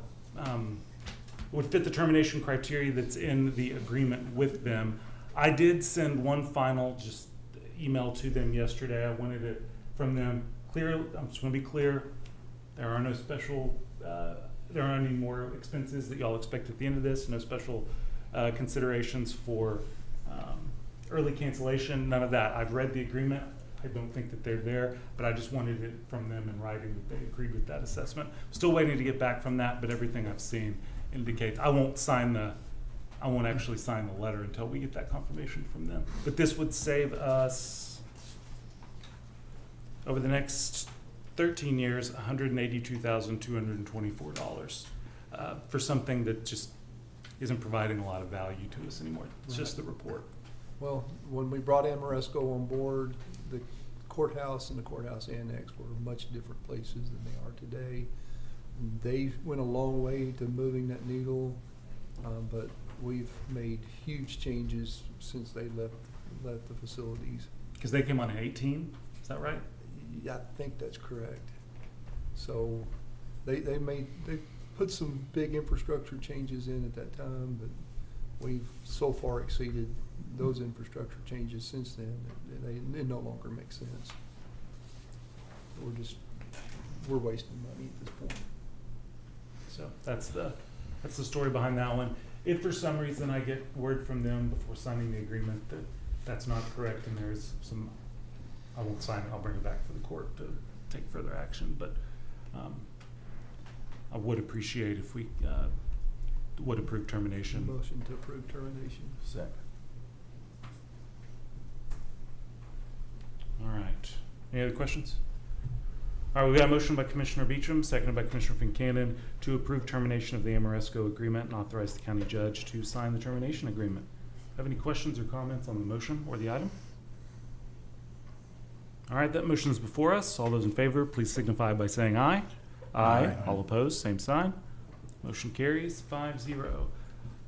would fit the termination criteria that's in the agreement with them. I did send one final just email to them yesterday. I wanted it from them clear. I'm just going to be clear. There are no special, there aren't any more expenses that y'all expect at the end of this. No special considerations for early cancellation. None of that. I've read the agreement. I don't think that they're there, but I just wanted it from them in writing that they agreed with that assessment. Still waiting to get back from that, but everything I've seen indicates I won't actually sign the letter until we get that confirmation from them. But this would save us over the next 13 years $182,224 for something that just isn't providing a lot of value to us anymore. It's just the report. Well, when we brought Amoresco on board, the courthouse and the courthouse annex were much different places than they are today. They went a long way to moving that needle, but we've made huge changes since they left the facilities. Because they came on in 18, is that right? Yeah, I think that's correct. So they put some big infrastructure changes in at that time, but we've so far exceeded those infrastructure changes since then that it no longer makes sense. We're wasting money at this point. So that's the story behind that one. If for some reason I get word from them before signing the agreement that that's not correct and there's some, I won't sign it, I'll bring it back for the court to take further action. But I would appreciate if we would approve termination. Motion to approve termination. Second. All right. Any other questions? All right, we got a motion by Commissioner Beecham, seconded by Commissioner Fincannon to approve termination of the Amoresco agreement and authorize the county judge to sign the termination agreement. Have any questions or comments on the motion or the item? All right, that motion is before us. All those in favor, please signify by saying aye. Aye. All opposed, same sign. Motion carries 5-0.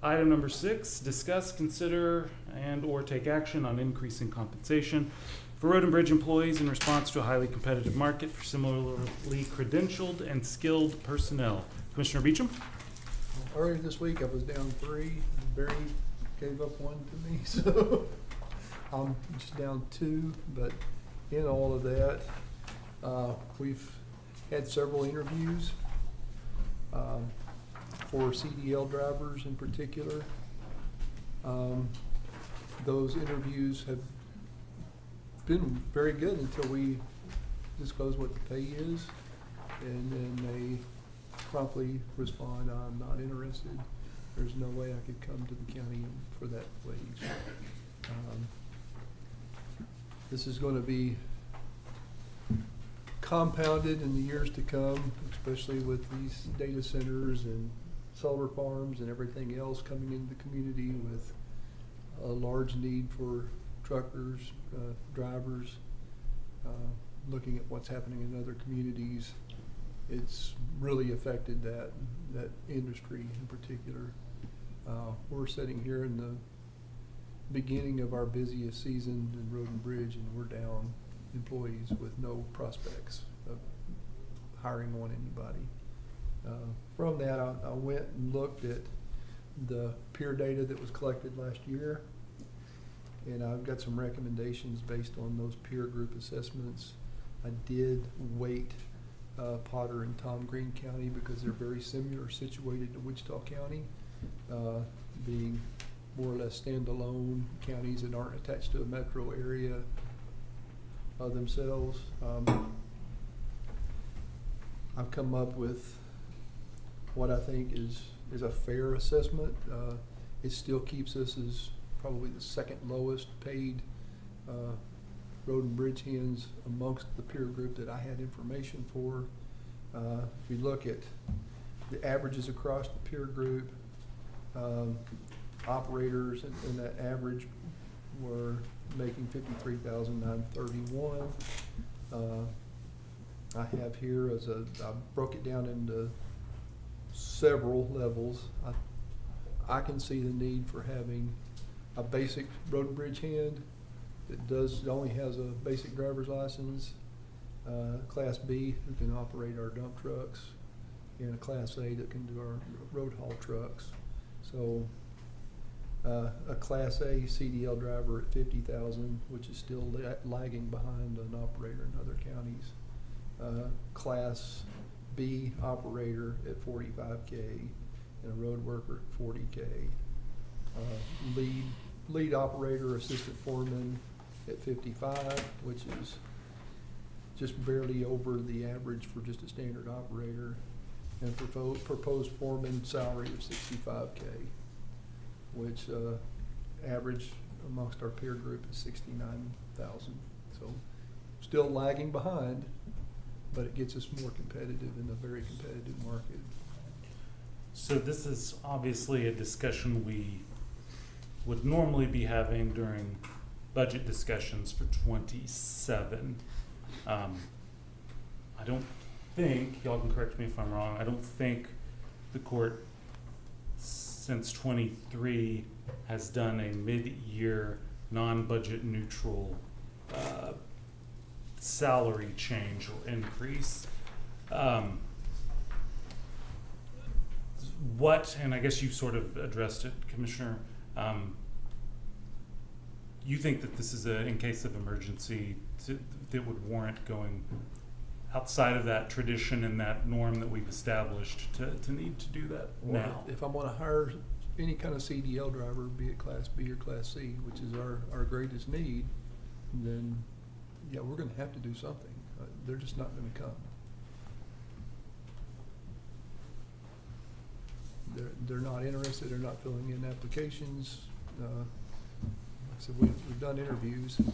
Item number 6, discuss, consider, and or take action on increasing compensation for road and bridge employees in response to a highly competitive market for similarly credentialed and skilled personnel. Commissioner Beecham? Earlier this week, I was down 3. Barry gave up 1 to me, so I'm just down 2. But in all of that, we've had several interviews for CDL drivers in particular. Those interviews have been very good until we disclose what the pay is, and then they promptly respond, I'm not interested. There's no way I could come to the county for that wage. This is going to be compounded in the years to come, especially with these data centers and solar farms and everything else coming into the community, with a large need for truckers, drivers, looking at what's happening in other communities. It's really affected that industry in particular. We're sitting here in the beginning of our busiest season in road and bridge, and we're down employees with no prospects of hiring on anybody. From that, I went and looked at the peer data that was collected last year, and I've got some recommendations based on those peer group assessments. I did weight Potter and Tom Green County because they're very similar situated to Wichita County, being more or less standalone counties that aren't attached to a metro area themselves. I've come up with what I think is a fair assessment. It still keeps us as probably the second lowest paid road and bridge hands amongst the peer group that I had information for. If you look at the averages across the peer group, operators in that average were making $53,931. I have here I broke it down into several levels. I can see the need for having a basic road and bridge hand that only has a basic driver's license, Class B, who can operate our dump trucks, and a Class A that can do our road haul trucks. So, a Class A CDL driver at 50,000, which is still lagging behind an operator in other counties. Class B operator at 45K, and a road worker at 40K. Lead operator, assistant foreman at 55, which is just barely over the average for just a standard operator. And proposed foreman salary of 65K, which average amongst our peer group is 69,000. So still lagging behind, but it gets us more competitive in a very competitive market. So this is obviously a discussion we would normally be having during budget discussions for 27. I don't think, y'all can correct me if I'm wrong, I don't think the court since 23 has done a mid-year non-budget neutral salary change or increase. What, and I guess you sort of addressed it, Commissioner, you think that this is in case of emergency that would warrant going outside of that tradition and that norm that we've established to need to do that now? If I'm gonna hire any kind of CDL driver, be it Class B or Class C, which is our greatest need, then yeah, we're gonna have to do something. They're just not gonna come. They're not interested, they're not filling in applications. Like I said, we've done interviews. And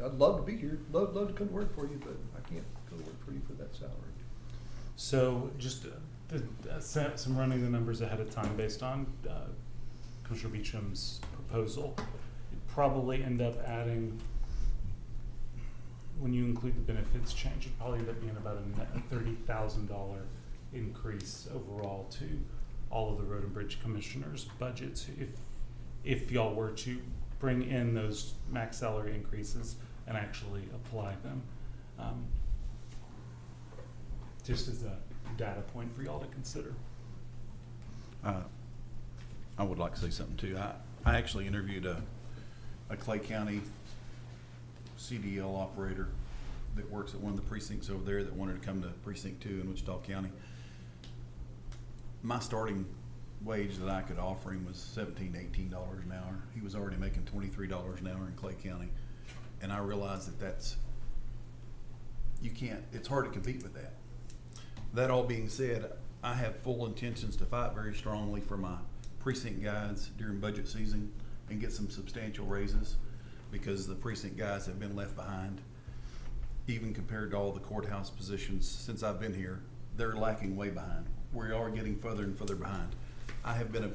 I'd love to be here, love to come to work for you, but I can't go to work for you for that salary. So just some running the numbers ahead of time based on Commissioner Beecham's proposal. You'd probably end up adding, when you include the benefits change, it'd probably end up being about a $30,000 increase overall to all of the road and bridge commissioners' budgets if y'all were to bring in those max salary increases and actually apply them. Just as a data point for y'all to consider. I would like to say something too. I actually interviewed a Clay County CDL operator that works at one of the precincts over there that wanted to come to precinct 2 in Wichita County. My starting wage that I could offer him was $17, $18 an hour. He was already making $23 an hour in Clay County. And I realized it's hard to compete with that. That all being said, I have full intentions to fight very strongly for my precinct guys during budget season and get some substantial raises, because the precinct guys have been left behind. Even compared to all the courthouse positions since I've been here, they're lacking way behind. We are getting further and further behind. I have been a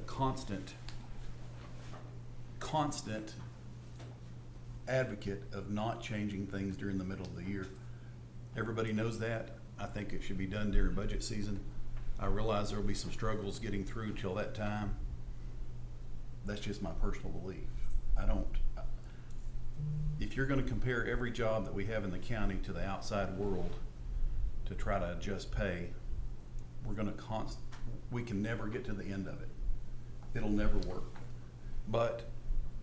constant advocate of not changing things during the middle of the year. Everybody knows that. I think it should be done during budget season. I realize there will be some struggles getting through till that time. That's just my personal belief. If you're going to compare every job that we have in the county to the outside world to try to adjust pay, we can never get to the end of it. It'll never work. But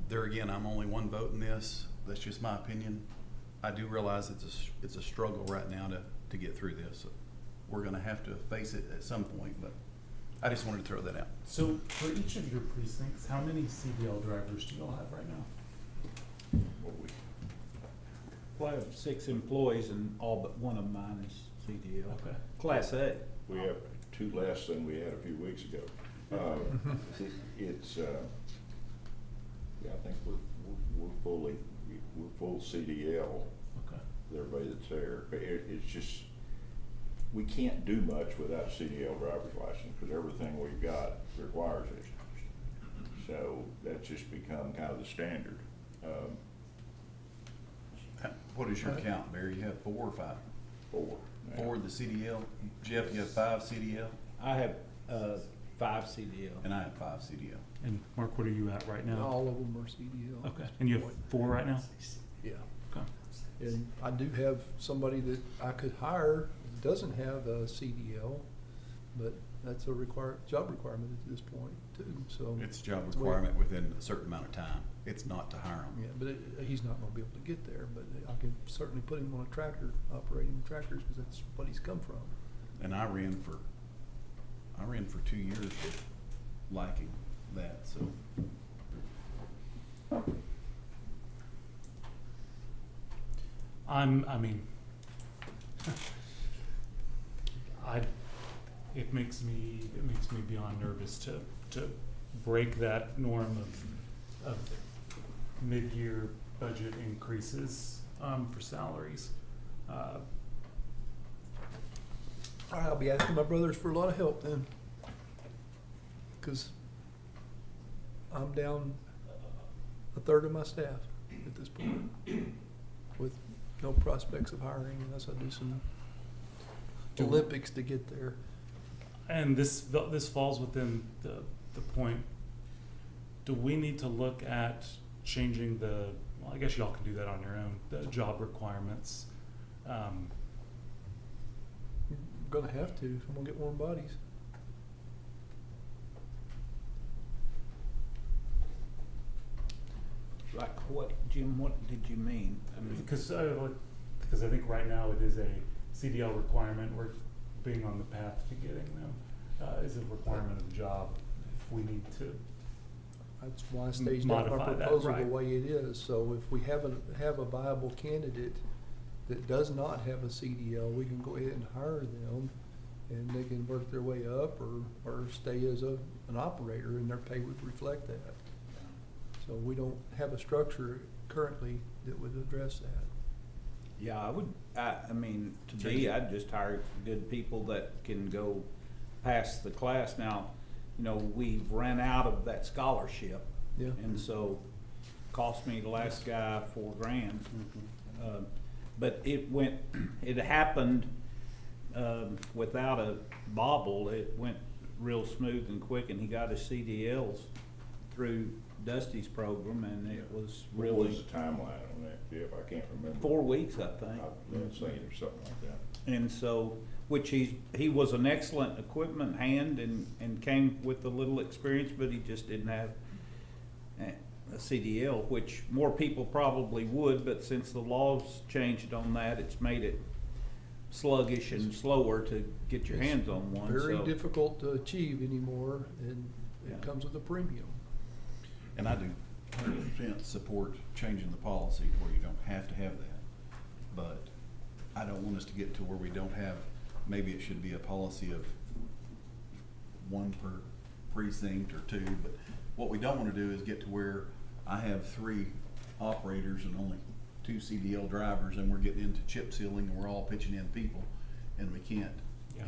there again, I'm only one vote in this. That's just my opinion. I do realize it's a struggle right now to get through this. We're going to have to face it at some point, but I just wanted to throw that out. So for each of your precincts, how many CDL drivers do y'all have right now? Well, I have 6 employees and all but one of mine is CDL. Okay. Class A. We have 2 less than we had a few weeks ago. I think we're full CDL. Okay. Everybody that's there. It's just, we can't do much without a CDL driver's license because everything we've got requires it. So that's just become kind of the standard. What is your count, Barry? You have 4 or 5? 4. 4 the CDL. Jeff, you have 5 CDL? I have 5 CDL. And I have 5 CDL. And Mark, what are you at right now? All of them are CDL. Okay. And you have 4 right now? Yeah. Okay. And I do have somebody that I could hire doesn't have a CDL, but that's a job requirement at this point too, so. It's a job requirement within a certain amount of time. It's not to hire Yeah, them. but he's not gonna be able to get there, but I can certainly put him on a tractor, operating tractors, because that's what he's come from. And I ran for 2 years lacking that, so. It makes me beyond nervous to break that norm of mid-year budget increases, for salaries. All right, I'll be asking my brothers for a lot of help then, because I'm down a third of my staff at this point, with no prospects of hiring unless I do some Olympics to get there. And this falls within the point. Do we need to look at changing well, I guess y'all can do that on your own, the job requirements? You're gonna have to, if I'm gonna get warm bodies. Like what, Jim, what did you mean? I mean, Because I think right now it is a CDL requirement. We're being on the path to getting them. Is a requirement of the job. If we need to. That's why I staged out my Modify that, proposal the right. way it is, so if we have a viable candidate that does not have a CDL, we can go ahead and hire them, and they can work their way up or stay as an operator, and their pay would reflect that. So we don't have a structure currently that would address that. yeah, I mean, to me, I'd just hire good people that can go past the class. Now, you know, we've ran out of that scholarship. Yeah. And so, cost me the last guy $4,000. But it happened, without a bobble. It went real smooth and quick, and he got his CDLs through Dusty's program, and it was What really was the timeline on that, Jeff? I can't remember. 4 weeks, I think. I've seen it or something like that. And so, which he was an excellent equipment hand and came with a little experience, but he just didn't have a CDL, which more people probably would, but since the laws changed on that, it's made it sluggish and slower to get your hands on one. Very so. difficult to achieve anymore, and it Yeah. comes with a premium. And I do 100% support changing the policy to where you don't have to have that. But I don't want us to get to where we don't have, maybe it should be a policy of 1 per precinct or 2, but what we don't want to do is get to where I have 3 operators and only 2 CDL drivers, and we're getting into chip sealing and we're all pitching in people, and we can't.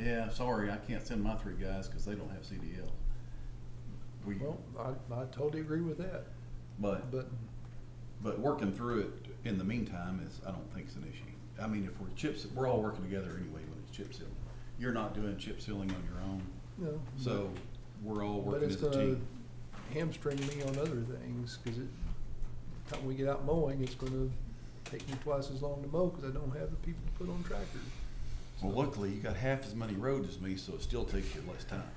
Yeah, sorry, I can't send my 3 guys because they don't have CDL. Well, I totally agree with that, But but working through it in the meantime I don't think it's an issue. I mean, if we're all working together anyway when it's chip sealing. You're not doing chip sealing on your own, no. so we're all But working it's as a gonna team. hamstring me on other things, because time we get out mowing, it's gonna take me twice as long to mow, because I don't have the people to put on tractors. Well, luckily, you got half as many roads as me, so it still takes you less time.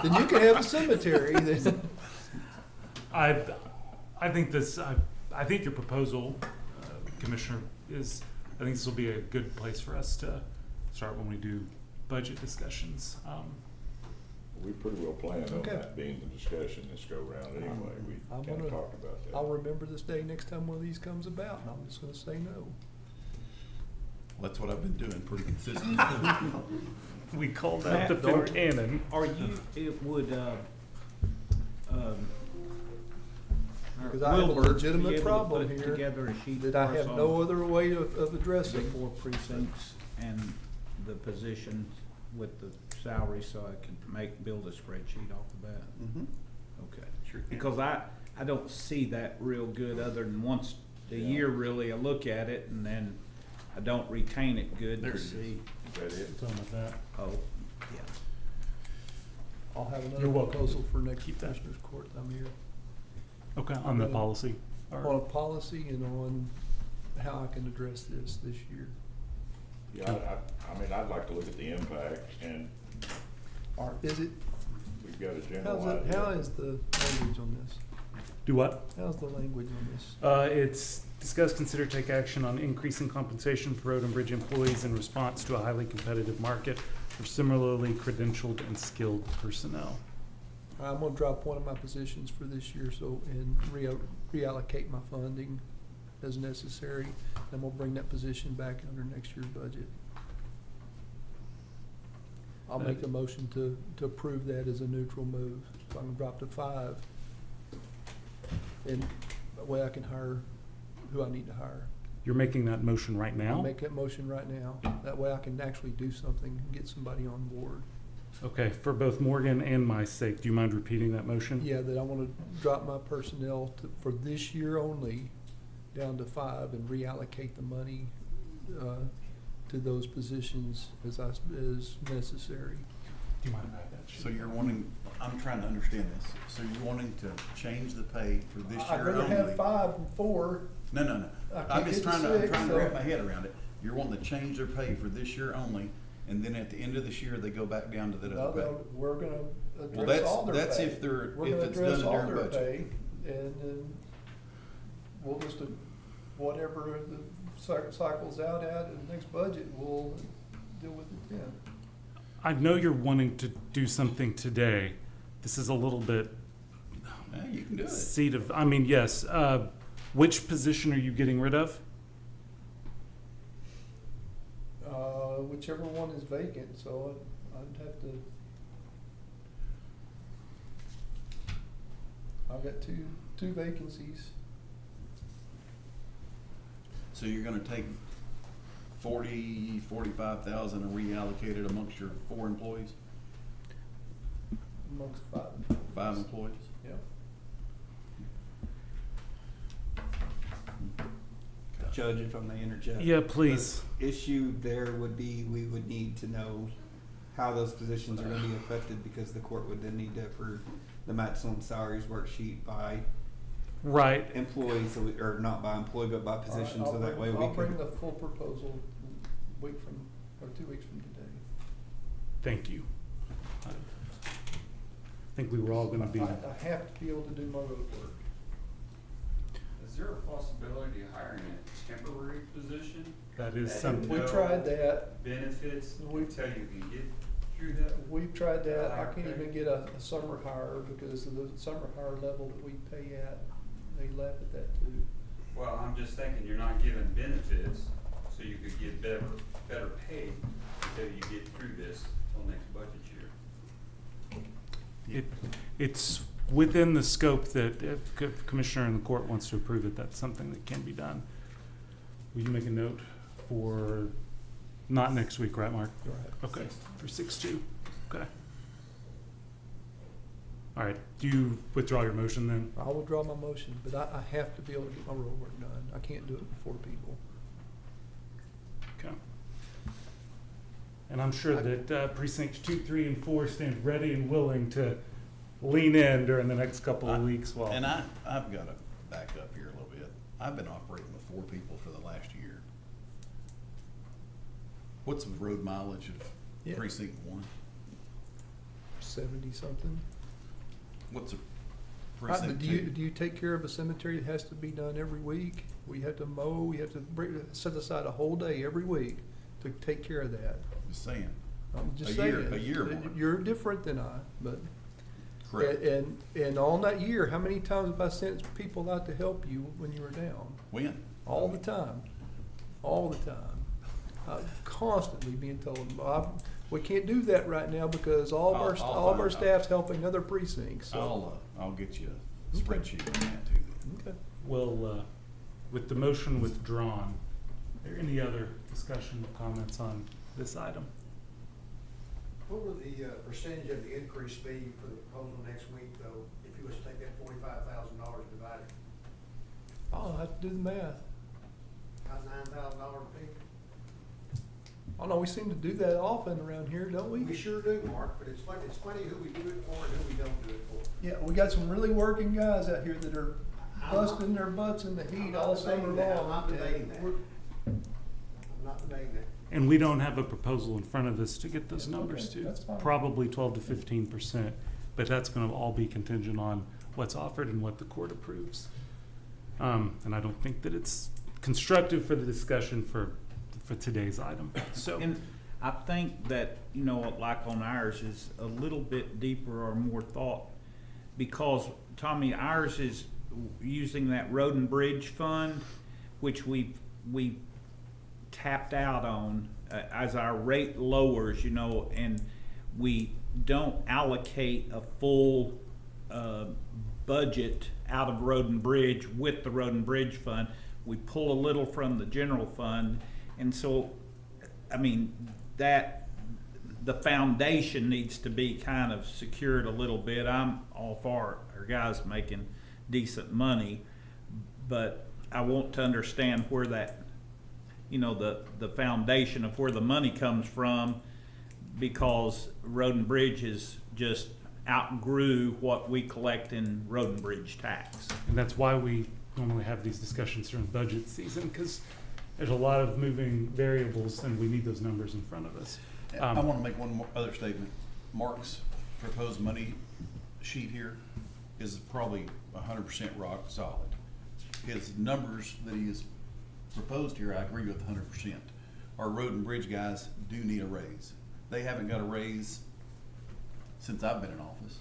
Then you can have a cemetery. I think your proposal, Commissioner, I think this will be a good place for us to start when we do budget discussions. We pretty well planned on Okay. that being the discussion this go round anyway. We I'm kind gonna- of talked about that. I'll remember this day next time one of these comes about, and I'm just gonna say no. That's what I've been doing pretty consistently. We call Matt, that the are- fin cannon. Are you, it would, Because I have a Wilbur legitimate be able to problem put here together a sheet that I for us have no on other way of the addressing. 4 precincts and the positions with the salary, so I can build a spreadsheet off of that? Mhm. Okay. Sure can. Because I don't see that real good, other than once a year, really, I look at it, and then I don't retain it good There to it is. see. Is that it? Done with that. Oh, yeah. I'll have another You're welcome. proposal for next Keep that. Commissioner's Court, I'm here. Okay, on the policy. On a policy and on how I can address this year. Yeah, I mean, I'd like to look at the impact, and Is it, we've got a general how's it, idea. how is the language on this? Do what? How's the language on this? It's discuss, consider, take action on increasing compensation for road and bridge employees in response to a highly competitive market for similarly credentialed and skilled personnel. I'm gonna drop one of my positions for this year, so, and reallocate my funding as necessary, and we'll bring that position back under next year's budget. I'll make a motion to approve that as a neutral move, so I'm gonna drop to 5. And that way I can hire who I need to hire. You're making that motion right I'll now? make that motion right now, that way I can actually do something, and get somebody on board. Okay, for both Morgan and my sake, do you mind repeating that motion? Yeah, that I wanna drop my personnel for this year only down to 5 and reallocate the money, to those positions as necessary. Do you mind if I have that? So you're wanting, I'm trying to understand this, so you're wanting to change the pay for this year I'd only? rather have 5 than 4. No. I I'm can't just get to trying to, I'm 6, trying to so- wrap my head around it. You're wanting to change their pay for this year only, and then at the end of this year, they go back down to that No, other pay. no, we're gonna Well, address all their pay. that's if they're, We're if gonna it's address done all during their budget. pay, and then we'll just, whatever the cycle's out at in the next budget, we'll deal with it then. I know you're wanting to do something today. This is a little bit Yeah, you can do it. seat of, I mean, yes. Which position are you getting rid of? Whichever one is vacant, so I'd have to. I've got two vacancies. So you're gonna take 45,000 and reallocate it amongst your 4 employees, Amongst 5. 5 employees? Yeah. Judge, if I may interject. Yeah, please. The issue there would be, we would need to know how those positions are gonna be affected, because the court would then need to approve the maximum salaries worksheet by Right. employee, so we, or not by employee, but by position, so that way we I'll bring can. the full proposal a week from, or 2 weeks from today. Thank you. I think we were all gonna be. I have to be able to do my road work. Is there a possibility of hiring a temporary position? That is that something. We no tried that. Benefits We- until you can get through that? We've tried that. I Higher can't pay? even get a summer hire because of the summer hire level that we pay at. They laugh at that too. Well, I'm just thinking, you're not giving benefits, so you could get better pay until you get through this till next budget year. It's within the scope that if Commissioner in the court wants to approve it, that's something that can be done. Will you make a note for, not next week, right, Mark? Right. Okay, for 6/2, okay. All right, do you withdraw your motion then? I will withdraw my motion, but I have to be able to get my road work done. I can't do it before people. Okay. And I'm sure that precincts 2, 3, and 4 stand ready and willing to lean in during the next couple of weeks while. And I've got to back up here a little bit. I've been operating with 4 people for the last year. What's the road mileage of Yeah. precinct 1? 70 something. What's a But precinct do 2? you take care of a cemetery that has to be done every week? We have to mow, we have to set aside a whole day every week to take care of that. Just saying. I'm just A saying. year- a year more. You're different than I, but. Correct. And on that year, how many times have I sent people out to help you when you were down? When? All the time. All the time. I'm constantly being told, Bob, we can't do that right now because all of I'll our find out. staff's helping other precincts, so. I'll get you a Okay. spreadsheet on that too then. Okay. Well, with the motion withdrawn, are there any other discussion or comments on this item? What will the percentage of the increase be for the proposal next week, though, if you was to take that $45,000 divided? I'll have to do the math. About $9,000 a piece? I know we seem to do that often around here, don't we? We sure do, Mark, but it's funny who we do it for and who we don't do it for. Yeah, we got some really working guys out here that are busting their butts in the heat all summer long. I'm not debating that. and we're- I'm not debating that. And we don't have a proposal in front of us to get those numbers Okay, to. that's fine. Probably 12 to 15%, but that's going to all be contingent on what's offered and what the court approves. And I don't think that it's constructive for the discussion for today's item. So, And I think that, you know, like on ours is a little bit deeper or more thought, because Tommy, ours is using that road and bridge fund, which we tapped out on as our rate lowers, you know, and we don't allocate a full budget out of road and bridge with the road and bridge fund. We pull a little from the general fund, and so, I mean, that the foundation needs to be kind of secured a little bit. I'm all for our guys making decent money, but I want to understand where that, you know, the foundation of where the money comes from, because road and bridge is just outgrew what we collect in road and bridge tax. and that's why we normally have these discussions during budget season, because there's a lot of moving variables and we need those numbers in front of us. I want to make one more other statement. Mark's proposed money sheet here is probably 100% rock solid. His numbers that he has proposed here, I agree with 100%. Our road and bridge guys do need a raise. They haven't got a raise since I've been in office.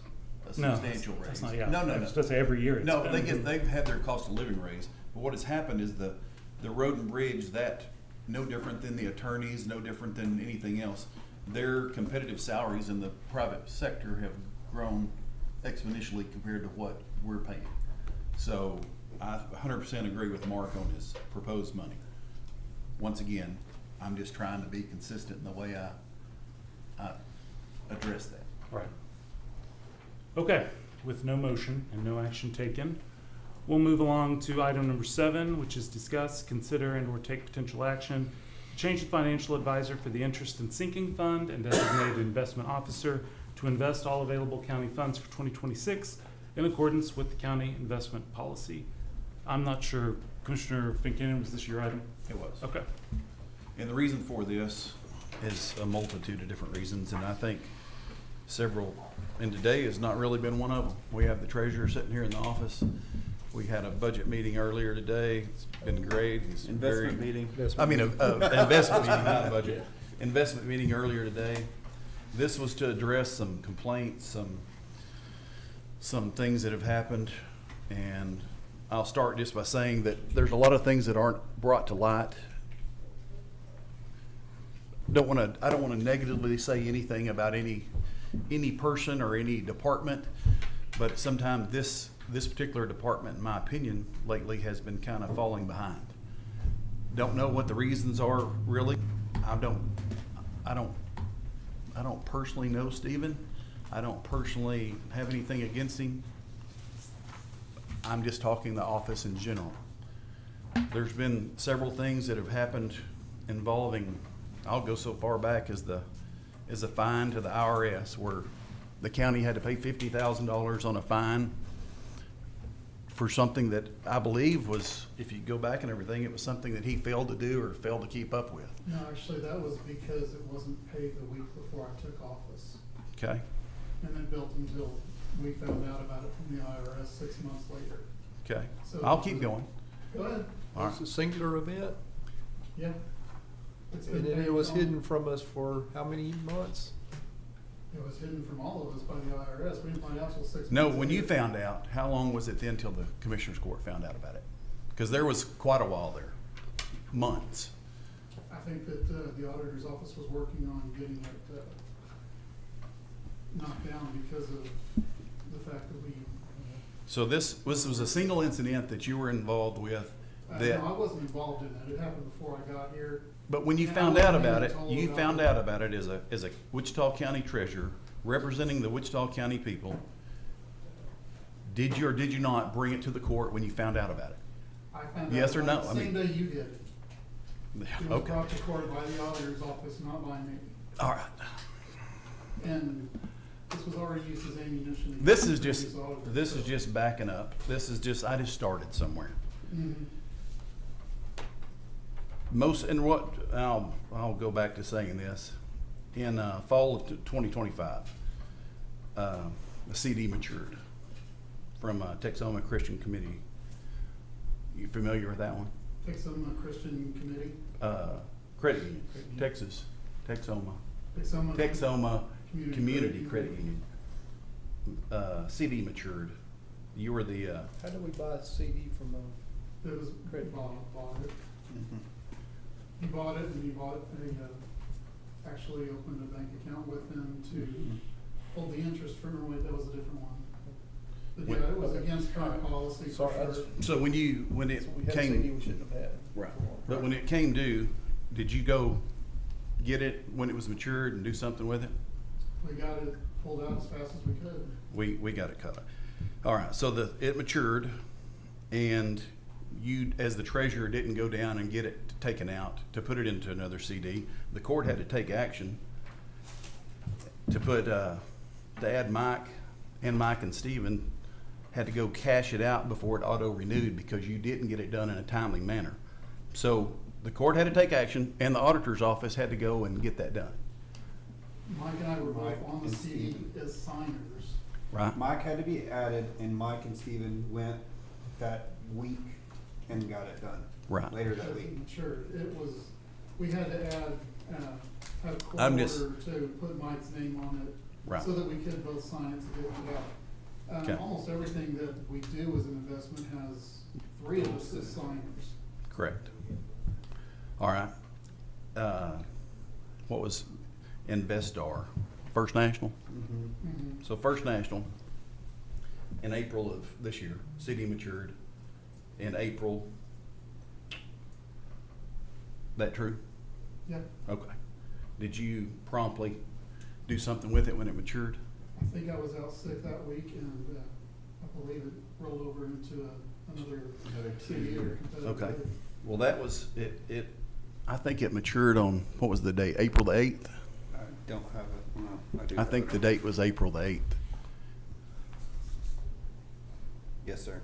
A No, substantial raise. that's not, yeah. No. I was supposed to say every year it's No, been- they've had their cost of living raise, but what has happened is the road and bridge, that no different than the attorneys, no different than anything else. Their competitive salaries in the private sector have grown exponentially compared to what we're paying. So I 100% agree with Mark on his proposed money. Once again, I'm just trying to be consistent in the way I address that. Right. Okay, with no motion and no action taken, we'll move along to item number 7, which is discuss, consider, and/or take potential action to change the financial advisor for the interest and sinking fund and designated investment officer to invest all available county funds for 2026 in accordance with the county investment policy. I'm not sure, Commissioner Finken, was this your item? It was. Okay. And the reason for this is a multitude of different reasons, and I think several, and today has not really been one of them. We have the treasurer sitting here in the office. We had a budget meeting earlier today. It's been great. He's Investment meeting. I mean, an investment meeting, not a budget. Investment meeting earlier today. This was to address some complaints, some things that have happened, and I'll start just by saying that there's a lot of things that aren't brought to light. I don't want to negatively say anything about any person or any department, but sometimes this particular department, in my opinion, lately has been kind of falling behind. Don't know what the reasons are really. I don't personally know Stephen. I don't personally have anything against him. I'm just talking the office in general. There's been several things that have happened involving, I'll go so far back as a fine to the IRS, where the county had to pay $50,000 on a fine for something that I believe was, if you go back and everything, it was something that he failed to do or failed to keep up with. No, actually, that was because it wasn't paid the week before I took office. Okay? And then built until we found out about it from the IRS 6 months later. Okay. So I'll keep going. Go ahead. All right. It's a singular event, Yeah. It's and been then it paid was on- hidden from us for how many months? It was hidden from all of us by the IRS. We didn't find out till 6 months. No, when you later. found out, how long was it then till the commissioner's court found out about it? Because there was quite a while there, months. I think that the auditor's office was working on getting it knocked down because of the fact that we. So this was a single incident that you were involved with. That, No, I wasn't involved in that. It happened before I got here. but when you And found I out wasn't about even it, told you about found it. out about it as a Wichita County treasurer representing the Wichita County people. Did you or did you not bring it to the court when you found out about it? I found Yes out or about no? it I the same mean- day you did. It was Okay. brought to court by the auditor's office, not by me. All right. And this was already used as ammunition. This is against just previous auditors, this so- is just backing up. This is just I just started somewhere. Mhm. I'll go back to saying this. In fall of 2025, a CD matured from Tacoma Christian Committee. You familiar with that one? Tacoma Christian Committee. Credit Union, Texas, Tacoma Tacoma Community Credit Union. CD matured. You were the, How do we buy a CD from It was Credit bought it. He bought it, and he actually opened a bank account with them to hold the interest for. Wait, that was a different one. But yeah, it was against current policy for Sorry, sure. so when it we had a CD came, we shouldn't have had. right, but when it came due, did you go get it when it was matured and do something with it? We got it pulled out as fast as we could. We got it cut. All right, so it matured, and you, as the treasurer, didn't go down and get it taken out to put it into another CD. The court had to take action to put, to add Mike and Stephen had to go cash it out before it auto-renewed because you didn't get it done in a timely manner. So the court had to take action, and the auditor's office had to go and get that done. Mike and I were both on the CD as signers. Right? Mike had to be added, and Mike and Steven went that week and got it done. Right. Later that week. Sure, it was, we had to add, have a court I'm order just- to put Mike's name on it. Right. So that we could both sign it to get it out. Okay. Almost everything that we do as an investment has three of us as signers. Correct. All right. What was Investar? First National? Mhm. So First National, in April of this year, CD matured in April. That true? Yep, Okay. Did you promptly do something with it when it matured? I think I was out sick that week and, I believe it rolled over into another CD or competitive. Okay. bid. Well, that was, I think it matured on, what was the date? April the 8th? I don't have it. No, I do. I think the date was April the 8th. Yes, sir.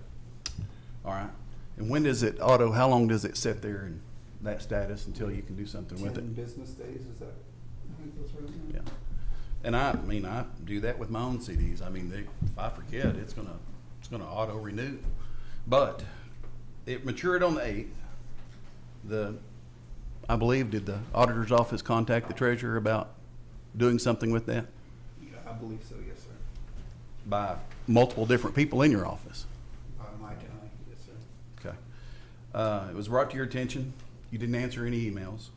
All right. And when does it how long does it sit there in that status until you can do something with 10 it? business days, is that? I think that's right. Yeah. And I do that with my own CDs. I mean, if I forget, it's gonna auto renew. But it matured on the 8th. I believe, did the auditor's office contact the treasurer about doing something with that? Yeah, I believe so, yes, sir. By multiple different people in your office? Mike and I, yes, sir. Okay. It was brought to your attention. You didn't answer any emails.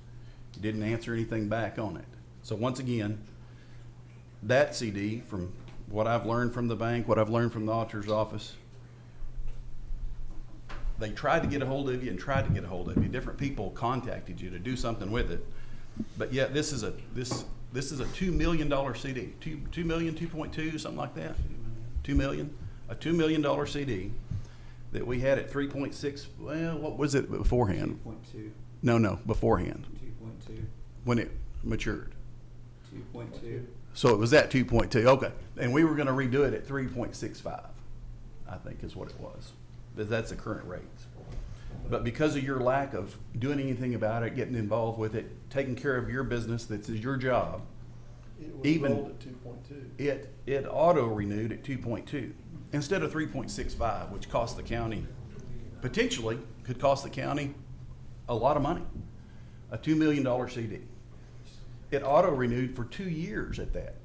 You didn't answer anything back on it. So once again, that CD, from what I've learned from the bank, what I've learned from the auditor's office, they tried to get a hold of you and tried to get a hold of you. Different people contacted you to do something with it. But yet this is a $2 million CD. 2 million, 2.2, something like that. 2 million, a $2 million CD that we had at 3.6. Well, what was it beforehand? 2.2. No, beforehand 2.2. when it matured. 2.2. So it was at 2.2. Okay, and we were going to redo it at 3.65. I think is what it was. But that's the current rates. But because of your lack of doing anything about it, getting involved with it, taking care of your business, that's your job. It was Even rolled at 2.2. it auto renewed at 2.2 instead of 3.65, which cost the county potentially could cost the county a lot of money. A $2 million CD. It auto renewed for 2 years at that.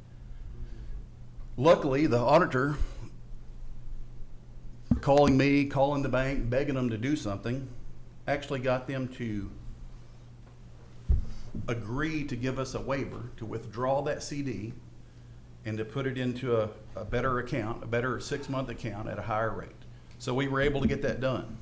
Luckily, the auditor calling me, calling the bank, begging them to do something, actually got them to agree to give us a waiver to withdraw that CD and to put it into a better account, a better 6-month account at a higher rate. So we were able to get that done.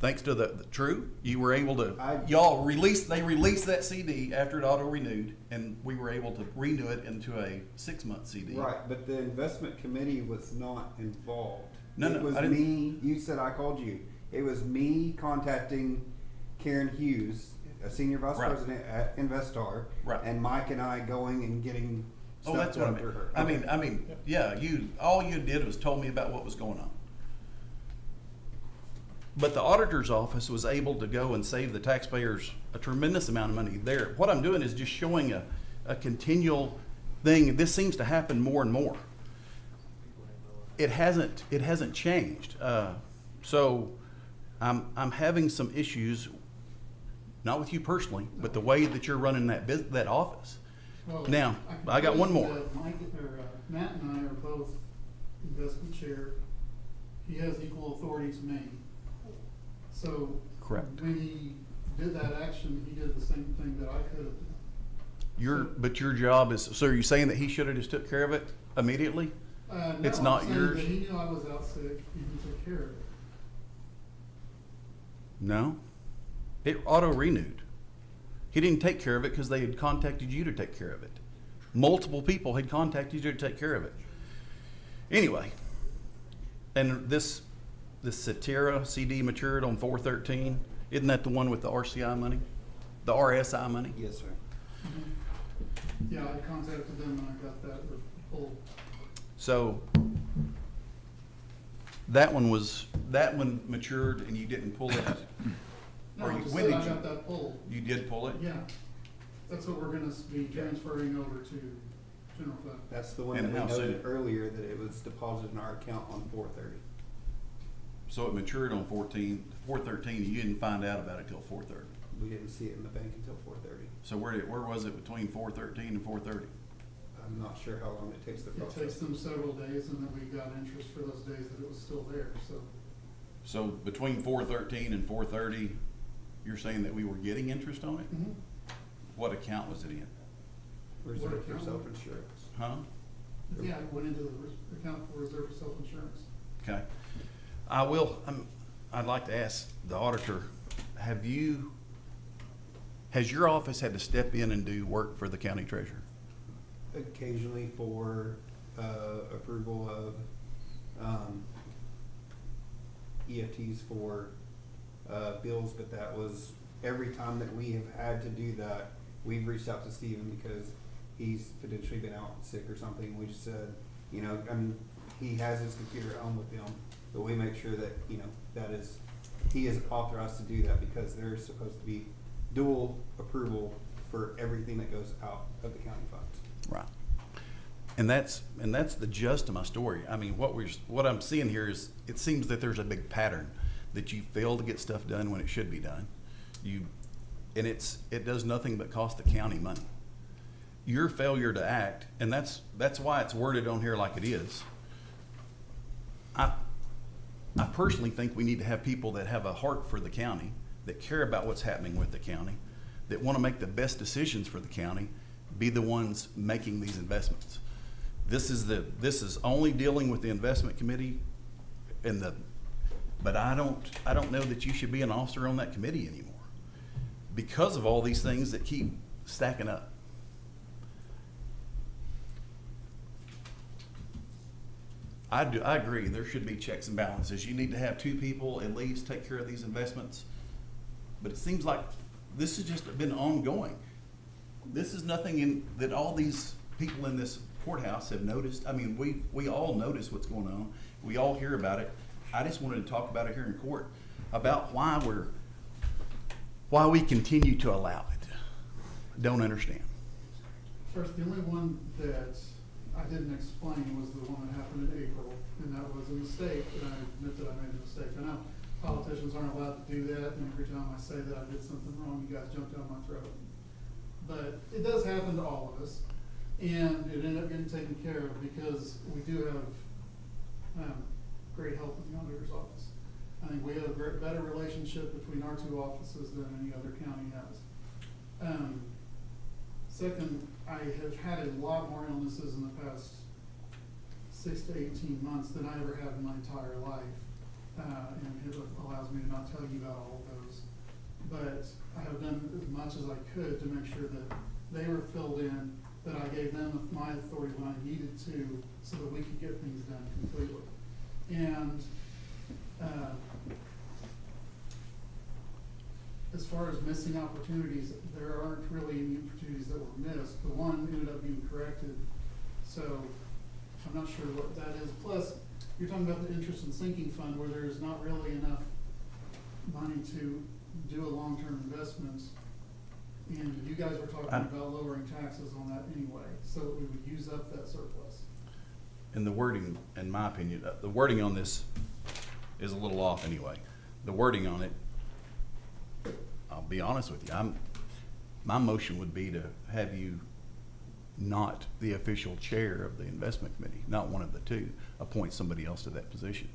Thanks to the true, you were able to, they released that CD after it auto renewed, and we were able to renew it into a 6-month CD. Right, but the investment committee was not involved. No, it was I didn't. me. You said I called you. It was me contacting Karen Hughes, a senior vice Right. president at Investar, Right. and Mike and I going and getting stuff Oh, that's what I done mean. for her. I mean, yeah. All you did was told me about what was going on. But the auditor's office was able to go and save the taxpayers a tremendous amount of money there. What I'm doing is just showing a continual thing. This seems to happen more and more. It hasn't changed. So I'm having some issues, not with you personally, but the way that you're running that office. Well, Now, can I got tell one you more. that Matt and I are both investment chair. He has equal authority to me. So Correct. when he did that action, he did the same thing that I could have done. But your job is, so are you saying that he should have just took care of it immediately? No, It's I'm not saying yours? that he knew I was out sick and he took care of it. No. It auto-renewed. He didn't take care of it because they had contacted you to take care of it. Multiple people had contacted you to take care of it. Anyway, and this Cetera CD matured on 4/13. Isn't that the one with the RCI money? The RSI money? Yes, sir. Yeah, I contacted them when I got that pulled. So that one matured and you didn't pull it? No, Or I you- just when said did I you- got that pulled. You did pull it? Yeah, that's what we're gonna be transferring over to general fund. That's the one And that we how noted soon? earlier that it was deposited in our account on 4/30. So it matured on 4/13, and you didn't find out about it till 4/30. We didn't see it in the bank until 4/30. So where was it between 4/13 and 4/30? I'm not sure how long it takes to It process. takes them several days, and then we got interest for those days that it was still there, so. So between 4/13 and 4/30, you're saying that we were getting interest on it? What account was it in? Reserve What for account? self-insurance. Huh? Yeah, it went into the account for reserve for self-insurance. Okay. I'd like to ask the auditor, has your office had to step in and do work for the county treasurer? Occasionally for approval of EFTs for bills, but that was every time that we have had to do that, we've reached out to Steven because he's potentially been out sick or something. We just said, you know, I mean, he has his computer at home with him, but we make sure that, you know, he is authorized to do that because there's supposed to be dual approval for everything that goes out of the county funds. Right. And that's the gist of my story. I mean, what I'm seeing here is it seems that there's a big pattern that you fail to get stuff done when it should be done. It does nothing but cost the county money. Your failure to act, and that's why it's worded on here like it is. I personally think we need to have people that have a heart for the county, that care about what's happening with the county, that want to make the best decisions for the county, be the ones making these investments. This is only dealing with the investment committee but I don't know that you should be an officer on that committee anymore because of all these things that keep stacking up. I agree. There should be checks and balances. You need to have two people at least take care of these investments. But it seems like this has just been ongoing. This is nothing that all these people in this courthouse have noticed. I mean, we all notice what's going on. We all hear about it. I just wanted to talk about it here in court, about why we continue to allow it. Don't understand. First, the only one that I didn't explain was the one that happened in April, and that was a mistake, and I admit that I made a mistake. I know politicians aren't allowed to do that, and every time I say that I did something wrong, you guys jump down my throat. But it does happen to all of us, and it ended up getting taken care of because we do have great help in the auditor's office. I think we have a better relationship between our two offices than any other county has. Second, I have had a lot more illnesses in the past 6 to 18 months than I ever had in my entire life. And it allows me to not tell you about all of those. But I have done as much as I could to make sure that they were filled in, that I gave them my authority when I needed to, so that we could get things done completely. And as far as missing opportunities, there aren't really any opportunities that were missed. The one ended up being corrected, so I'm not sure what that is. Plus, you're talking about the interest and sinking fund where there's not really enough money to do a long-term investment, and you guys were talking about lowering taxes on that anyway, so that we would use up that surplus. And the wording, in my opinion, the wording on this is a little off anyway. The wording on it, I'll be honest with you, my motion would be to have you not the official chair of the investment committee, not one of the two, appoint somebody else to that position.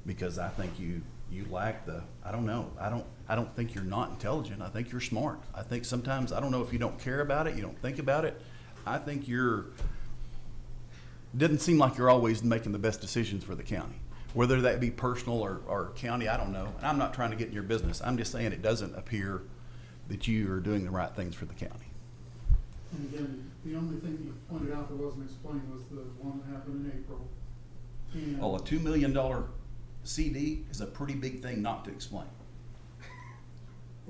Because I think you lack I don't know, I don't think you're not intelligent, I think you're smart. I think sometimes, I don't know if you don't care about it, you don't think about it, I think didn't seem like you're always making the best decisions for the county. Whether that be personal or county, I don't know. And I'm not trying to get in your business. I'm just saying it doesn't appear that you are doing the right things for the county. And again, the only thing you pointed out that wasn't explained was the one that happened in April. And Well, a $2 million CD is a pretty big thing not to explain.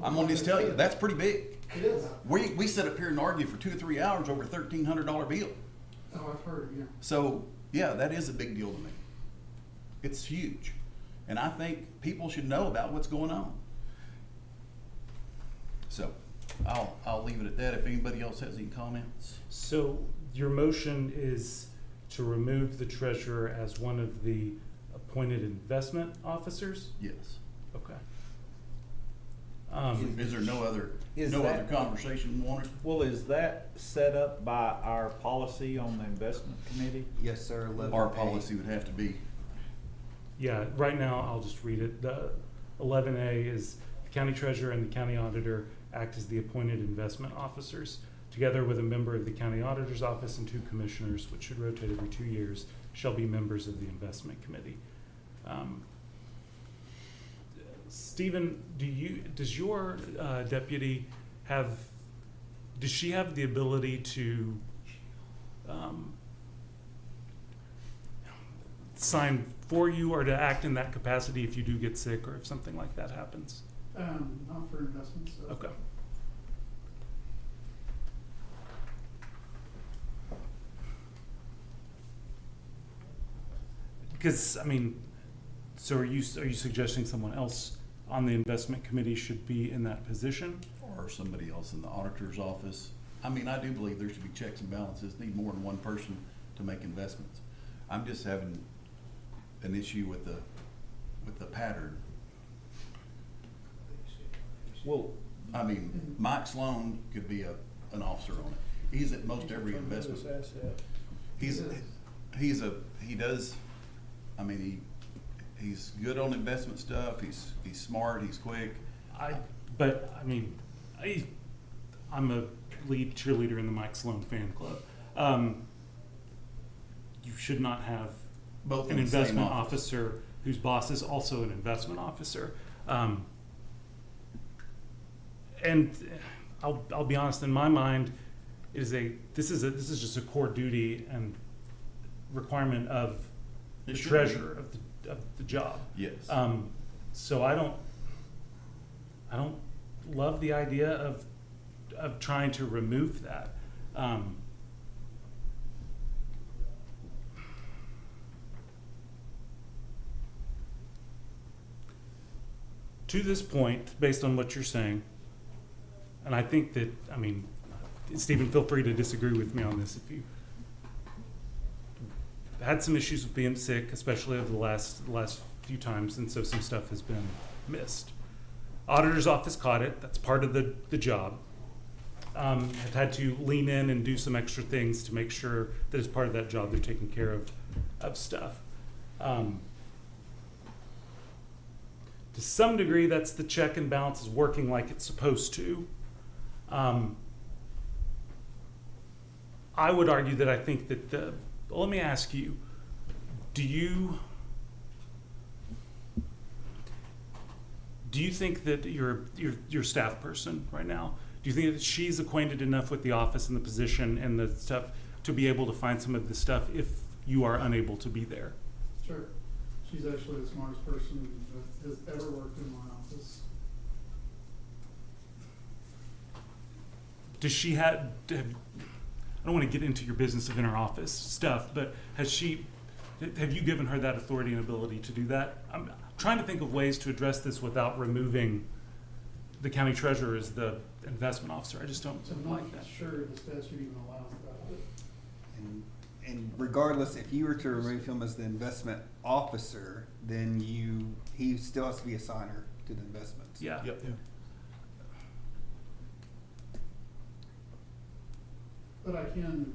I'm gonna just tell you, that's pretty big. it is. We sit up here and argue for 2 or 3 hours over a $1,300 bill. Oh, I've heard it, yeah. So, yeah, that is a big deal to me. It's huge. And I think people should know about what's going on. So, I'll leave it at that. If anybody else has any comments. So your motion is to remove the treasurer as one of the appointed investment officers? Yes. Okay. Is there no other Is other that- conversation wanted? Well, is that set up by our policy on the investment committee? Yes, sir. 11A. Our policy would have to be. Yeah, right now, I'll just read it. The 11A is the county treasurer and the county auditor act as the appointed investment officers, together with a member of the county auditor's office and 2 commissioners, which should rotate every 2 years, shall be members of the investment committee. Stephen, does your deputy does she have the ability to sign for you or to act in that capacity if you do get sick or if something like that happens? Not for investments. So. Okay. Because, I mean, so are you suggesting someone else on the investment committee should be in that position? Or somebody else in the auditor's office. I mean, I do believe there should be checks and balances. Need more than one person to make investments. I'm just having an issue with the pattern. Well, I mean, Mike Sloan could be an officer on it. He's at most every investment. He's good on investment stuff. He's smart. He's quick. I'm a lead cheerleader in the Mike Sloan fan club. You should not have Both an in the same investment office. officer whose boss is also an investment officer. And I'll be honest, in my mind, this is just a core duty and requirement of the It should treasurer of the job. Yes. So I don't love the idea of trying to remove that. To this point, based on what you're saying, and I think that, I mean, Stephen, feel free to disagree with me on this if you had some issues with being sick, especially over the last few times, and so some stuff has been missed. Auditor's office caught it. That's part of the job. Have had to lean in and do some extra things to make sure that as part of that job they're taking care of stuff. To some degree, that's the check and balance is working like it's supposed to. I would argue that I think that let me ask you, do you think that your staff person right now, do you think that she's acquainted enough with the office and the position and the stuff to be able to find some of the stuff if you are unable to be there? Sure. She's actually the smartest person that has ever worked in my office. Does she I don't want to get into your business of inner office stuff, but has she Have you given her that authority and ability to do that? I'm trying to think of ways to address this without removing the county treasurer as the investment officer. I just don't So I'm like not that. sure the statute even allows that, but And regardless, if you were to remove him as the investment officer, then he still has to be a signer to the investments. Yeah. Yep. but I can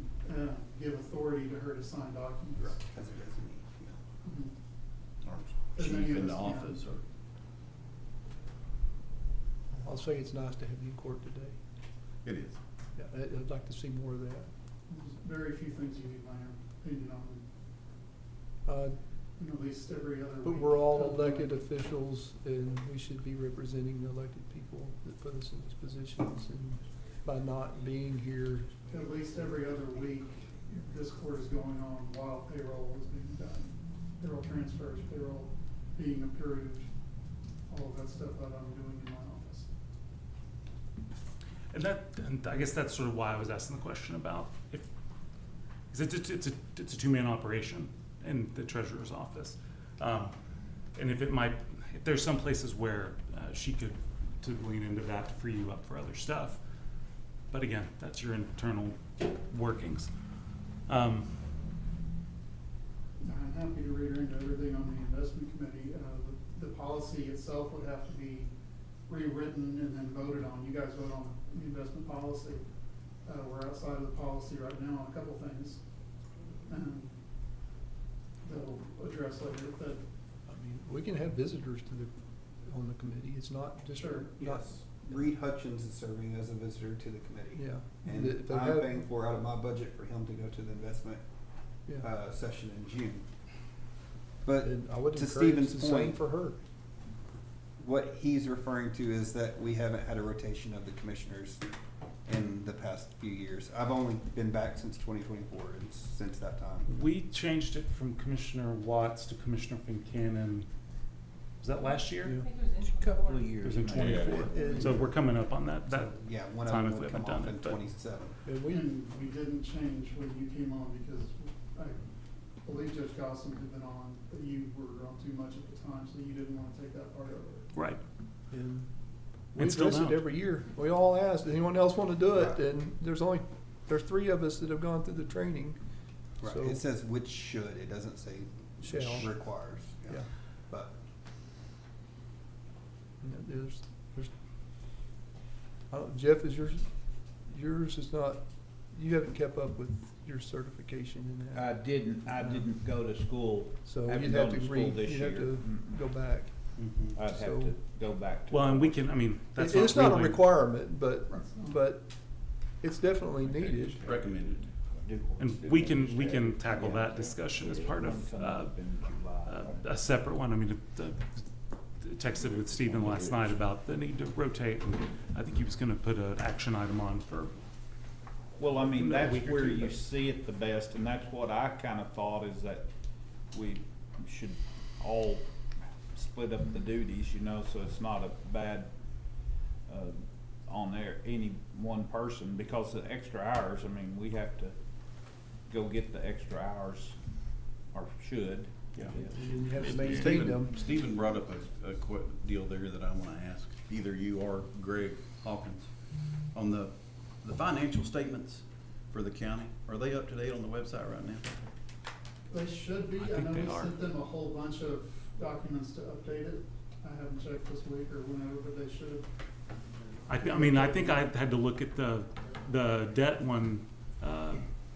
give authority to her to sign documents. As a designee, yeah. Mhm. Or As chief many of in the us can. office, or I'll say it's nice to have you in court today. it is. Yeah, I'd like to see more of that. There's very few things you need my opinion on, at least every other week. But we're all elected officials, and we should be representing the elected people that put us in these positions, and by not being here, At least every other week, this court is going on while payroll is being done. Payroll transfers, payroll being approved, all of that stuff that I'm doing in my office. And I guess that's sort of why I was asking the question about if, because it's a two-man operation in the treasurer's office. And if there's some places where she could to lean into that to free you up for other stuff. But again, that's your internal workings. I'm happy to read her into everything on the investment committee. The policy itself would have to be rewritten and then voted on. You guys vote on the investment policy. We're outside of the policy right now on a couple things that we'll address later. But I mean, we can have visitors on the committee. It's not just. Sure. Not, Yes. Reed Hutchins is serving as a visitor to the committee. yeah. And If they I'm have- paying for out of my budget for him to go to the investment Yeah. session in June. But And I would to encourage Stephen's the same point, for her. what he's referring to is that we haven't had a rotation of the commissioners in the past few years. I've only been back since 2024, and since that time. We changed it from Commissioner Watts to Commissioner Fincannon. Was that last year? Yeah. Couple of It years. was in maybe. 24. Yeah. So we're coming up on that Yeah, one of time them if we would come haven't off done in it. But 27. And we didn't change when you came on because I believe Judge Gossam had been on, but you were on too much at the time, so you didn't want to take that part over. right. And we And still address it don't. every year. We all ask, does anyone else want to do it? And there's 3 of us that have gone through the training. Right. So, It says which should, it doesn't say Shall. requires. yeah. But There's, Jeff, is yours is not, you haven't kept up with your certification in I that. didn't go to school. So haven't you'd have gone to school this you'd have year. to go back. I'd have So- to go back to. Well, and we can, I mean, that's It's not a really- requirement, but it's definitely needed. Recommended. And we can tackle that discussion as part of a separate one. I mean, texted with Stephen last night about the need to rotate, and I think he was gonna put an action item on for. Well, I mean, A that's week or where two, you but- see it the best, and that's what I kinda thought is that we should all split up the duties, you know, so it's not a bad, on there, any one person, because the extra hours, I mean, we have to go get the extra hours, or should. Yeah. And you have to maintain them. Stephen brought up a deal there that I wanna ask, either you or Greg Hawkins. On the financial statements for the county, are they up to date on the website right now? They should be. I I think know they we are. sent them a whole bunch of documents to update it. I haven't checked this week or whenever, but they should. I think I had to look at the debt one,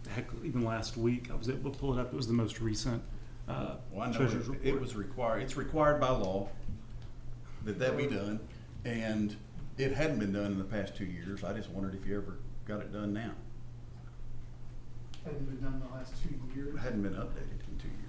heck, even last week. I was able to pull it up. It was the most recent, Well, I know treasurer's it report. was required, it's required by law that be done, and it hadn't been done in the past 2 years. I just wondered if you ever got it done now. Hadn't been done the last 2 years. It hadn't been updated in 2 years.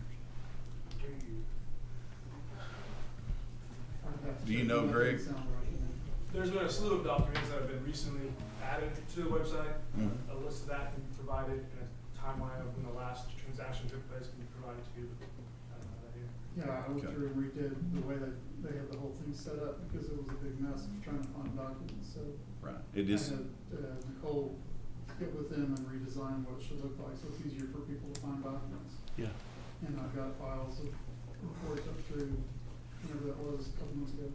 I'd have to Do you check. know, That Greg? doesn't sound right to me. There's been a slew of documents that have been recently added to the website. Mhm. A list of that can be provided, and a timeline of when the last transaction took place can be provided to you. I don't have that here. Yeah, I went Okay. through and redid the way that they had the whole thing set up because it was a big mess of trying to find documents, so. Right, it I is, had Nicole get with them and redesign what it should look like, so it's easier for people to find documents. Yeah. and I've got files of reports up through whenever that was, a couple months ago.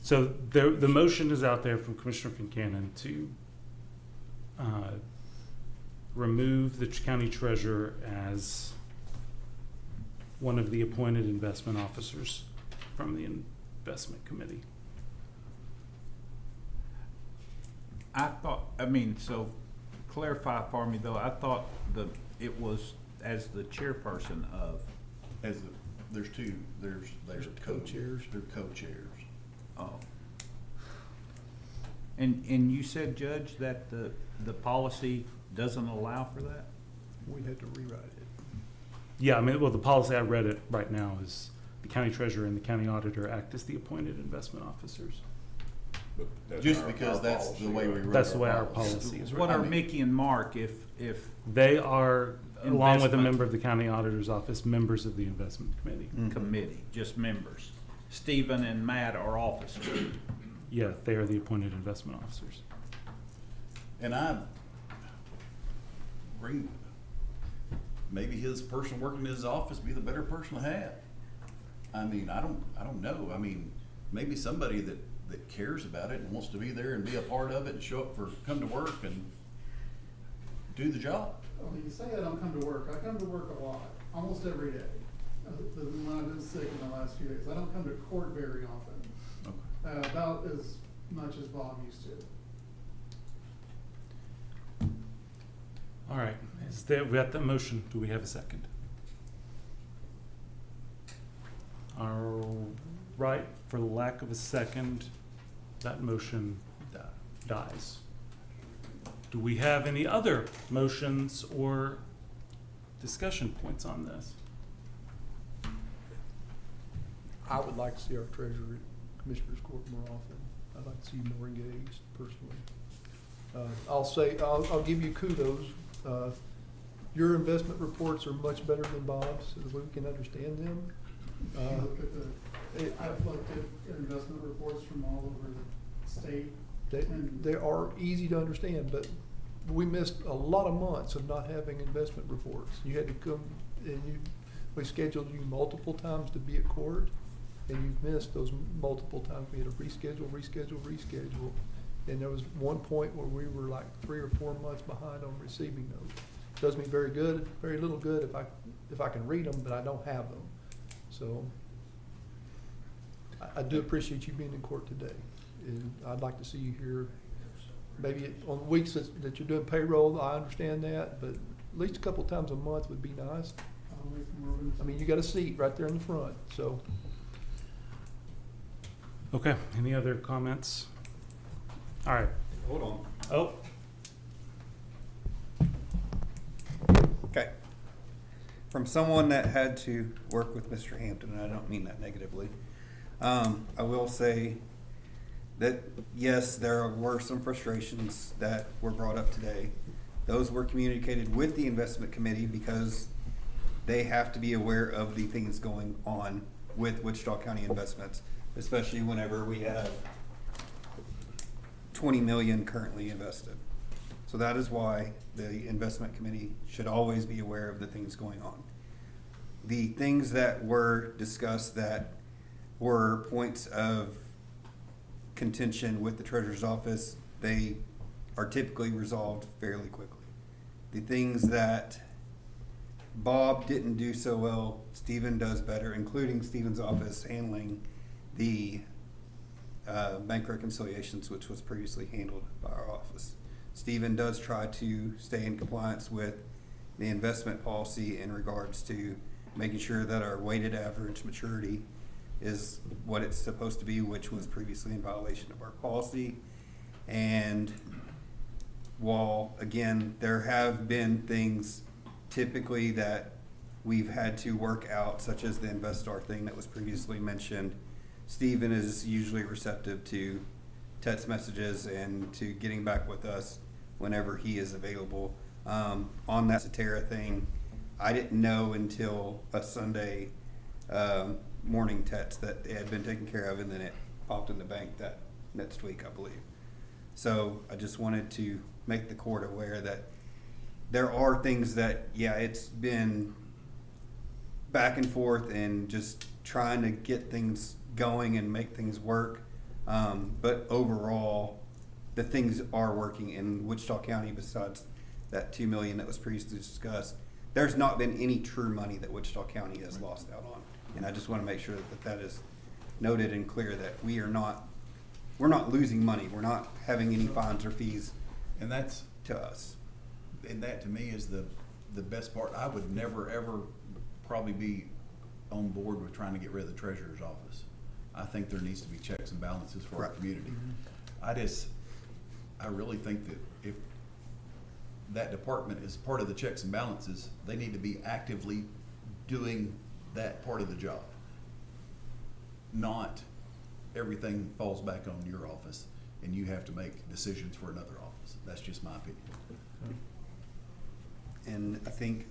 So the motion is out there from Commissioner Kincannon to remove the county treasurer as one of the appointed investment officers from the investment committee. So clarify for me though, I thought it was as the chairperson of. There's two, there's co-chairs. They're co-chairs. Oh. And you said, Judge, that the policy doesn't allow for that? We'd have to rewrite it. Yeah, I mean, well, the policy I read it right now is the county treasurer and the county auditor act as the appointed investment officers. But that's Just our because that's policy, the way we right? wrote That's the way our policy is What written. are Mickey and Mark if They are, along with a Investment. member of the county auditor's office, members of the investment committee. committee, just members? Stephen and Matt are officers. Yeah, they are the appointed investment officers. And I bring, maybe his person working in his office be the better person to have. I mean, I don't know. I mean, maybe somebody that cares about it and wants to be there and be a part of it and show up come to work and do the job. Well, you say I don't come to work. I come to work a lot, almost every day. Other than when I've been sick in the last few days. I don't come to court very often. Okay. About as much as Bob used to. All right, we got the motion. Do we have a second? All right, for lack of a second, that motion dies. Do we have any other motions or discussion points on this? I would like to see our treasurer at Commissioners Court more often. I'd like to see you more engaged personally. I'll give you kudos. Your investment reports are much better than Bob's, so that we can understand them. If you look at I've looked at investment reports from all over the state. They are easy to understand, but we missed a lot of months of not having investment reports. You had to come and we scheduled you multiple times to be at court, and you've missed those multiple times. We had to reschedule. And there was one point where we were like 3 or 4 months behind on receiving those. Does me very little good if I can read them, but I don't have them. So I do appreciate you being in court today, and I'd like to see you here. Maybe on weeks that you're doing payroll, I understand that, but at least a couple times a month would be nice. I mean, you got a seat right there in the front, so. Okay, any other comments? All right. Hold on. Oh, Okay. From someone that had to work with Mr. Hampton, and I don't mean that negatively, I will say that, yes, there were some frustrations that were brought up today. Those were communicated with the investment committee because they have to be aware of the things going on with Wichita County Investments, especially whenever we have 20 million currently invested. So that is why the investment committee should always be aware of the things going on. The things that were discussed that were points of contention with the treasurer's office, they are typically resolved fairly quickly. The things that Bob didn't do so well, Stephen does better, including Stephen's office handling the bank reconciliations, which was previously handled by our office. Stephen does try to stay in compliance with the investment policy in regards to making sure that our weighted average maturity is what it's supposed to be, which was previously in violation of our policy. And while, again, there have been things typically that we've had to work out, such as the Investar thing that was previously mentioned, Stephen is usually receptive to text messages and to getting back with us whenever he is available. On that Cetera thing, I didn't know until a Sunday morning text that it had been taken care of, and then it popped in the bank that next week, I believe. So I just wanted to make the court aware that there are things that, yeah, it's been back and forth and just trying to get things going and make things work. But overall, the things are working in Wichita County. Besides that $2 million that was previously discussed, there's not been any true money that Wichita County has lost out on. And I just want to make sure that that is noted and clear, that we're not losing money. We're not having any fines or fees And that's, to us. and that to me is the best part. I would never, ever probably be on board with trying to get rid of the treasurer's office. I think there needs to be checks and balances for our Right. community. I really think that if that department is part of the checks and balances, they need to be actively doing that part of the job. Not everything falls back on your office and you have to make decisions for another office. That's just my opinion. And I think,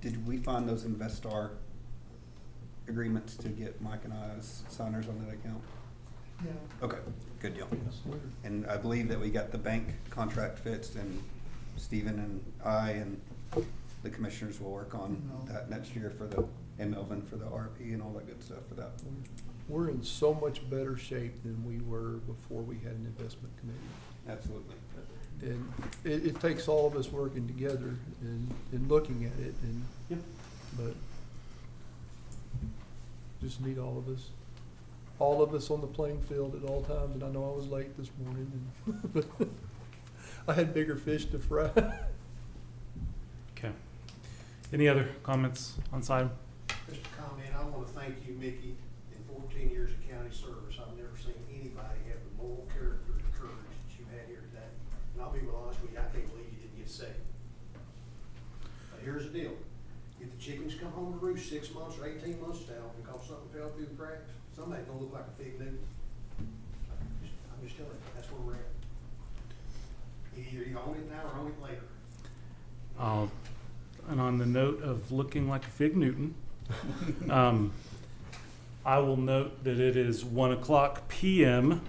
did we find those Investar agreements to get Mike and I as signers on that account? Yeah. Okay, good deal. And I believe that we got the bank contract fixed, and Stephen and I and the commissioners will work on that next year and Melvin for the RP and all that good stuff for that. We're in so much better shape than we were before we had an investment committee. Absolutely. And it takes all of us working together and looking at it, Yeah. but just need all of us on the playing field at all times. And I know I was late this morning, and I had bigger fish to fry. Okay. Any other comments on this item? Just a comment, I want to thank you, Mickey. In 14 years of county service, I've never seen anybody have the moral character and courage that you had here today. And I'll be real honest with you, I can't believe you didn't get sick. But here's the deal. If the chickens come home to roost 6 months or 18 months now because something fell through the cracks, somebody's gonna look like a fig Newton. I'm just telling you, that's where we're at. Either you own it now or own it later. And on the note of looking like a fig Newton, I will note that it is 1:00 p.m.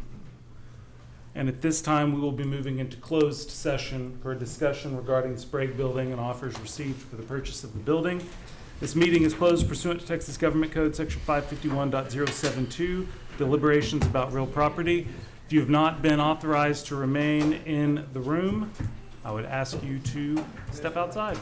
And at this time, we will be moving into closed session for a discussion regarding Sprague Building and offers received for the purchase of the building. This meeting is closed pursuant to Texas Government Code Section 551.072, deliberations about real property. If you have not been authorized to remain in the room, I would ask you to step outside.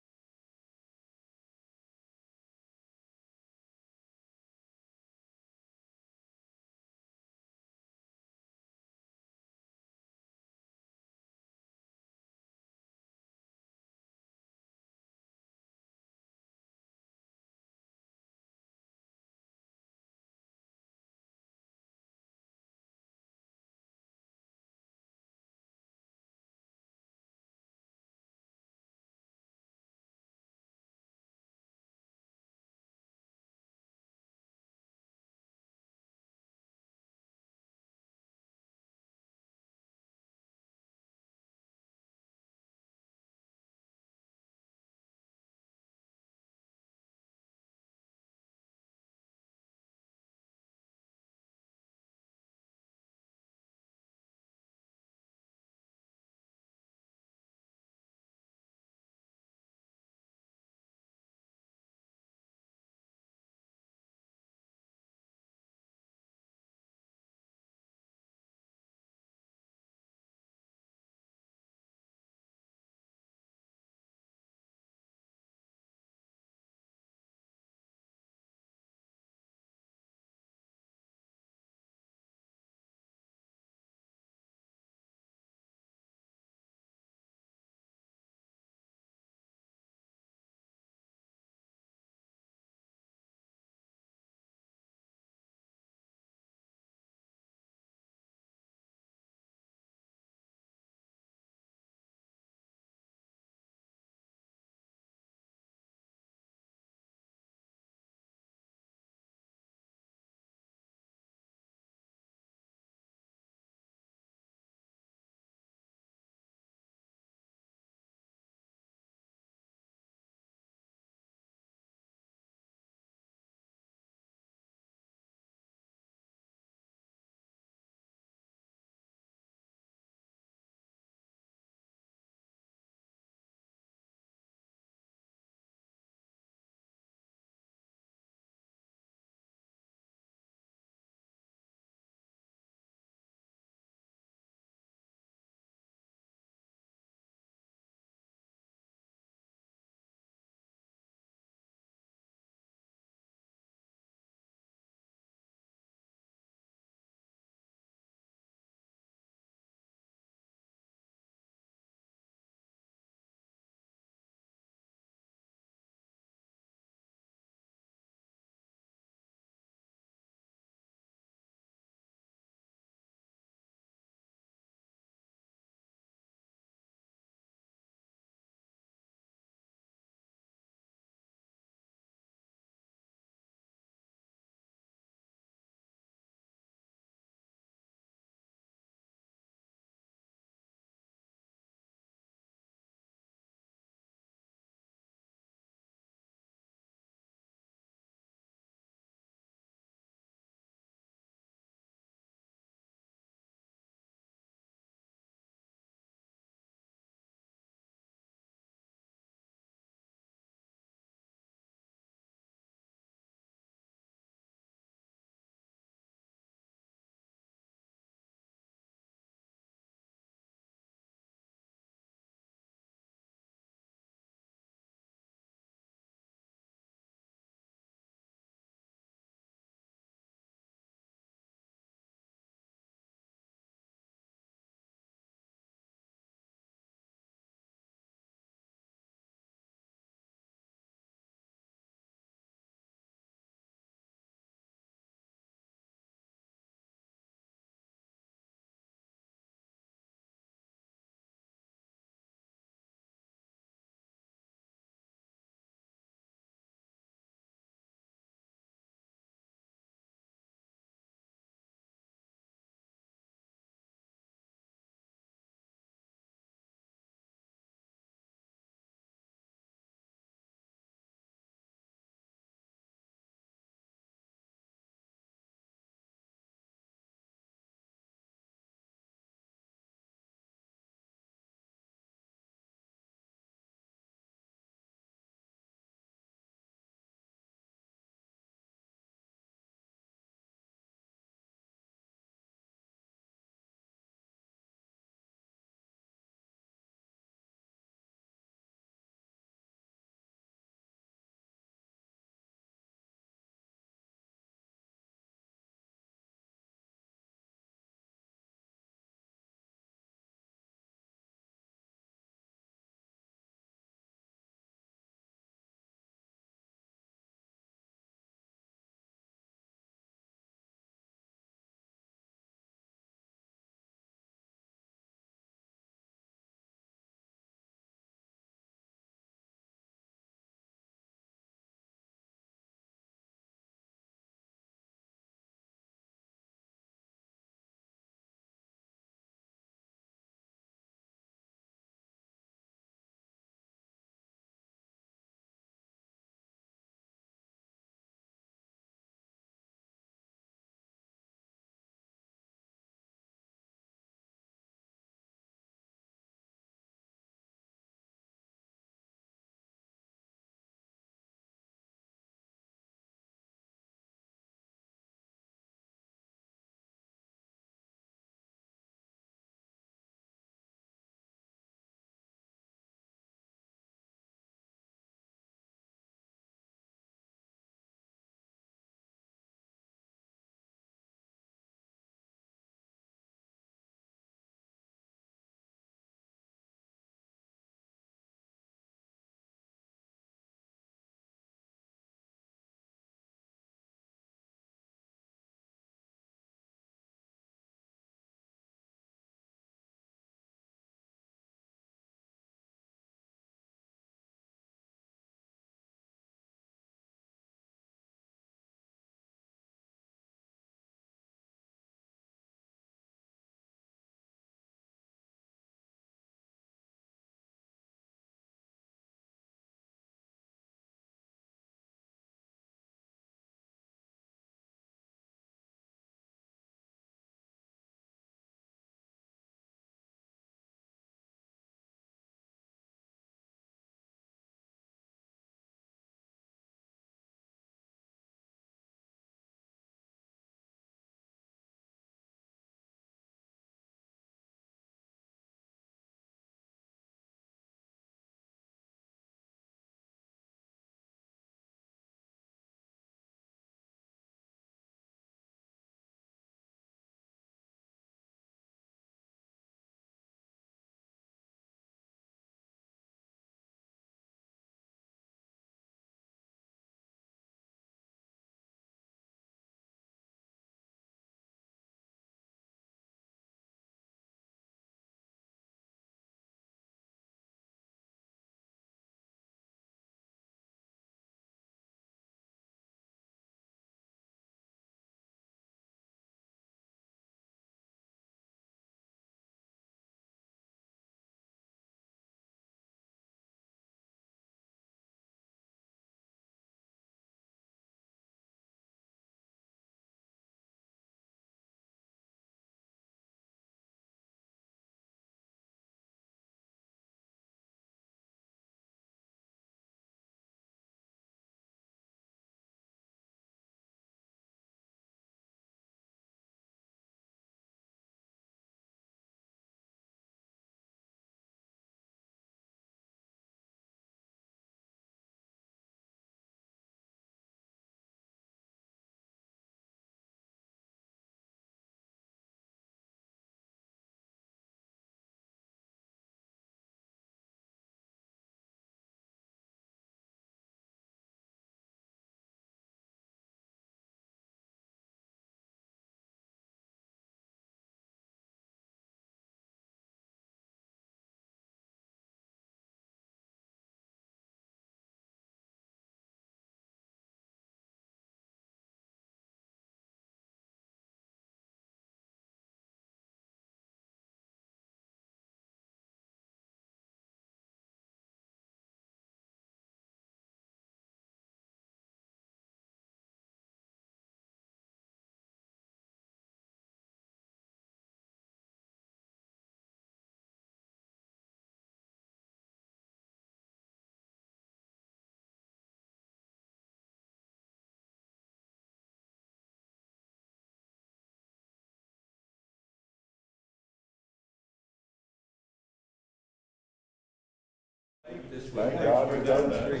Thank God we've done that.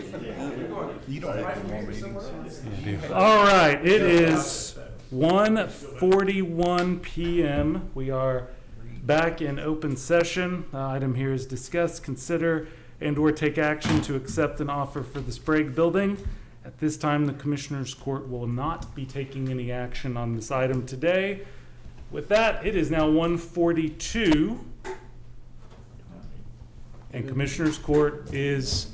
You don't have more meetings. All right, it is 1:41 p.m. We are back in open session. The item here is discuss, consider, and/or take action to accept an offer for the Sprague Building. At this time, the Commissioners Court will not be taking any action on this item today. With that, it is now 1:42, and Commissioners Court is